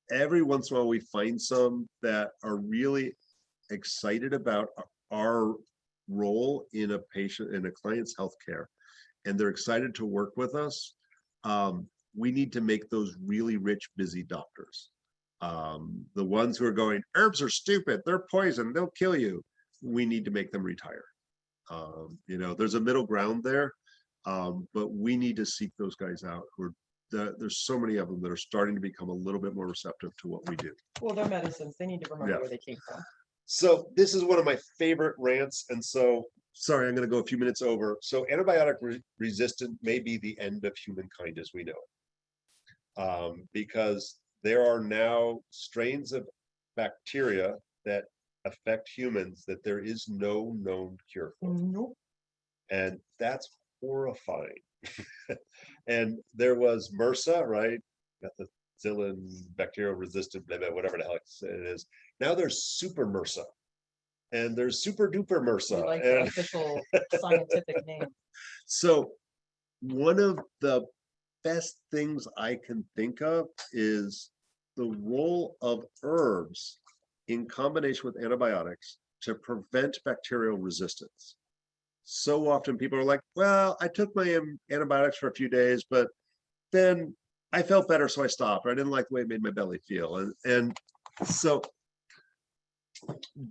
Every once in a while, we find some that are really excited about our role in a patient, in a client's healthcare, and they're excited to work with us. We need to make those really rich, busy doctors. The ones who are going, herbs are stupid, they're poison, they'll kill you. We need to make them retire. There's a middle ground there, but we need to seek those guys out who are, there's so many of them that are starting to become a little bit more receptive to what we do. Well, they're medicines. They need to remember Yeah. where they came from. So this is one of my favorite rants. And so, sorry, I'm going to go a few minutes over. So antibiotic resistant may be the end of humankind as we know it. Because there are now strains of bacteria that affect humans that there is no known cure for. Nope. And that's horrifying. And there was MRSA, right? Methicillin bacterial resistant, blah, blah, whatever the hell it is. Now there's super MRSA and there's super duper We MRSA. like the And official scientific name. so one of the best things I can think of is the role of herbs in combination with antibiotics to prevent bacterial resistance. So often people are like, well, I took my antibiotics for a few days, but then I felt better, so I stopped. Or I didn't like the way it made my belly feel. And so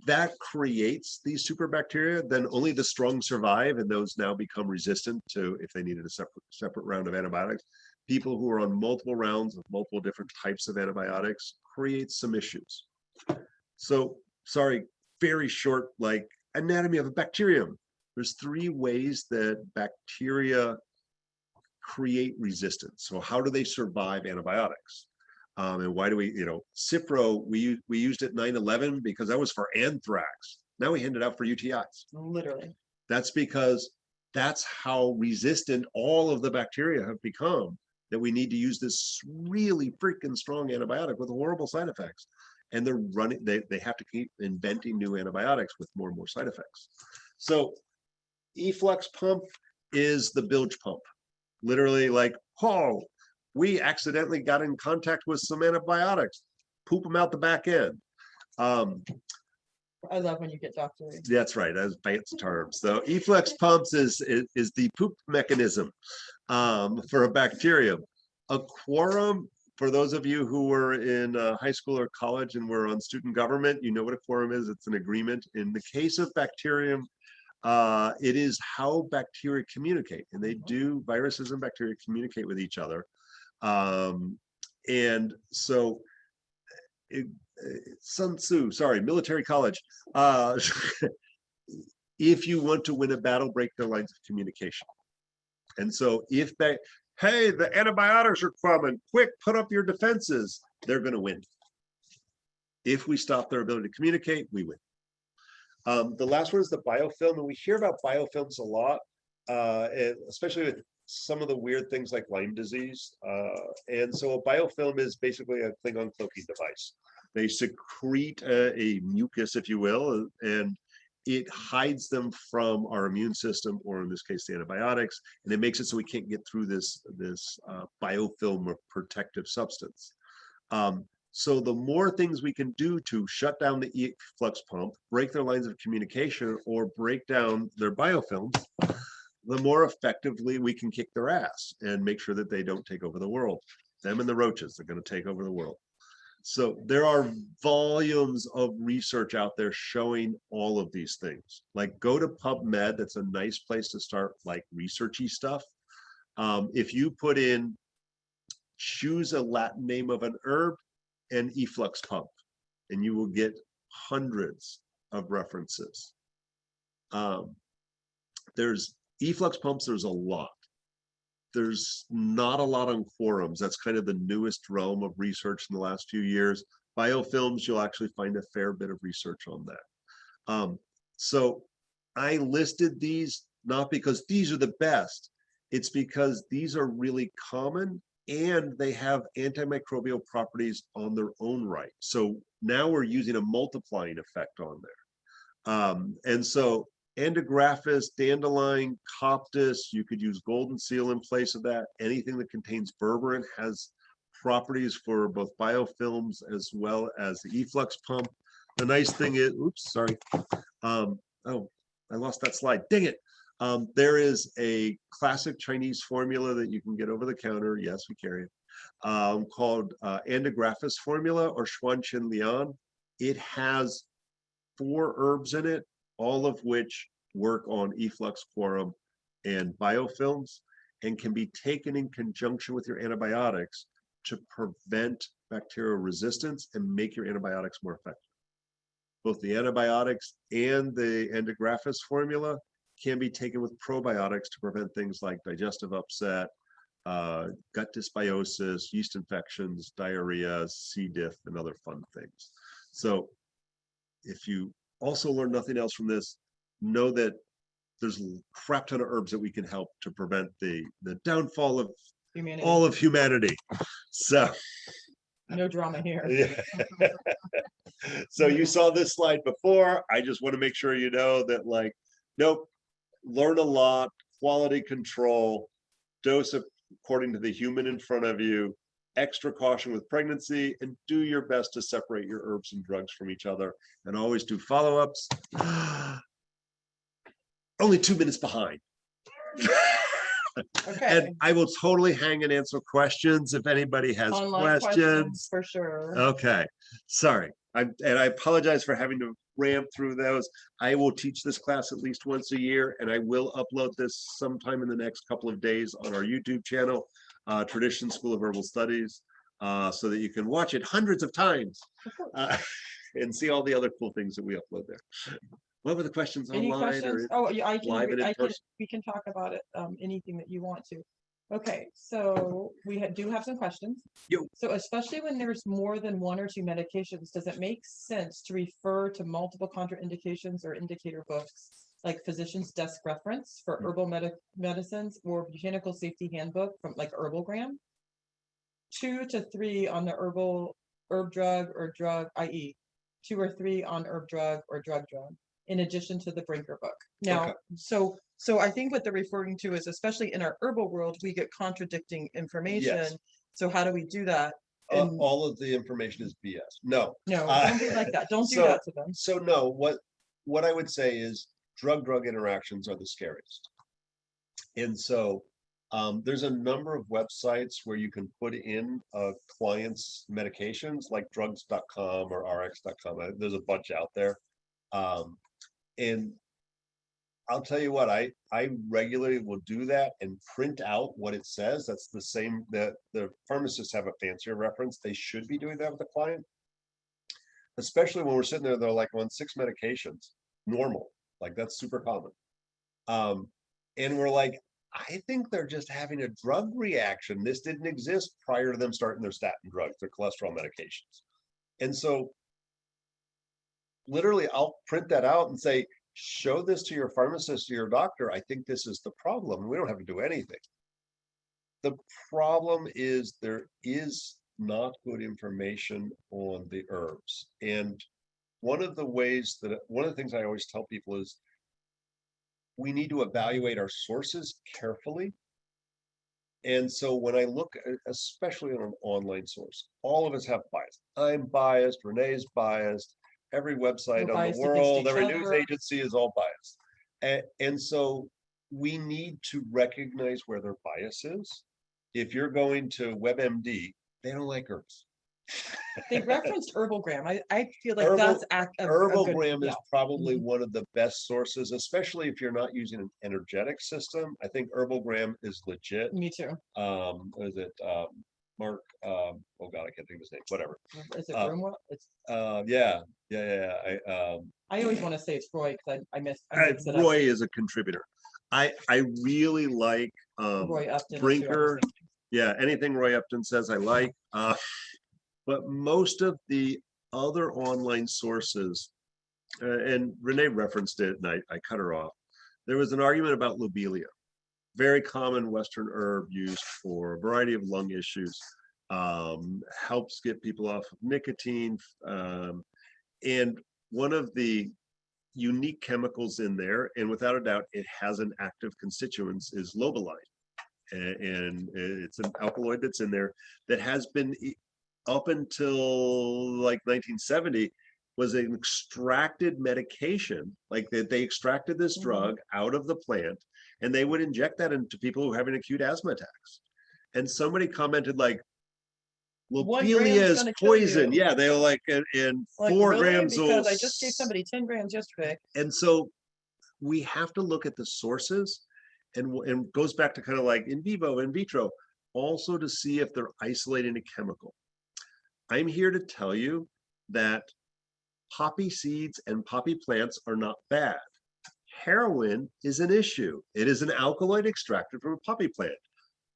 that creates these super bacteria. Then only the strong survive, and those now become resistant to, if they needed a separate round of antibiotics. People who are on multiple rounds of multiple different types of antibiotics creates some issues. So, sorry, very short, like anatomy of a bacterium. There's 3 ways that bacteria create resistance. So how do they survive antibiotics? And why do we, Cipro, we used it 9/11 because that was for anthrax. Now we hand it out for UTIs. Literally. That's because that's how resistant all of the bacteria have become, that we need to use this really freaking strong antibiotic with horrible side effects. And they're running, they have to keep inventing new antibiotics with more and more side effects. So efflux pump is the bilge pump. Literally like, oh, we accidentally got in contact with some antibiotics, poop them out the back end. I love when you get doctory. That's right, that's fancy terms. So efflux pumps is the poop mechanism for a bacterium. A quorum, for those of you who were in high school or college and were on student government, you know what a quorum is. It's an agreement. In the case of bacterium, it is how bacteria communicate, and they do, viruses and bacteria communicate with each other. And so Sun Tzu, sorry, military college. If you want to win a battle, break their lines of communication. And so if they, hey, the antibiotics are coming, quick, put up your defenses, they're going to win. If we stop their ability to communicate, we win. The last one is the biofilm, and we hear about biofilms a lot, especially with some of the weird things like Lyme disease. And so a biofilm is basically a Klingon cloaking device. They secrete a mucus, if you will, and it hides them from our immune system, or in this case, the antibiotics, and it makes it so we can't get through this biofilm or protective substance. So the more things we can do to shut down the efflux pump, break their lines of communication, or break down their biofilms, the more effectively we can kick their ass and make sure that they don't take over the world. Them and the roaches are going to take over the world. So there are volumes of research out there showing all of these things. Like, go to PubMed, that's a nice place to start like researchy stuff. If you put in, choose a Latin name of an herb and efflux pump, and you will get hundreds of references. There's efflux pumps, there's a lot. there's not a lot on quorums. That's kind of the newest realm of research in the last few years. Biofilms, you'll actually find a fair bit of research on that. So I listed these not because these are the best, it's because these are really common and they have antimicrobial properties on their own right. So now we're using a multiplying effect on there. And so Andrographis, dandelion, coptis, you could use golden seal in place of that. Anything that contains berberine has properties for both biofilms as well as the efflux pump. The nice thing is, oops, sorry. Oh, I lost that slide. Dang it. There is a classic Chinese formula that you can get over the counter. Yes, we carry it. Called Andrographis formula or Xuanqin Lian. It has 4 herbs in it, all of which work on efflux quorum and biofilms and can be taken in conjunction with your antibiotics to prevent bacterial resistance and make your antibiotics more effective. Both the antibiotics and the Andrographis formula can be taken with probiotics to prevent things like digestive upset, gut dysbiosis, yeast infections, diarrhea, C. diff, and other fun things. So if you also learn nothing else from this, know that there's a crap ton of herbs that we can help to prevent the downfall of Humanity. all of humanity. So No drama here. yeah. So you saw this slide before. I just want to make sure you know that, like, nope, learn a lot, quality control, dose according to the human in front of you, extra caution with pregnancy, and do your best to separate your herbs and drugs from each other, and always do follow-ups. Only 2 minutes behind. Okay. And I will totally hang and answer questions if anybody has Online questions. for sure. Okay, sorry. And I apologize for having to ramp through those. I will teach this class at least once a year, and I will upload this sometime in the next couple of days on our YouTube channel, Tradition School of Herbal Studies, so that you can watch it hundreds of times and see all the other cool things that we upload there. What were the questions Any online? questions? Or Oh, yeah, I can, live and in person? we can talk about it, anything that you want to. Okay, so we do have some questions. Yo. So especially when there's more than 1 or 2 medications, does it make sense to refer to multiple contraindications or indicator books, like physician's desk reference for herbal medicines or botanical safety handbook from like Herbalgram? 2 to 3 on the herb drug or drug, i.e. 2 or 3 on herb drug or drug, in addition to the Brinker book. Now, Okay. so I think what they're referring to is, especially in our herbal world, we get contradicting information. Yes. So how do we do that? And All of the information is BS. No. no, Uh, don't be like that. Don't do so- that to them. So no, what I would say is drug-drug interactions are the scariest. And so there's a number of websites where you can put in a client's medications, like drugs.com or rx.com. There's a bunch out there. And I'll tell you what, I regularly will do that and print out what it says. That's the same that the pharmacists have a fancier reference. They should be doing that with the client, especially when we're sitting there, they're like on 6 medications, normal, like that's super common. And we're like, I think they're just having a drug reaction. This didn't exist prior to them starting their statin drugs, their cholesterol medications. And so literally I'll print that out and say, show this to your pharmacist or your doctor. I think this is the problem. We don't have to do anything. The problem is there is not good information on the herbs. And one of the things I always tell people is we need to evaluate our sources carefully. And so when I look, especially on an online source, all of us have bias. I'm biased, Renee's biased, every website We're on biased the against world, each every news other. agency is all biased. And so we need to recognize where their bias is. If you're going to WebMD, they don't like herbs. They referenced Herbalgram. I feel like Herbal- that's a good, Herbalgram is yeah. probably Mhm. one of the best sources, especially if you're not using an energetic system. I think Herbalgram is legit. Me too. What is it? Mark, oh God, I can't think of his name, whatever. Is it Uh, Broomwa? It's, Yeah. I always want to say it's Roy because I mix it up. Roy is a contributor. I really like Roy Upton. is who I was Brinker. thinking. Yeah, anything Roy Upton says I like. But most of the other online sources, and Renee referenced it, and I cut her off. There was an argument about lobelia, very common Western herb used for a variety of lung issues. Helps get people off of nicotine. And one of the unique chemicals in there, and without a doubt, it has an active constituent, is lobeline. And it's an alkaloid that's in there that has been up until like 1970 was an extracted medication, like that they extracted this drug out of the plant and they would inject that into people who are having acute asthma attacks. And somebody commented like, 1 lobelia gram's is gonna kill poison. you. Yeah, they were like, and Like, 4 really? grams will. Because I just gave somebody 10 grams yesterday. And so we have to look at the sources and goes back to kind of like in vivo, in vitro, also to see if they're isolating a chemical. I'm here to tell you that poppy seeds and poppy plants are not bad. Heroin is an issue. It is an alkaloid extracted from a poppy plant.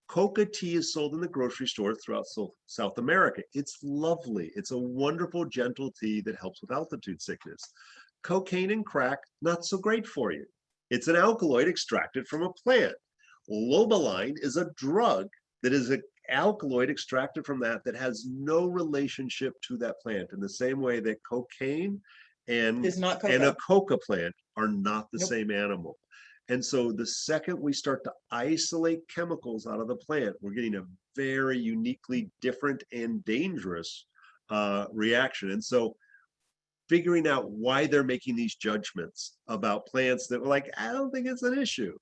Coca tea is sold in the grocery store throughout South America. It's lovely. It's a wonderful, gentle tea that helps with altitude sickness. Cocaine and crack, not so great for you. It's an alkaloid extracted from a plant. Lobeline is a drug that is an alkaloid extracted from that has no relationship to that plant, in the same way that cocaine and Is not a coca. coca plant are not the Nope. same animal. And so the second we start to isolate chemicals out of the plant, we're getting a very uniquely different and dangerous reaction. And so figuring out why they're making these judgments about plants that were like, I don't think it's an issue.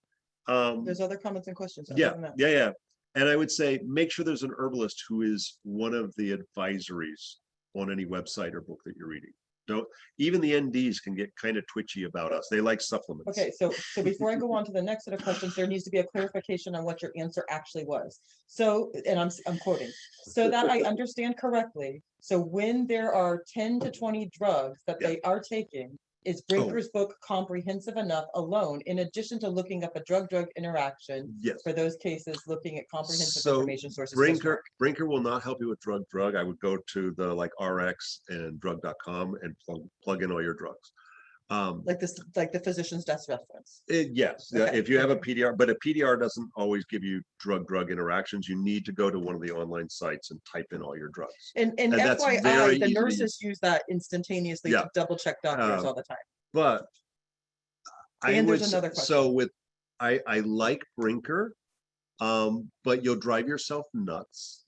There's other comments and questions. other Yeah, than that. yeah. And I would say, make sure there's an herbalist who is one of the advisories on any website or book that you're reading. Don't, even the NDs can get kind of twitchy about us. They like supplements. Okay, so before I go on to the next set of questions, there needs to be a clarification on what your answer actually was. So, and I'm quoting, so that I understand correctly. So when there are 10 to 20 drugs that they are taking, is Brinker's book comprehensive enough alone, in addition to looking up a drug-drug interaction? Yes. For those cases, looking at comprehensive So information sources. does work. Brinker will not help you with drug. I would go to the like RX and drug.com and plug in all your drugs. Like this, like the physician's desk reference. Yes, Okay, if you have a thank PDR, but a PDR doesn't always give you drug interactions. You need to go to one of the online sites and type in all your drugs. And that's very FYI, the easy to nurses use that instantaneously Yeah. to double check doctors Um, all the time. But I And would there's another so with I like Brinker, but you'll drive yourself nuts.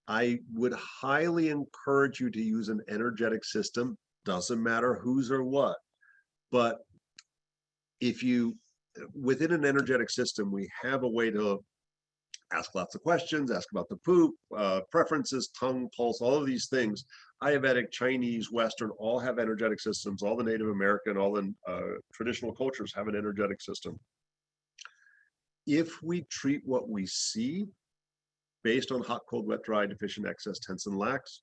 I would highly encourage you to use an energetic system. Doesn't matter whose or what, but if you within an energetic system, we have a way to ask lots of questions, ask about the poop, preferences, tongue, pulse, all of these things. Ayurvedic, Chinese, Western, all have energetic systems. All the Native American, all the traditional cultures have an energetic system. If we treat what we see based on hot, cold, wet, dry, deficient, excess, tense, and lax,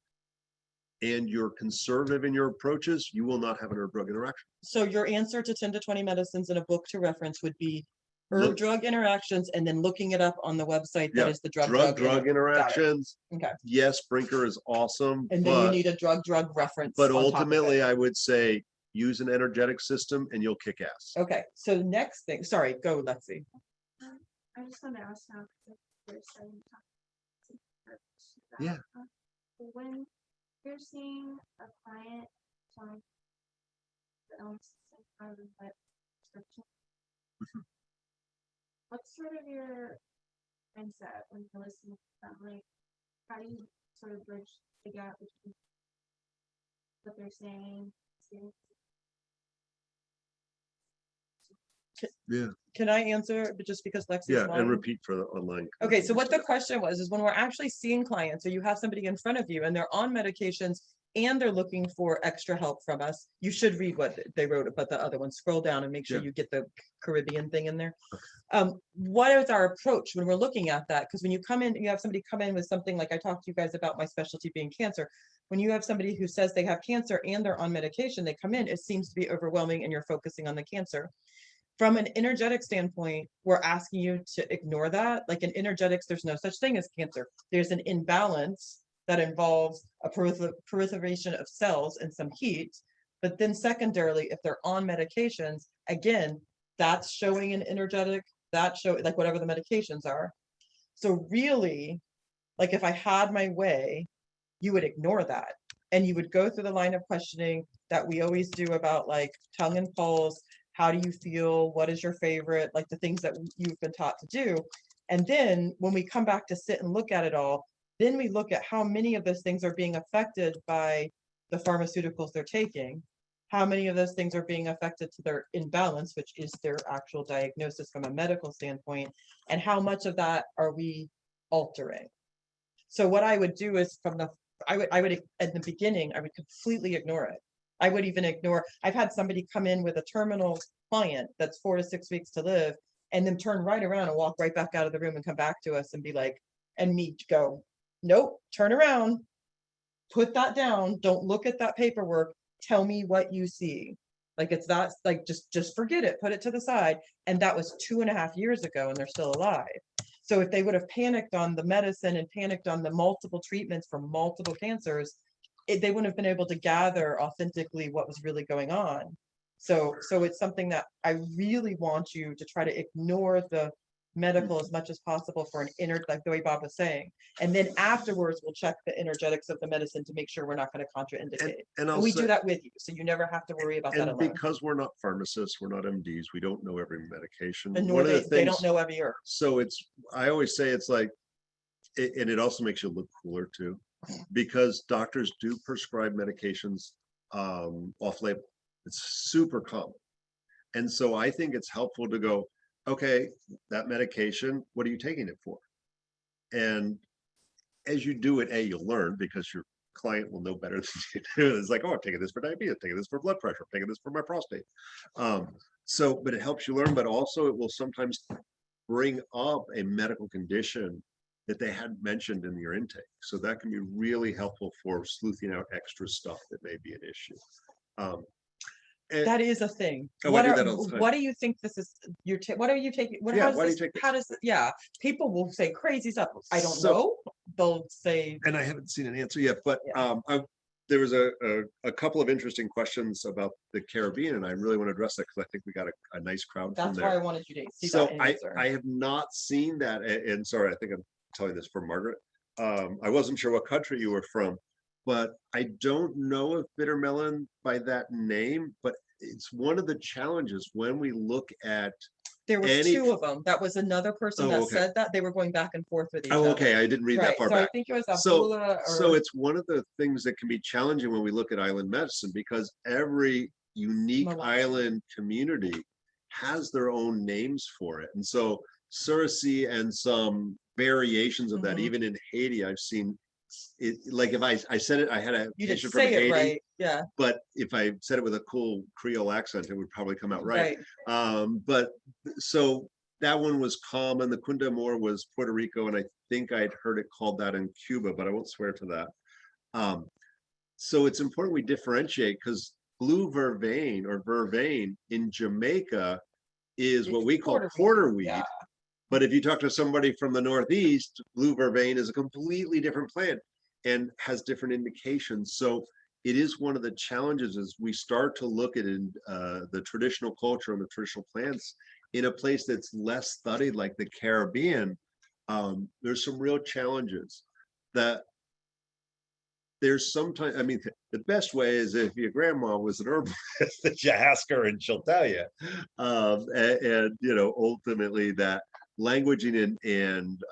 and you're conservative in your approaches, you will not have an herb-drug interaction. So your answer to 10 to 20 medicines in a book to reference would be Look- herb-drug interactions, and then looking it up on the website that Yeah, is the drug interactions. Okay. Yes, Brinker is awesome, And then you but, need a drug reference. but on top of it. ultimately, I would say use an energetic system and you'll kick ass. Okay, so next thing, sorry, go Lexi. I just want to ask now, because you're starting to talk. Yeah. When you're seeing a client telling the illness of that prescription, what's sort of your mindset when you're listening to them? Like, how do you sort of bridge the gap between what they're saying? Yeah, Can I answer, but just because Lexi's yeah, lying? and repeat for the online. Okay, so what the question was, is when we're actually seeing clients, or you have somebody in front of you and they're on medications and they're looking for extra help from us, you should read what they wrote about the other one. Scroll down and make sure Yeah. you get the Caribbean thing in there. What is our approach when we're looking at that? Because when you come in, you have somebody come in with something like I talked to you guys about my specialty being cancer. When you have somebody who says they have cancer and they're on medication, they come in, it seems to be overwhelming and you're focusing on the cancer. From an energetic standpoint, we're asking you to ignore that. Like in energetics, there's no such thing as cancer. There's an imbalance that involves a proliferation of cells and some heat. But then secondarily, if they're on medications, again, that's showing an energetic, that show like whatever the medications are. So really, like if I had my way, you would ignore that. And you would go through the line of questioning that we always do about like tongue and pulse. How do you feel? What is your favorite? Like the things that you've been taught to do. And then when we come back to sit and look at it all, then we look at how many of those things are being affected by the pharmaceuticals they're taking. How many of those things are being affected to their imbalance, which is their actual diagnosis from a medical standpoint, and how much of that are we altering? So what I would do is I would at the beginning, I would completely ignore it. I would even ignore, I've had somebody come in with a terminal client that's 4 to 6 weeks to live and then turn right around and walk right back out of the room and come back to us and be like, and me go, nope, turn around, put that down, don't look at that paperwork, tell me what you see. Like it's that, like just forget it, put it to the side. And that was 2.5 years ago and they're still alive. So if they would have panicked on the medicine and panicked on the multiple treatments for multiple cancers, they wouldn't have been able to gather authentically what was really going on. So it's something that I really want you to try to ignore the medical as much as possible for an like the way Bob was saying. And then afterwards, we'll check the energetics of the medicine to make sure we're not going to contraindicate. And We do that with you, so you never have to worry about that and alone. because we're not pharmacists, we're not MDs, we don't know every medication. And nor they don't know every herb. So I always say it's like, and it also makes you look cooler too, because doctors do prescribe medications off label. It's super common. And so I think it's helpful to go, okay, that medication, what are you taking it for? And as you do it, you'll learn because your client will know better than you do. It's like, oh, I'm taking this for diabetes, I'm taking this for blood pressure, I'm taking this for my prostate. But it helps you learn, but also it will sometimes bring up a medical condition that they hadn't mentioned in your intake. So that can be really helpful for sleuthing out extra stuff that may be an issue. That is a thing. Oh, I do that all the time. What do you think this is? What are you taking? Yeah, why do you take this? How does people will say crazy stuff. I don't So- know. They'll say, And I haven't seen an answer yet, but Yeah. there was a couple of interesting questions about the Caribbean, and I really want to address that because I think we got a nice crowd from that's why I there. wanted you to see So that I answer. have not seen that, and sorry, I think I'm telling this for Margaret. I wasn't sure what country you were from, but I don't know if bitter melon by that name, but it's one of the challenges when we look at. There was any- 2 of them. That was another person Oh, that okay. said that they were going back and forth with each Oh, other. okay, I didn't read that Right. far So I back. think it was So Abdullah So it's one of the things that can be challenging when we look at island medicine, because every unique Malawi. island community has their own names for it. And so Surrocy and some variations of that, Mhm. even in Haiti, I've seen it, like if I said it, I had a you didn't patient from say it Haiti, right. Yeah. but if I said it with a cool Creole accent, it would probably come out right. Right. But so that one was common. The Cundamore was Puerto Rico, and I think I'd heard it called that in Cuba, but I won't swear to that. So it's important we differentiate, because blue vervain or vervain in Jamaica is what It's we call porterweed, porterweed. yeah. But if you talk to somebody from the Northeast, blue vervain is a completely different plant and has different indications. So it is one of the challenges as we start to look at the traditional culture and the traditional plants in a place that's less studied, like the Caribbean. There's some real challenges that there's sometimes, I mean, the best way is if your grandma was an herbalist, that you ask her and she'll tell you. And ultimately that languaging and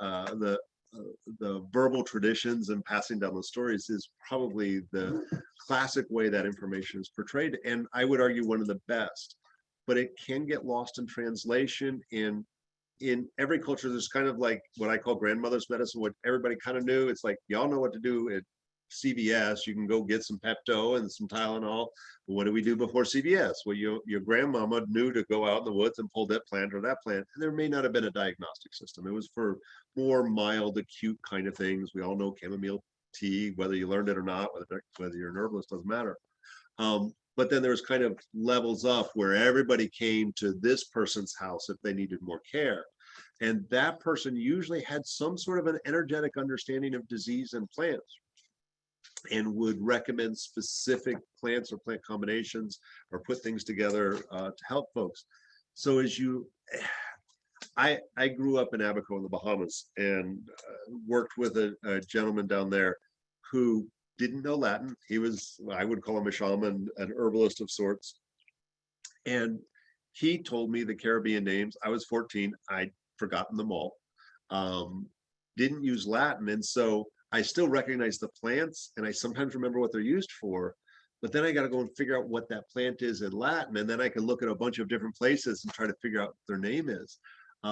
the verbal traditions and passing down the stories is probably the classic way that information is portrayed. And I would argue one of the best, but it can get lost in translation. And in every culture, there's kind of like what I call grandmother's medicine, what everybody kind of knew. It's like, y'all know what to do at CVS. You can go get some Pepto and some Tylenol. But what do we do before CVS? Well, your grandmama knew to go out in the woods and pull that plant or that plant. And there may not have been a diagnostic system. It was for more mild, acute kind of things. We all know chamomile tea, whether you learned it or not, whether you're an herbalist, doesn't matter. but then there's kind of levels up where everybody came to this person's house if they needed more care. And that person usually had some sort of an energetic understanding of disease and plants and would recommend specific plants or plant combinations or put things together to help folks. So as you, I grew up in Abaco in the Bahamas and worked with a gentleman down there who didn't know Latin. He was, I would call him a shaman, an herbalist of sorts. And he told me the Caribbean names. I was 14. I'd forgotten them all. Didn't use Latin. And so I still recognize the plants and I sometimes remember what they're used for. But then I got to go and figure out what that plant is in Latin. And then I can look at a bunch of different places and try to figure out what their name is.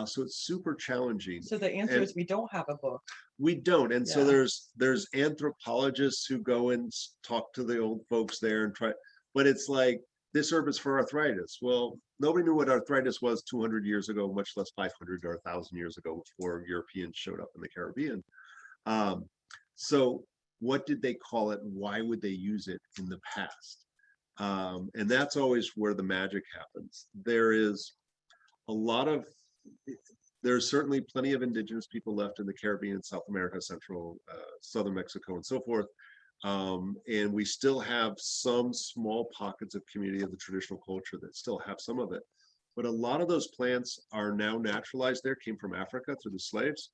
So it's super challenging. So the answer is we don't have a book. We don't. And so Yeah. there's anthropologists who go and talk to the old folks there and try, but it's like, this herb is for arthritis. Well, nobody knew what arthritis was 200 years ago, much less 500 or 1,000 years ago before Europeans showed up in the Caribbean. So what did they call it? Why would they use it in the past? And that's always where the magic happens. There is a lot of, there's certainly plenty of indigenous people left in the Caribbean, South America, Central, Southern Mexico, and so forth. And we still have some small pockets of community of the traditional culture that still have some of it. But a lot of those plants are now naturalized there, came from Africa through the slaves.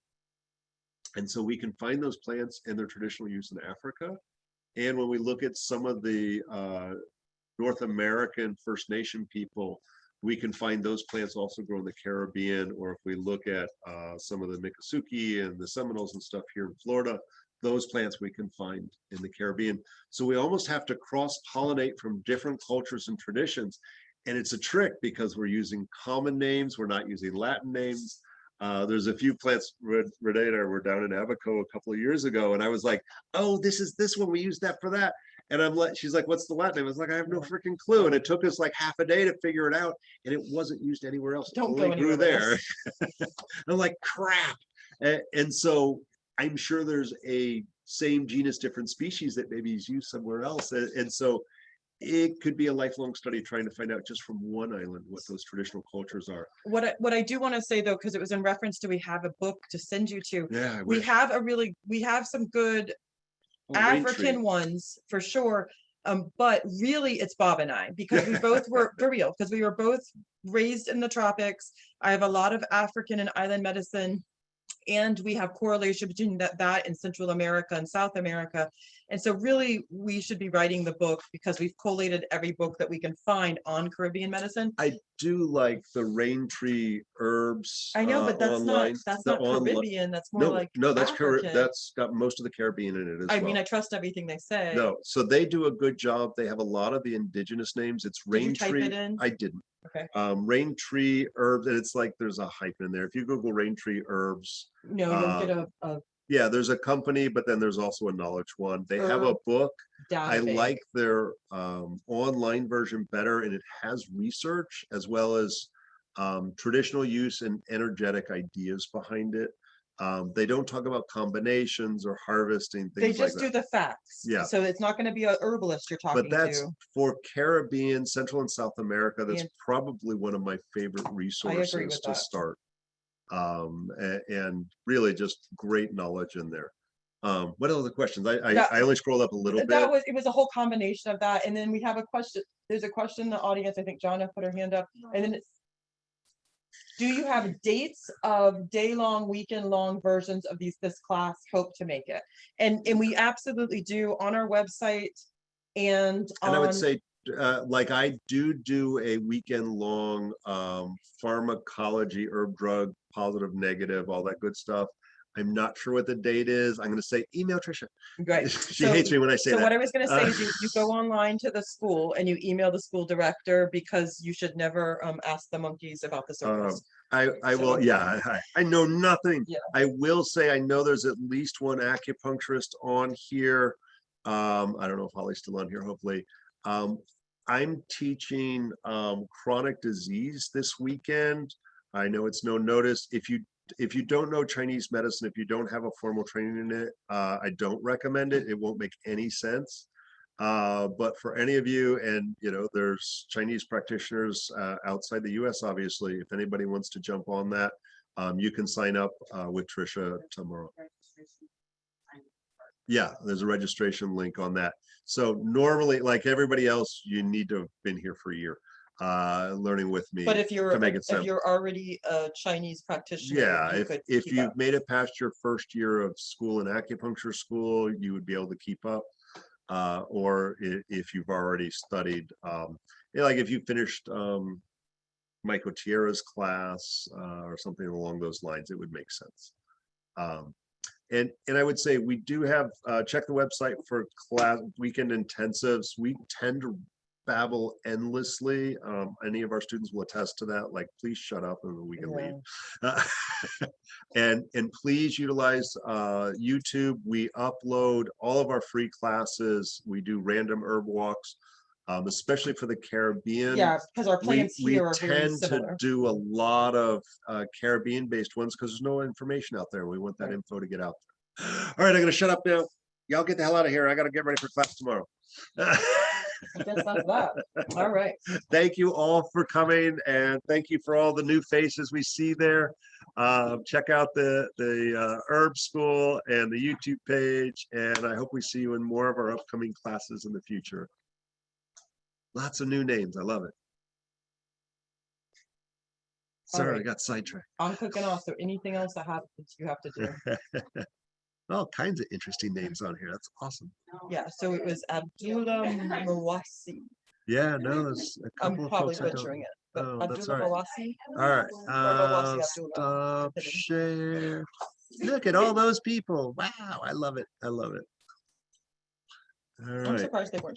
And so we can find those plants and their traditional use in Africa. And when we look at some of the North American First Nation people, we can find those plants also grow in the Caribbean. Or if we look at some of the Miccosukee and the Seminoles and stuff here in Florida, those plants we can find in the Caribbean. So we almost have to cross-pollinate from different cultures and traditions. And it's a trick because we're using common names, we're not using Latin names. There's a few plants, Renee and I were down in Abaco a couple of years ago, and I was like, oh, this is this one, we use that for that. And I'm like, she's like, what's the Latin name? I was like, I have no freaking clue. And it took us like half a day to figure it out. And it wasn't used anywhere else. It Don't go only grew anywhere there. I'm like, crap. And so I'm sure there's a same genus, different species that maybe is used somewhere else. And so it could be a lifelong study trying to find out just from one island what those traditional cultures are. What I do want to say though, because it was in reference to, we have a book to send you to. Yeah, We have some good African ones for sure. But really it's Bob and I, because we both were, for real, because we were both raised in the tropics. I have a lot of African and island medicine, and we have correlation between that and Central America and South America. And so really we should be writing the book because we've collated every book that we can find on Caribbean medicine. I do like the rain tree herbs. I know, but that's online. not The online- Caribbean. That's more like no, that's African. that's got most of the Caribbean in it as I well. mean, I trust everything they say. No, so they do a good job. They have a lot of the indigenous names. It's Did you rain type tree. it in? I didn't. Okay. Rain tree herbs, and it's like there's a hyphen in there. If you Google rain tree herbs, No, you'll get a yeah, there's a company, but then there's also a knowledge one. They have a Herb book. I database. like their online version better, and it has research as well as traditional use and energetic ideas behind it. They don't talk about combinations or harvesting, They things like just that. do the facts. Yeah. So it's not going to be a herbalist you're talking But that's to. for Caribbean, Central and South America. That's And- probably one of my favorite resources with to that. start. And really just great knowledge in there. What other questions? I only scrolled up a little bit. It was a whole combination of that. And then we have a question. There's a question in the audience. I think Jonna put her hand up. And then it's, do you have dates of day-long, weekend-long versions of this class? Hope to make it. And we absolutely do on our website and And I would on, say, like I do a weekend long pharmacology, herb, drug, positive, negative, all that good stuff. I'm not sure what the date is. I'm going to say email Trisha. right. She So- hates me when I say So that. what I was gonna say is you go online to the school and you email the school director, because you should never ask the monkeys about the service. I will, So- yeah, I know nothing. Yeah. I will say, I know there's at least one acupuncturist on here. I don't know if Holly's still on here, hopefully. I'm teaching chronic disease this weekend. I know it's no notice. If you don't know Chinese medicine, if you don't have a formal training in it, I don't recommend it. It won't make any sense. But for any of you, and there's Chinese practitioners outside the US, obviously, if anybody wants to jump on that, you can sign up with Trisha tomorrow. Registration. Yeah, there's a registration link on that. So normally, like everybody else, you need to have been here for a year, learning with me But if you're, to make it if simple. you're already a Chinese practitioner, Yeah, you if could if keep you've up. made it past your first year of school in acupuncture school, you would be able to keep up. Or if you've already studied, like if you finished Michael Tierra's class or something along those lines, it would make sense. And I would say we do have, check the website for class weekend intensives. We tend to babble endlessly. Any of our students will attest to that. Like, please shut up and we can leave. And please utilize YouTube. We upload all of our free classes. We do random herb walks, especially for the Caribbean. Yeah, because our We plans here are very tend to similar. do a lot of Caribbean-based ones because there's no information out there. We want that Right. info to get out there. All right, I'm gonna shut up now. Y'all get the hell out of here. I gotta get ready for class tomorrow. I guess that's that. All right. Thank you all for coming, and thank you for all the new faces we see there. Check out the herb school and the YouTube page, and I hope we see you in more of our upcoming classes in the future. Lots of new names. I love it. All Sorry, I right. got sidetracked. I'm cooking off, so anything else that happens, you have to do. All kinds of interesting names on here. That's awesome. Yeah, so it was Abdullah Mawasi. Yeah, no, there's a I'm couple of probably folks I don't. butchering it, but Oh, that's Abdullah all right. Mawasi. All right, Mawasi Abdullah. stop Hidden. share. Look at all those people. Wow, I love it. I love it. All I'm right. surprised they weren't